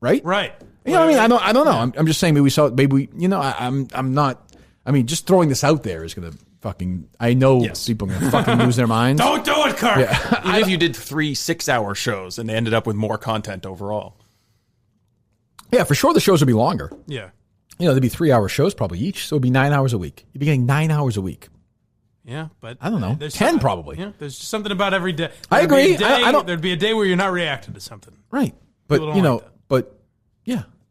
right? Right. You know what I mean? I don't know. I'm just saying maybe we sell it. Maybe we. I'm not. I mean, just throwing this out there is going to fucking. I know people are going to fucking lose their minds. Don't do it, Kirk. Yeah. Even if you did 3 6-hour shows and they ended up with more content overall. Yeah, for sure the shows would be longer. Yeah. There'd be 3-hour shows probably each, so it'd be 9 hours a week. You'd be getting 9 hours a week. Yeah, but I don't know. 10 probably. Yeah, there's just something about every day. I agree. There'd be a day where you're not reacting to something. Right. But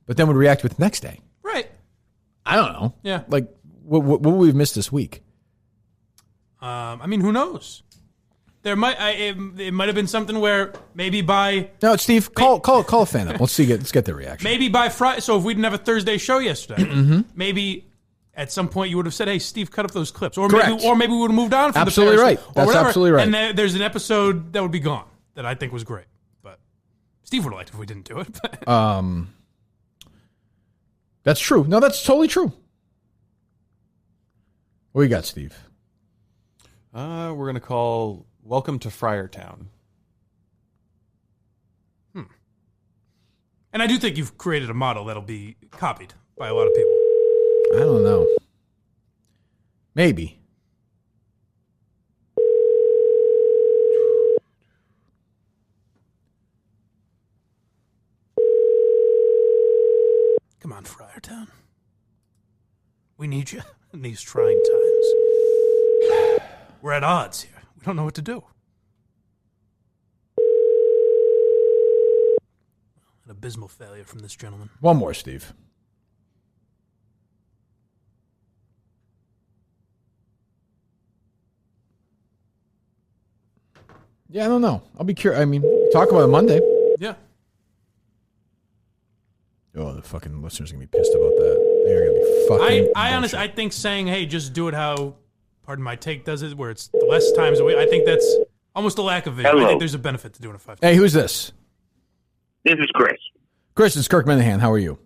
but then we'd react with the next day. Right. I don't know. Yeah. Like what we've missed this week. I mean, who knows? There it might have been something where maybe by no, Steve, call a fan up. Let's get their reaction. Maybe by Friday. So if we didn't have a Thursday show yesterday, maybe at some point you would have said, "Hey, Steve, cut up those clips," or maybe we would have moved on from absolutely the right. That's whatever. Absolutely right. And there's an episode that would be gone that I think was great, but Steve would have liked it if we didn't do it. That's true. No, that's totally true. What you got, Steve? We're going to call Welcome to Friartown. And I do think you've created a model that'll be copied by a lot of people. I don't know. Maybe. Come on, Friartown. We need you in these trying times. We're at odds here. We don't know what to do. An abysmal failure from this gentleman. One more, Steve. Yeah, I don't know. I'll be curious. I mean, talk about it Monday. Yeah. Oh, the fucking listeners are going to be pissed about that. They're going to be fucking I honestly, I think saying, hey, just do it how, pardon my take, does it, where it's less times a week, I think that's almost a lack of vision. Hello. I think there's a benefit to doing it 5 times. Hey, who's this? This is Chris. Chris, it's Kirk Minihane. How are you?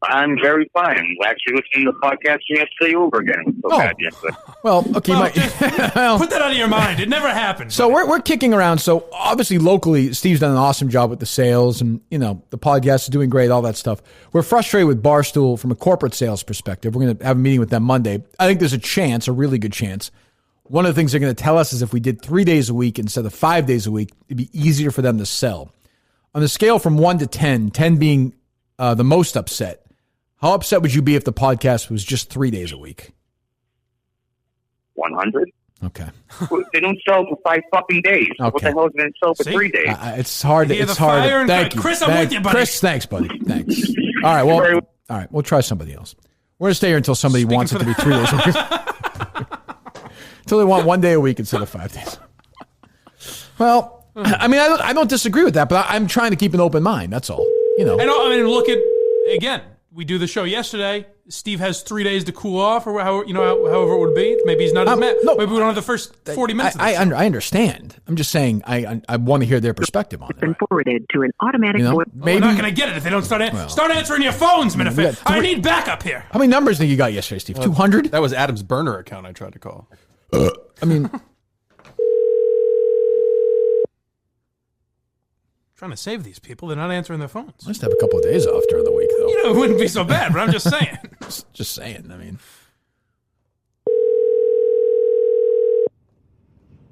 I'm very fine. I'm actually listening to the podcast yesterday over again. So bad yesterday. Well, okay, Put that out of your mind. It never happened. So we're kicking around. So obviously locally, Steve's done an awesome job with the sales, and the podcast is doing great, all that stuff. We're frustrated with Barstool from a corporate sales perspective. We're going to have a meeting with them Monday. I think there's a chance, a really good chance. One of the things they're going to tell us is if we did 3 days a week instead of 5 days a week, it'd be easier for them to sell. On the scale from 1 to 10, 10 being the most upset, how upset would you be if the podcast was just 3 days a week? 100. Okay. They don't sell for 5 fucking days. Okay. What the hell is going to sell for 3 days? It's hard. Hear It's the hard. fire and Thank you, Chris, I'm with you, buddy. Chris, thanks, buddy. Thanks. All right. Well, all right. We'll try somebody else. We're gonna stay here until somebody wants it to be 3 days a week. Until they want 1 day a week instead of 5 days. Well, I mean, I don't disagree with that, but I'm trying to keep an open mind. That's all. And I mean, look at, again, we do the show yesterday. Steve has 3 days to cool off, or however it would be. Maybe he's not as mad. No. Maybe we don't have the first 40 minutes. I understand. I'm just saying I want to hear their perspective on it. Been forwarded to an automatic voice. We're not going to get it if they don't start answering your phones, Minifan. I need backup here. How many numbers did you got yesterday, Steve? 200? That was Adam's burner account I tried to call. I mean, trying to save these people. They're not answering their phones. I just have a couple of days off during the week, though. It wouldn't be so bad, but I'm just saying. Just saying. I mean,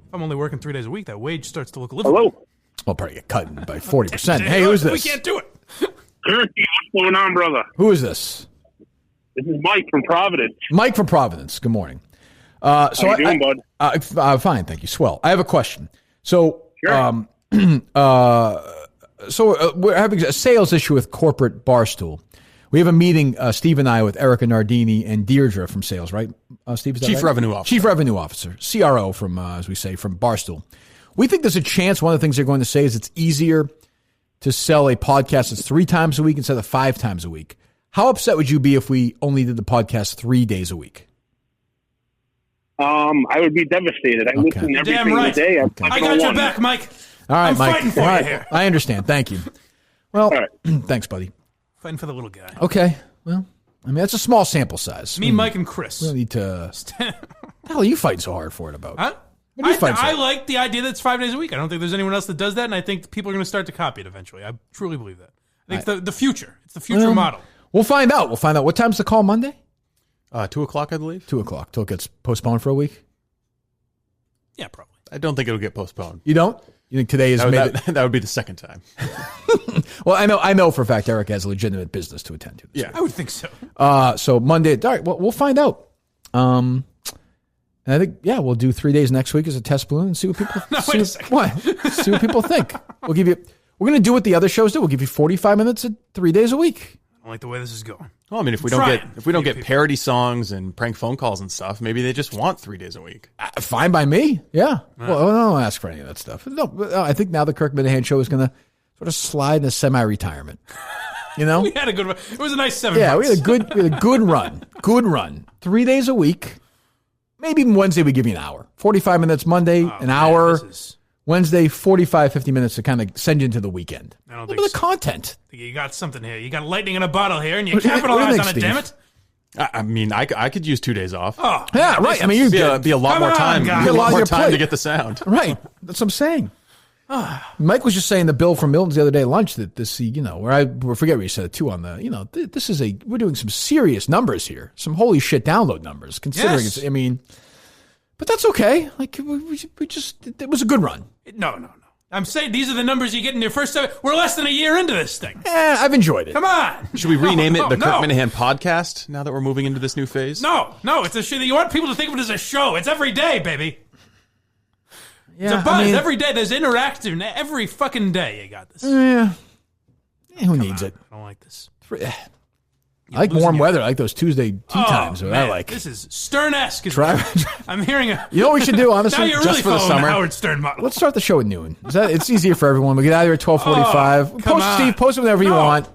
if I'm only working 3 days a week, that wage starts to look a little. Hello. I'll probably get cut by 40%. Hey, who's this? We can't do it. What's going on, brother? Who is this? This is Mike from Providence. Mike from Providence. Good morning. How you doing, bud? Fine, thank you. Swell. I have a question. So, Sure. We're having a sales issue with corporate Barstool. We have a meeting, Steve and I, with Erica Nardini and Deirdre from sales, right? Steve, is that Chief right? Revenue Officer. Chief Revenue Officer, CRO from, as we say, from Barstool. We think there's a chance one of the things they're going to say is it's easier to sell a podcast that's 3 times a week instead of 5 times a week. How upset would you be if we only did the podcast 3 days a week? I would be devastated. I listen every single day. I got your back, Mike. All right, I'm Mike. fighting for you here. I understand. Thank you. Well, thanks, buddy. Fighting for the little guy. Okay. Well, I mean, that's a small sample size. Me, Mike, and Chris. We don't need to. What the hell are you fighting so hard for it about? Huh? What are you fighting I for? like the idea that it's 5 days a week. I don't think there's anyone else that does that, and I think people are going to start to copy it eventually. I truly believe that. I think it's the future. It's the future model. We'll find out. What time's the call Monday? 2 o'clock, I believe. 2 o'clock. Till it gets postponed for a week? Yeah, probably. I don't think it'll get postponed. You don't? You think today is that would be the second time. Well, I know for a fact Eric has a legitimate business to attend to. Yeah, I would think so. So Monday. All right. Well, we'll find out. And I think we'll do 3 days next week as a test balloon and see what people. Wait a second. See what people think. We'll give you. We're going to do what the other shows do. We'll give you 45 minutes at 3 days a week. I don't like the way this is going. Well, I mean, if we don't get parody songs and prank phone calls and stuff, maybe they just want 3 days a week. Fine by me. Yeah. Well, I don't ask for any of that stuff. No, I think now the Kirk Minihane show is going to sort of slide into semi-retirement. You know, We had a good run. It was a nice 7 yeah, months. we had a good run. Good run. 3 days a week. Maybe Wednesday we give you an hour. 45 minutes Monday, an hour. Wednesday, 45, 50 minutes to kind of send you into the weekend. I don't Look think at the content. You got something here. You got lightning in a bottle here, and you What do you capitalize think, on it, Steve? damn it. I mean, I could use 2 days off. Oh, Yeah, right. I mean, you'd be a lot Come more on, time. guys. Be a lot more your time plate. to get the sound. Right. That's what I'm saying. Mike was just saying the bill from Milton's the other day at lunch that this, where I forget where you said it too on the, this is we're doing some serious numbers here, some holy shit download numbers, considering Yes. but that's okay. Like we just, it was a good run. No. I'm saying these are the numbers you get in your first 7. We're less than a year into this thing. I've enjoyed it. Come on. Should we rename it the Kirk No. Minihane Podcast now that we're moving into this new phase? No, it's a show. You want people to think of it as a show. It's every day, baby. Yeah, It's a buzz every day. There's interactive every fucking day. You got this. Yeah. Who needs it? I don't like this. I like warm weather. I like those Tuesday tea times. What I like. This is Stern-esque. I'm hearing a. You know what we should do, honestly? Now you're just really for the following summer. Howard Stern model. Let's start the show at noon. It's easier for everyone. We get out of here at 12:45. come on. Steve, post it whenever you want.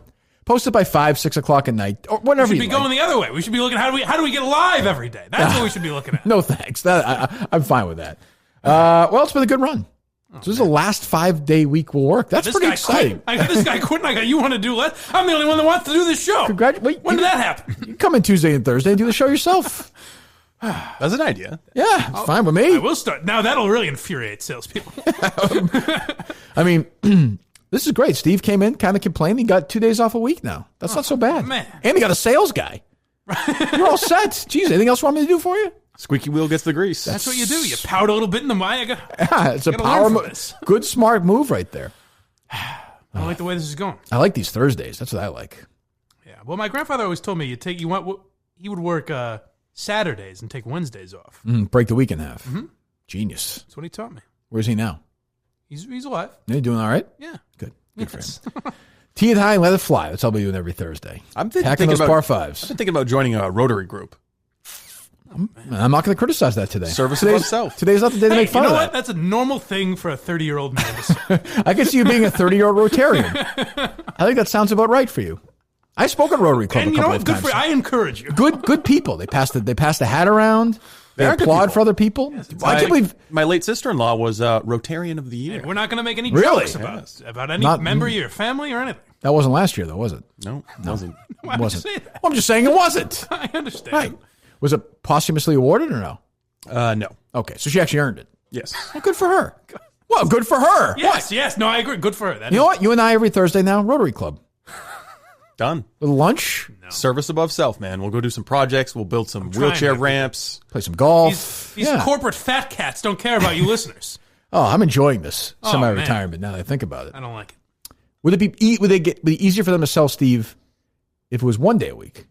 Post it by 5, 6 o'clock at night, or whenever we should be going the other way. We should be looking how do we get live every day? That's what we should be looking at. No thanks. I'm fine with that. Well, it's been a good run. So this is the last 5-day week will work. That's pretty exciting. This guy quitting. You want to do less? I'm the only one that wants to do this show. Congratulations. When did that happen? You come in Tuesday and Thursday and do the show yourself. That's an idea. Yeah, it's fine with me. I will start. Now that'll really infuriate salespeople. I mean, this is great. Steve came in, kind of complained. He got 2 days off a week now. That's not so bad. Man. And he got a sales guy. You're all set. Jeez, anything else you want me to do for you? Squeaky wheel gets the grease. That's what you do. You pout a little bit in the mic. Yeah, it's a power move. Good, smart move right there. I don't like the way this is going. I like these Thursdays. That's what I like. Yeah. Well, my grandfather always told me he would work Saturdays and take Wednesdays off. Break the week in half. Mm-hmm. Genius. That's what he taught me. Where's he now? He's alive. Yeah, you doing all right? Yeah. Good for him. Tee it high and let it fly. That's all we do every Thursday. I'm thinking those par fives. I've been thinking about joining a Rotary group. I'm not going to criticize that today. Service above self. Today's not the day to make fun of that. That's a normal thing for a 30-year-old man to say. I can see you being a 30-year-old Rotarian. I think that sounds about right for you. I spoke at Rotary Club a couple of times. I encourage you. Good people. They pass the hat around. They applaud for other people. Yes, I can't believe my late sister-in-law was Rotarian of the Year. Hey, we're not going to make any Really? jokes about any member of your family or anything. that wasn't last year, though, was it? No, it wasn't. Why would you say that? Well, I'm just saying it wasn't. I understand. Right. Was it posthumously awarded or no? No. Okay, so she actually earned it. Yes. Well, good for her. Well, good for her. Yes. No, I agree. Good for her. You know what? You and I every Thursday now, Rotary Club. Done. With lunch. No. Service above self, man. We'll go do some projects. We'll build some wheelchair ramps. Play some golf. These corporate fat cats don't care about you listeners. Oh, I'm enjoying this semi-retirement now that I think about it. I don't like it. Would it be easier for them to sell Steve if it was 1 day a week?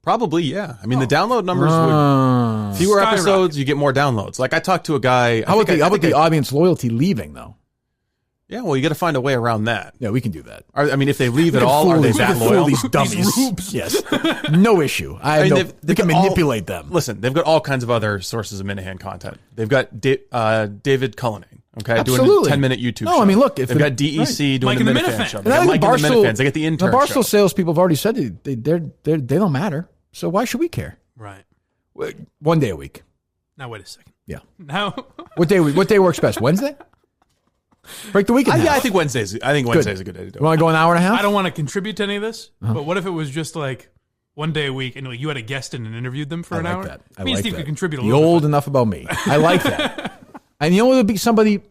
Probably, yeah. I mean, the download numbers would fewer episodes, you get more downloads. Like I talked to a guy. How about the audience loyalty leaving though? Yeah, well, you got to find a way around that. Yeah, we can do that. I mean, if they leave at all, are they that loyal? These dummies. Yes, no issue. They can manipulate them. Listen, they've got all kinds of other sources of Minihane content. They've got David Cullinane. Okay, absolutely. Doing a 10-minute YouTube show. No, I mean, look, if they've got DEC doing the Minifan show. They got Mike and the Minifans. They get the intern show. The Barstool show. salespeople have already said they don't matter. So why should we care? Right. 1 day a week. Now wait a second. Yeah. Now what day works best? Wednesday? Break the weekend. Yeah, I think Wednesday's a good day to do it. You want to go an hour and a half? I don't want to contribute to any of this, but what if it was just like 1 day a week and you had a guest in and interviewed them for an hour? That. Me and Steve could contribute a You're little old enough about me. I like that. And you know, it would be somebody,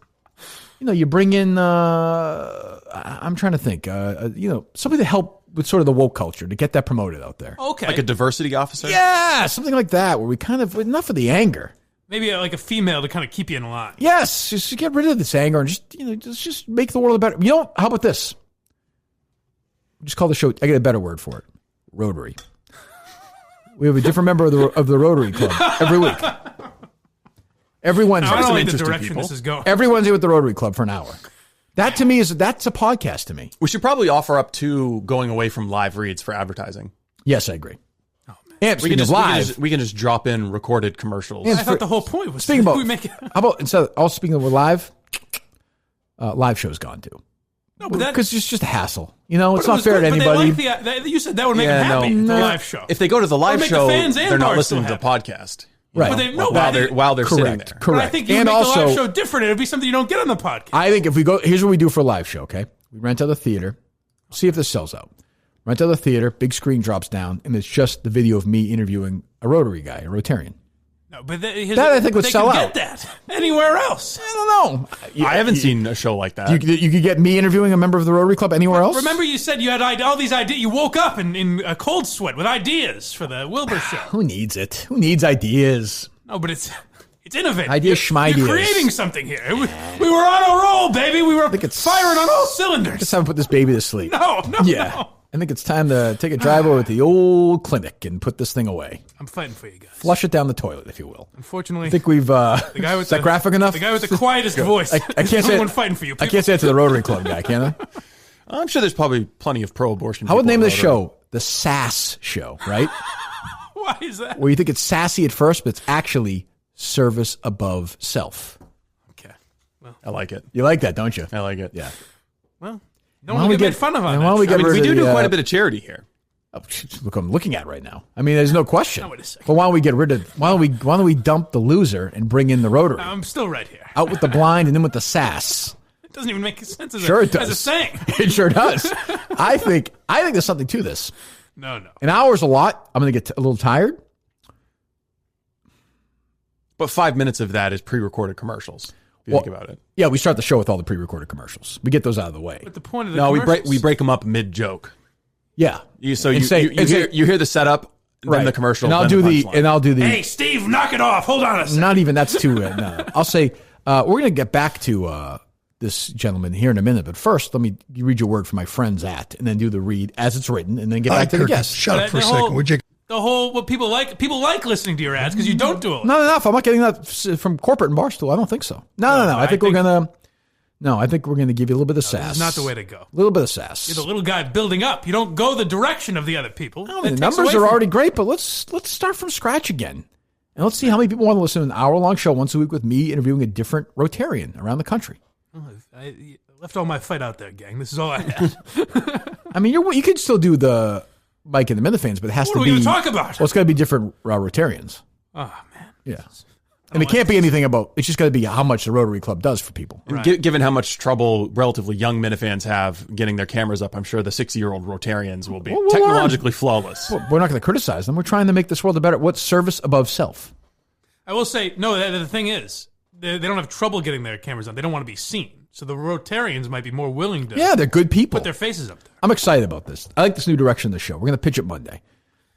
you bring in, I'm trying to think, somebody to help with sort of the woke culture, to get that promoted out there. Okay. Like a diversity officer? Yeah, something like that, where we kind of, enough of the anger. Maybe like a female to kind of keep you in line. Yes, just get rid of this anger and just make the world a better. How about this? Just call the show. I get a better word for it. Rotary. We have a different member of the Rotary Club every week. Every Wednesday. I don't like the direction this is going. Every Wednesday with the Rotary Club for an hour. That to me that's a podcast to me. We should probably offer up to going away from live reads for advertising. Yes, I agree. And we can just drop in recorded commercials. I thought the whole point was speaking about. We make it. How about instead of speaking of live show's gone too. No, but because it's just a hassle. It's not fair to anybody. You said that would make them happy. The live show. If they go to the live show, they're not listening to the podcast. Right. While they're sitting there. Correct. But I think you make the live show different. It would be something you don't get on the podcast. I think if we go, here's what we do for a live show, okay? We rent out a theater, see if this sells out. Rent out the theater, big screen drops down, and it's just the video of me interviewing a Rotary guy, a Rotarian. No, but that I think would sell out. Get that anywhere else. I don't know. I haven't seen a show like that. You could get me interviewing a member of the Rotary Club anywhere else? Remember you said you had all these ideas. You woke up in a cold sweat with ideas for the Wilbur show. Who needs it? Who needs ideas? No, but it's innovative. Ideas, schmideas. You're creating something here. We were on a roll, baby. We were firing on all cylinders. It's time to put this baby to sleep. No. I think it's time to take a drive over to the old clinic and put this thing away. I'm fighting for you guys. Flush it down the toilet, if you will. Unfortunately, I think we've. The guy with is that graphic enough? The guy with the quietest voice. I can't is say the one fighting for you. I can't say it to the Rotary Club guy, can I? I'm sure there's probably plenty of pro-abortion. How would the name of the show? the sass show, right? Why is that? Where you think it's sassy at first, but it's actually service above self. Okay. Well, I like it. You like that, don't you? I like it. Yeah. Well, don't want to get made fun of on that. We do quite a bit of charity here. Oh, look, I'm looking at right now. I mean, there's no question. Now, wait a second. But why don't we dump the loser and bring in the Rotary? I'm still right here. Out with the blind and in with the sass. It doesn't even make sense as Sure it does. as a saying. It sure does. I think there's something to this. No. An hour's a lot. I'm going to get a little tired. But 5 minutes of that is pre-recorded commercials. If you think about it. Yeah, we start the show with all the pre-recorded commercials. We get those out of the way. But the point of the commercials. we break them up mid-joke. Yeah. You hear the setup, right. then the commercial, and I'll do the. Hey, Steve, knock it off. Hold on a second. Not even that's too. No. I'll say we're going to get back to this gentleman here in a minute, but first let me read your word for my friends at, and then do the read as it's written, and then get back to the guest. Shut up for a second, would you? The whole what people like listening to your ads because you don't do it. Not enough. I'm not getting that from corporate and Barstool. I don't think so. No. I think we're gonna give you a little bit of sass. This is not the way to go. A little bit of sass. You're the little guy building up. You don't go the direction of the other people. The numbers are already great, but let's start from scratch again. And let's see how many people want to listen to an hour-long show once a week with me interviewing a different Rotarian around the country. I left all my fight out there, gang. This is all I had. I mean, you could still do the Mike and the Minifans, but it has to be. What are we going to talk about? Well, it's got to be different Rotarians. Oh, man. Yeah. And it can't be anything about, it's just got to be how much the Rotary Club does for people. Right. Given how much trouble relatively young Minifans have getting their cameras up, I'm sure the 60-year-old Rotarians will be technologically flawless. Well, we're not going to criticize them. We're trying to make this world a better, what's service above self? I will say, no, the thing is, they don't have trouble getting their cameras on. They don't want to be seen. So the Rotarians might be more willing to. Yeah, they're good people. Put their faces up there. I'm excited about this. I like this new direction of the show. We're going to pitch it Monday.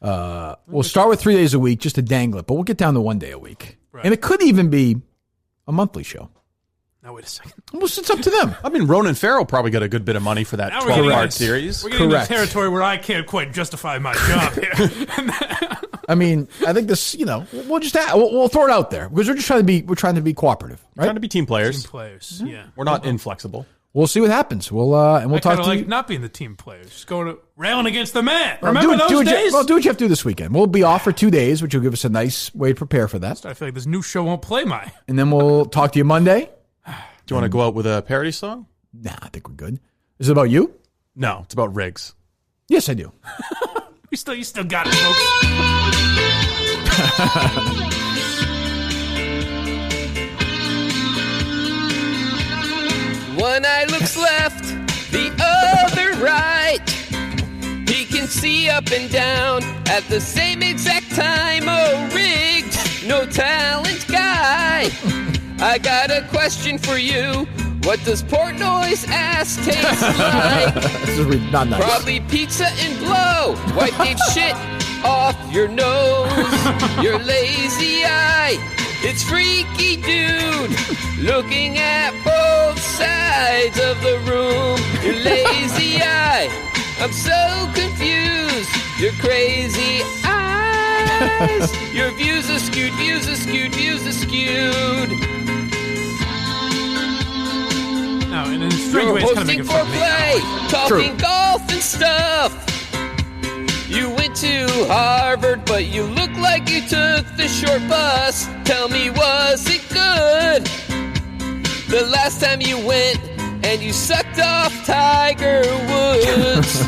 We'll start with 3 days a week just to dangle it, but we'll get down to 1 day a week. Right. And it could even be a monthly show. Now, wait a second. Well, it's up to them. I mean, Ronan Farrell probably got a good bit of money for that 12-part series. We're getting into territory where I can't quite justify my job here. I mean, I think this, we'll just we'll throw it out there because we're trying to be cooperative, right? Trying to be team players. Team players, yeah. We're not inflexible. We'll see what happens. We'll talk to like you. Not being the team players, just going railing against the man. Remember those days? Do what you have to do this weekend. We'll be off for 2 days, which will give us a nice way to prepare for that. I feel like this new show won't play And then we'll talk to you Monday. Do you want to go out with a parody song? Nah, I think we're good. Is it about you? No, it's about Riggs. Yes, I do. You still got it, folks. One eye looks left, the other right. He can see up and down at the same exact time. Oh, Riggs, no talent guy. I got a question for you. What does Portnoy's ass taste like? This is not nice. Probably pizza and blow. Wipe Dave's shit off your nose. Your lazy eye. It's freaky, dude. Looking at both sides of the room. Your lazy eye. I'm so confused. Your crazy eyes. Your views are skewed, views are skewed, views are skewed. No, and in strange ways, kind of making fun of me. Talking golf and stuff. You went to Harvard, but you look like you took the short bus. Tell me, was it good? The last time you went and you sucked off Tiger Woods.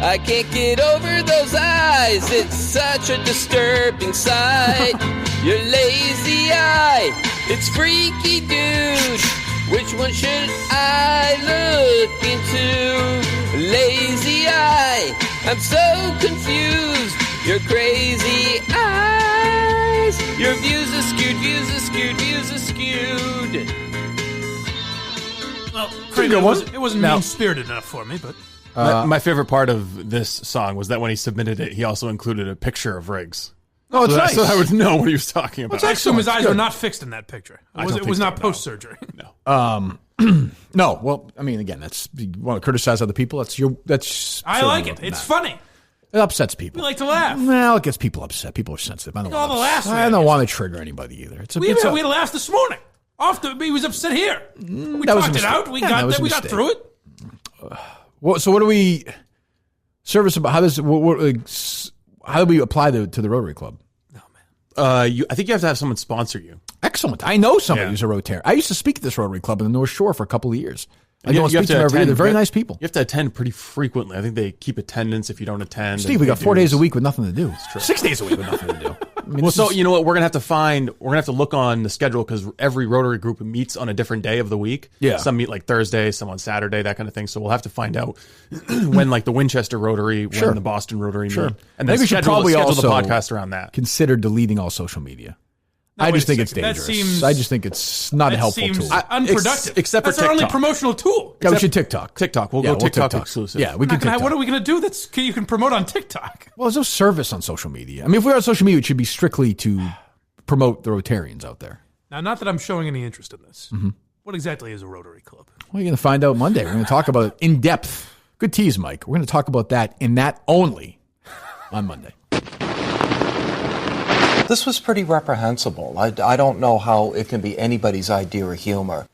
I can't get over those eyes. It's such a disturbing sight. Your lazy eye. It's freaky, dude. Which one should I look into? Lazy eye. I'm so confused. Your crazy eyes. Your views are skewed, views are skewed, views are skewed. Well, frankly, it wasn't mean-spirited enough for me, but... my favorite part of this song was that when he submitted it, he also included a picture of Riggs. Oh, it's nice. So I would know what he was talking about. I assume his eyes were not fixed in that picture. It was not post-surgery. No. No. Well, I mean, again, you want to criticize other people. I like it. It's funny. It upsets people. We like to laugh. Well, it gets people upset. People are sensitive. I don't want to trigger anybody either. We had a laugh this morning. He was upset here. We talked it out. We got through it. So what do we? Service about how does how do we apply to the Rotary Club? I think you have to have someone sponsor you. Excellent. I know somebody who's a Rotarian. I used to speak at this Rotary Club in the North Shore for a couple of years. I don't speak to them every year. They're very nice people. You have to attend pretty frequently. I think they keep attendance if you don't attend. Steve, we got 4 days a week with nothing to do. 6 days a week with nothing to do. I mean, well, so you know what? We're gonna have to look on the schedule because every Rotary group meets on a different day of the week. Yeah. Some meet like Thursday, some on Saturday, that kind of thing. So we'll have to find out when like the Winchester Rotary, when the Boston Rotary meet, and then schedule the podcast around that. Consider deleting all social media. I just think it's dangerous. I just think it's not a helpful tool. Unproductive. Except for that's our only promotional tool. Yeah, we should TikTok. We'll go TikTok exclusive. Yeah, we can TikTok. What are we going to do you can promote on TikTok? Well, there's no service on social media. I mean, if we're on social media, it should be strictly to promote the Rotarians out there. Now, not that I'm showing any interest in this. Mm-hmm. What exactly is a Rotary Club? Well, you're going to find out Monday. We're going to talk about it in depth. Good tease, Mike. We're going to talk about that and that only on Monday. This was pretty reprehensible. I don't know how it can be anybody's idea of humor.